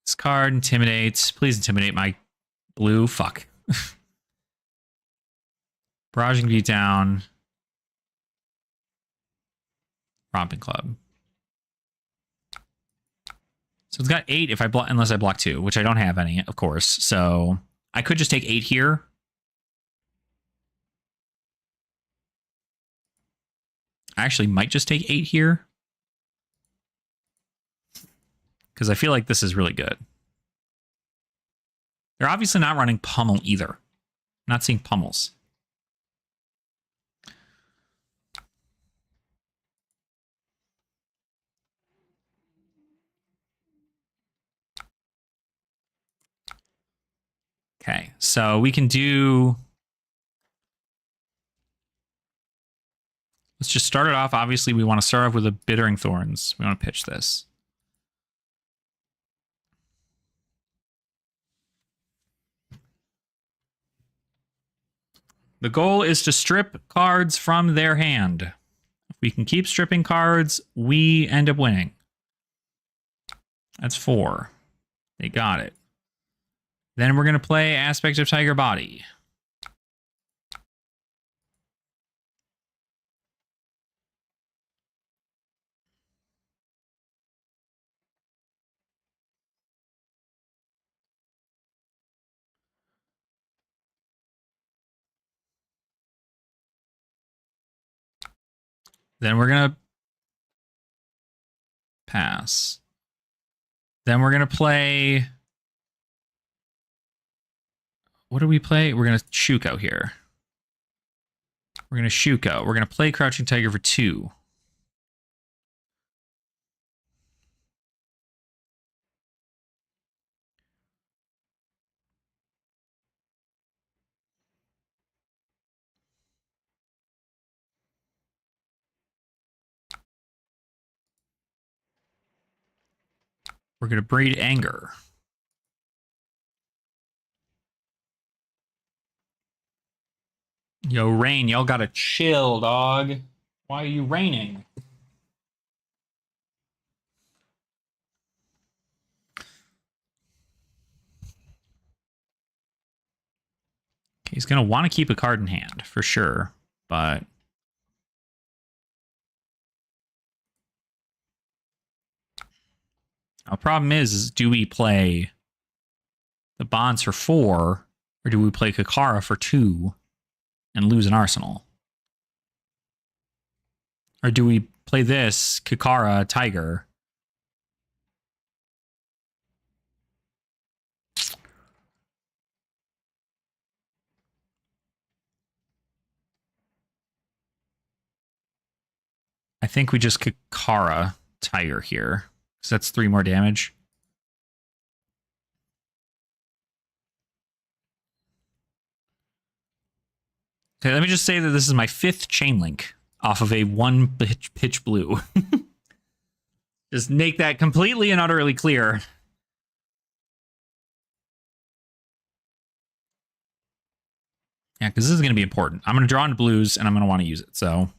This card intimidates. Please intimidate my blue. Fuck. Barraging Beatdown. Romping Club. So it's got 8 if I block, unless I block 2, which I don't have any, of course. So I could just take 8 here. I actually might just take 8 here. Because I feel like this is really good. They're obviously not running Pummel either. I'm not seeing Pummels. Okay, so we can do... Let's just start it off. Obviously, we want to start off with a Bittering Thorns. We want to pitch this. The goal is to strip cards from their hand. If we can keep stripping cards, we end up winning. That's 4. They got it. Then we're going to play Aspect of Tiger Body. Then we're going to pass. Then we're going to play... What do we play? We're going to Shuko here. We're going to Shuko. We're going to play Crouching Tiger for 2. We're going to Breed Anger. Yo, Rain, y'all gotta chill, dog. Why are you raining? Okay, He's going to want to keep a card in hand, for sure. But our problem is do we play the bonds for 4, or do we play Kakara for 2 and lose an arsenal? Or do we play this, Kakara, Tiger? I think we just Kakara, Tiger here. Because that's 3 more damage. Okay, let me just say that this is my 5th chain link off of a 1 pitch blue. Just make that completely and utterly clear. Yeah, because this is going to be important. I'm going to draw into blues, and I'm going to want to use it, so...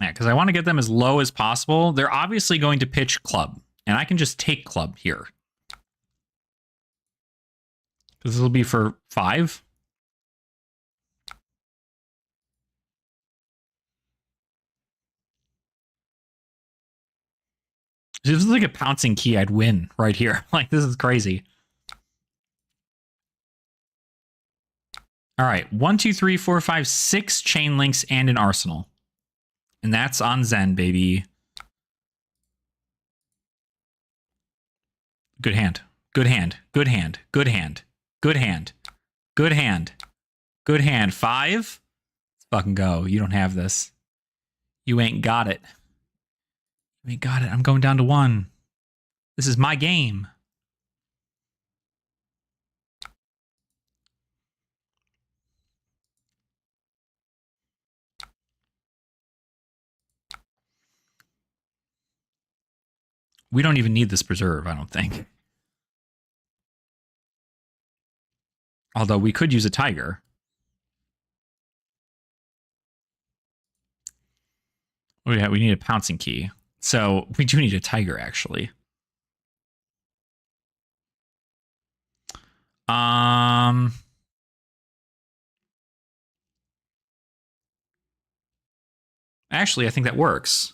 Yeah, because I want to get them as low as possible. They're obviously going to pitch club, and I can just take club here. Because this will be for 5. If this is like a pouncing key, I'd win right here. Like, this is crazy. All right, 1, 2, 3, 4, 5, 6 chain links and an arsenal. And that's on Zen, baby. Good hand. Good hand. Good hand. Good hand. Good hand. Good hand. Good hand. 5? Let's fucking go. You don't have this. You ain't got it. You ain't got it. I'm going down to 1. This is my game. We don't even need this preserve, I don't think. Although we could use a tiger. Oh yeah, we need a pouncing key. So we do need a tiger, actually. Actually, I think that works.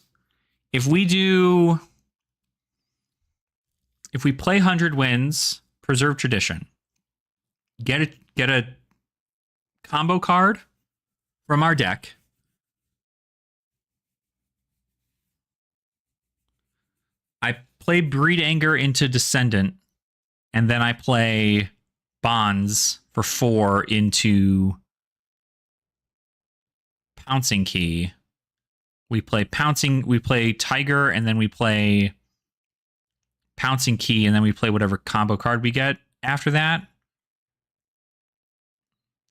If we play 100 wins, preserve tradition, get a combo card from our deck. I play Breed Anger into Descendant, and then I play Bonds for 4 into Pouncing Key. We play Tiger, and then we play Pouncing Key, and then we play whatever combo card we get after that.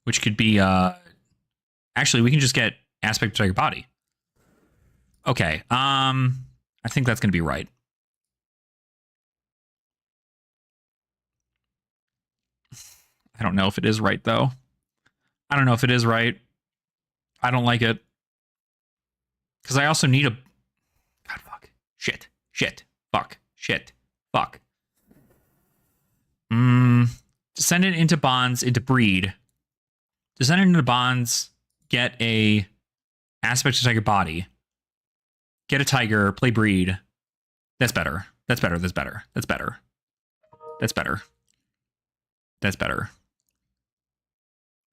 Which could be, actually, we can just get Aspect of Tiger Body. Okay, I think that's going to be right. I don't know if it is right, though. I don't know if it is right. I don't like it. Because I also need a... God, fuck. Shit. Fuck. Descendant into Bonds, into Breed. Descendant into Bonds, get a Aspect of Tiger Body. Get a Tiger, play Breed. That's better.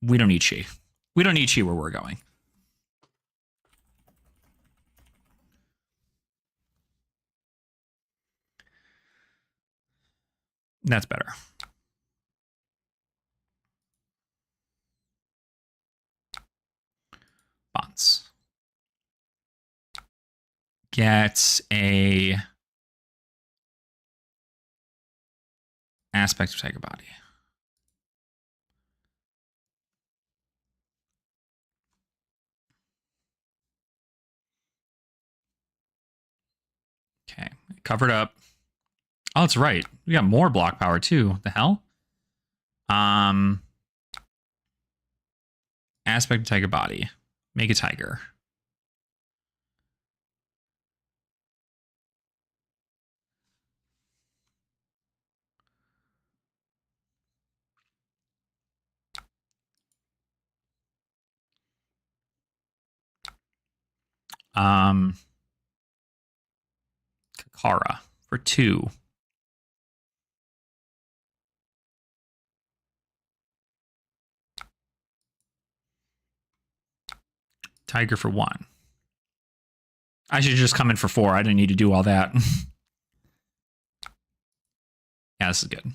We don't need Chi. We don't need Chi where we're going. That's better. Bonds. Get a aspect of Tiger Body. Okay, covered up. Oh, that's right. We got more block power too. What the hell? Aspect of Tiger Body. Make a tiger. Kakara for 2. Tiger for 1. I should just come in for 4. I didn't need to do all that. Yeah, this is good.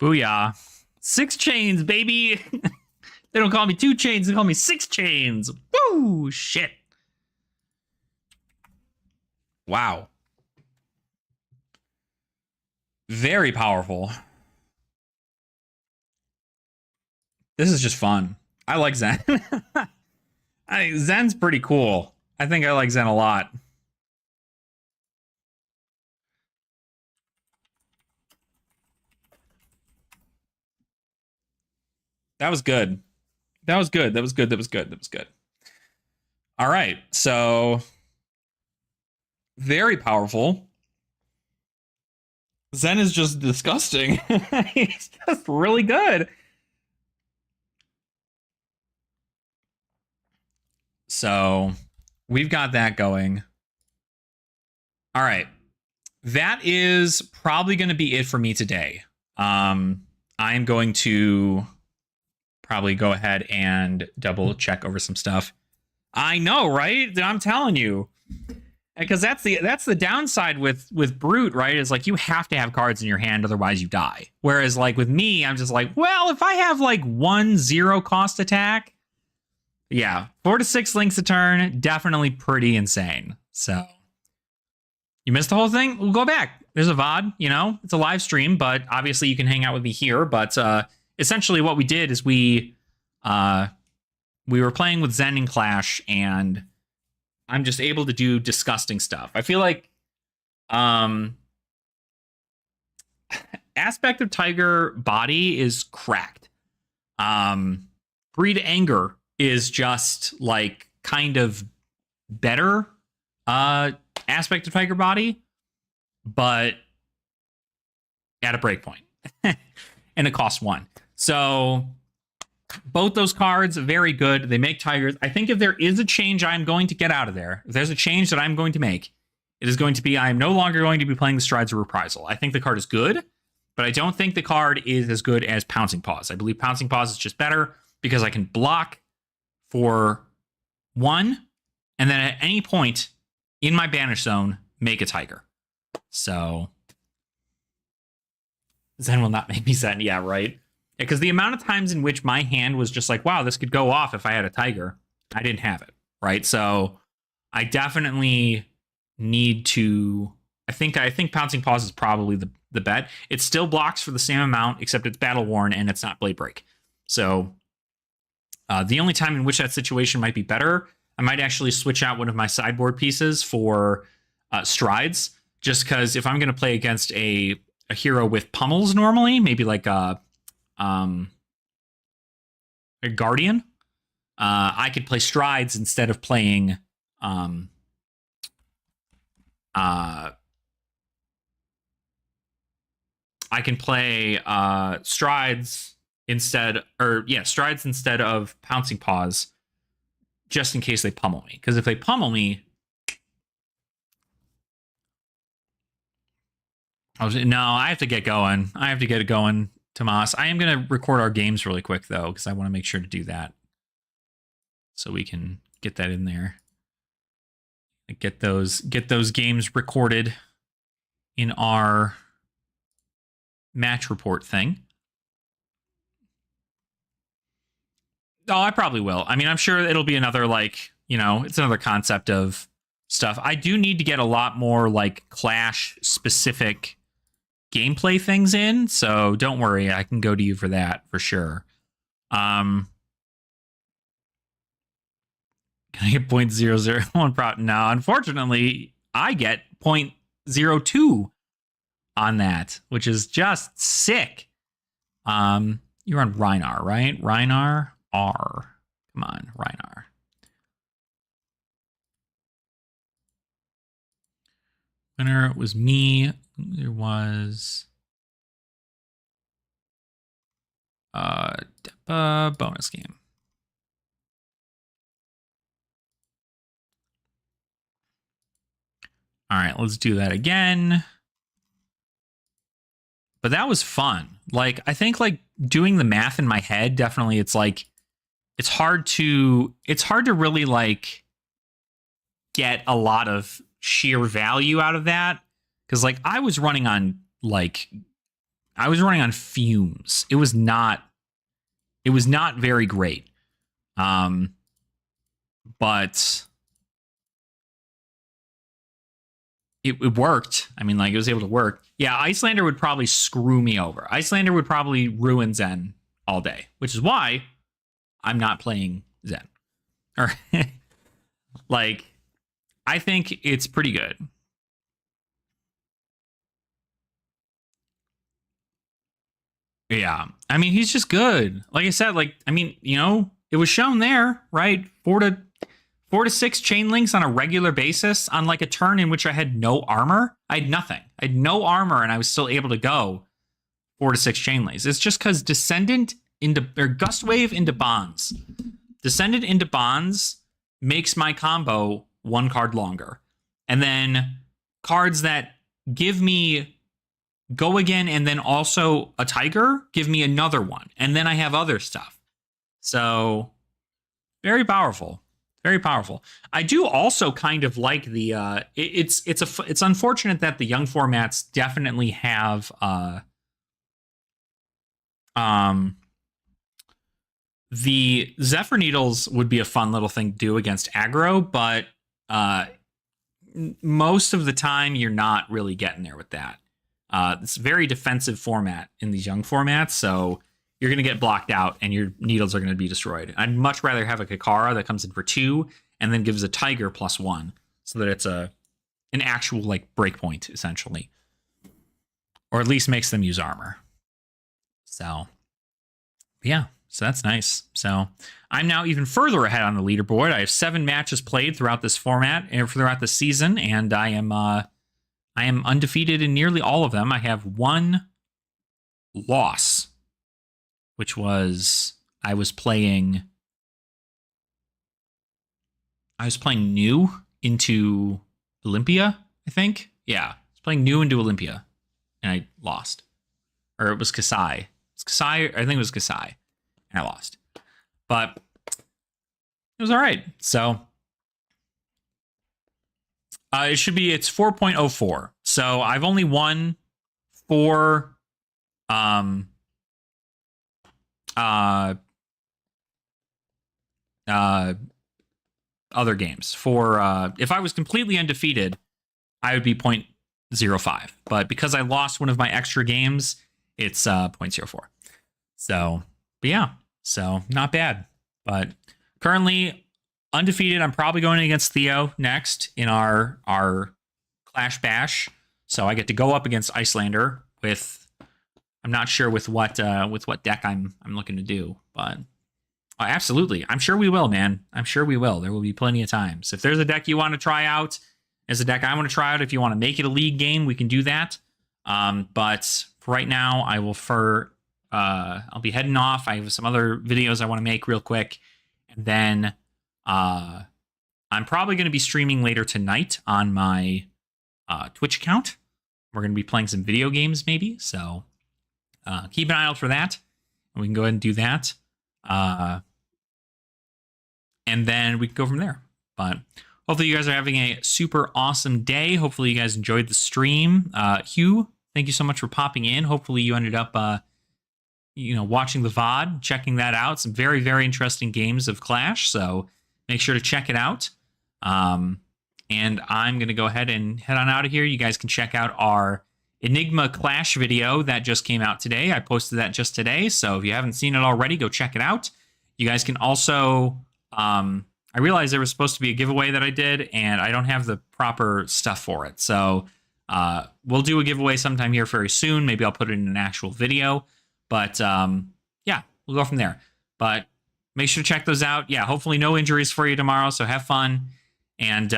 Booyah. 6 chains, baby. They don't call me 2 chains, they call me 6 chains. Woo! Shit. Wow. Very powerful. This is just fun. I like Zen. Zen's pretty cool. I think I like Zen a lot. That was good. That was good. That was good. That was good. That was good. All right. So, very powerful. Zen is just disgusting. He's just really good. So, we've got that going. All right. That is probably going to be it for me today. I'm going to probably go ahead and double check over some stuff. I know, right? I'm telling you. Because that's the downside with Brute, right? Is like you have to have cards in your hand, otherwise you die. Whereas like with me, I'm just like, well, if I have like 1 0 cost attack, yeah, 4 to 6 links a turn, definitely pretty insane. So you missed the whole thing? We'll go back. There's a VOD, you know, it's a live stream, but obviously you can hang out with me here. But essentially what we did is we were playing with Zen and Clash, and I'm just able to do disgusting stuff. I feel like Aspect of Tiger Body is cracked. Breed Anger is just like kind of better Aspect of Tiger Body, but at a breakpoint. And it costs 1. So both those cards, very good. They make tigers. I think if there is a change I'm going to get out of there, if there's a change that I'm going to make, it is going to be I am no longer going to be playing the Strides of Reprisal. I think the card is good, but I don't think the card is as good as Pouncing Paws. I believe Pouncing Paws is just better because I can block for 1, and then at any point in my banish zone, make a tiger. So Zen will not make me Zen. Yeah, right. Because the amount of times in which my hand was just like, wow, this could go off if I had a tiger, I didn't have it, right? So I definitely need to. I think Pouncing Paws is probably the bet. It still blocks for the same amount, except it's battle worn and it's not blade break. So the only time in which that situation might be better, I might actually switch out one of my sideboard pieces for Strides, just because if I'm going to play against a hero with pummels normally, maybe like a Guardian, I could play Strides instead of playing I can play Strides instead, Strides instead of Pouncing Paws, just in case they pummel me. Because if they pummel me, I have to get going. I have to get it going, Tomas. I am going to record our games really quick, though, because I want to make sure to do that so we can get that in there. Get those games recorded in our match report thing. Oh, I probably will. I mean, I'm sure it'll be another, like, you know, it's another concept of stuff. I do need to get a lot more like Clash specific gameplay things in, so don't worry, I can go to you for that for sure. Can I get 0.001 now? Unfortunately, I get 0.02 on that, which is just sick. You're on Reinar, right? Reinar R. Come on, Reinar. Winner was me. There was Depa bonus game. All right, let's do that again. But that was fun. Like, I think like doing the math in my head, definitely it's like it's hard to really like get a lot of sheer value out of that, because like I was running on fumes. It was not very great. But it worked. I mean, like, it was able to work. Yeah, Icelander would probably screw me over. Icelander would probably ruin Zen all day, which is why I'm not playing Zen. Or like, I think it's pretty good. Yeah. I mean, he's just good. Like I said, like, I mean, you know, it was shown there, right? 4 to 6 chain links on a regular basis on like a turn in which I had no armor. I had nothing. I had no armor and I was still able to go 4 to 6 chain links. It's just because Descendant into, or Gust Wave into Bonds. Descendant into Bonds makes my combo 1 card longer. And then cards that give me Go Again and then also a Tiger give me another one. And then I have other stuff. So very powerful. Very powerful. I do also kind of like the it's unfortunate that the young formats definitely have the Zephyr Needles would be a fun little thing to do against aggro, but most of the time you're not really getting there with that. It's a very defensive format in these young formats, so you're going to get blocked out and your needles are going to be destroyed. I'd much rather have a Kakara that comes in for 2 and then gives a Tiger +1 so that it's an actual like breakpoint, essentially. Or at least makes them use armor. So, yeah, so that's nice. So I'm now even further ahead on the leaderboard. I have 7 matches played throughout this format and throughout the season, and I am undefeated in nearly all of them. I have 1 loss, which was I was playing new into Olympia, I think. Yeah, I was playing new into Olympia, and I lost. Or it was Kasai. It's Kasai. I think it was Kasai, and I lost. But it was all right. So it's 4.04. So I've only won 4 other games. For if I was completely undefeated, I would be 0.05. But because I lost one of my extra games, it's 0.04. So, but yeah, so not bad. But currently undefeated. I'm probably going against Theo next in our Clash Bash. So I get to go up against Icelander with, I'm not sure with what deck I'm looking to do, but absolutely. I'm sure we will, man. I'm sure we will. There will be plenty of times. If there's a deck you want to try out, there's a deck I want to try out. If you want to make it a league game, we can do that. But for right now, I will I'll be heading off. I have some other videos I want to make real quick. And then I'm probably going to be streaming later tonight on my Twitch account. We're going to be playing some video games maybe. So keep an eye out for that. And we can go ahead and do that. And then we can go from there. But Hopefully you guys are having a super awesome day. Hopefully you guys enjoyed the stream. Hugh, thank you so much for popping in. Hopefully you ended up, watching the VOD, checking that out. Some very, very interesting games of Clash. So make sure to check it out. And I'm going to go ahead and head on out of here. You guys can check out our Enigma Clash video that just came out today. I posted that just today. So if you haven't seen it already, go check it out. You guys can also, I realized there was supposed to be a giveaway that I did, and I don't have the proper stuff for it. So we'll do a giveaway sometime here very soon. Maybe I'll put it in an actual video. But yeah, we'll go from there. But make sure to check those out. Yeah, hopefully no injuries for you tomorrow. So have fun. And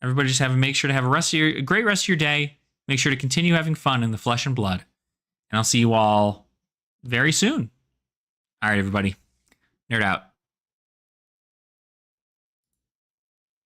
everybody just make sure to have a great rest of your day. Make sure to continue having fun in the flesh and blood. And I'll see you all very soon. All right, everybody. Nerd out.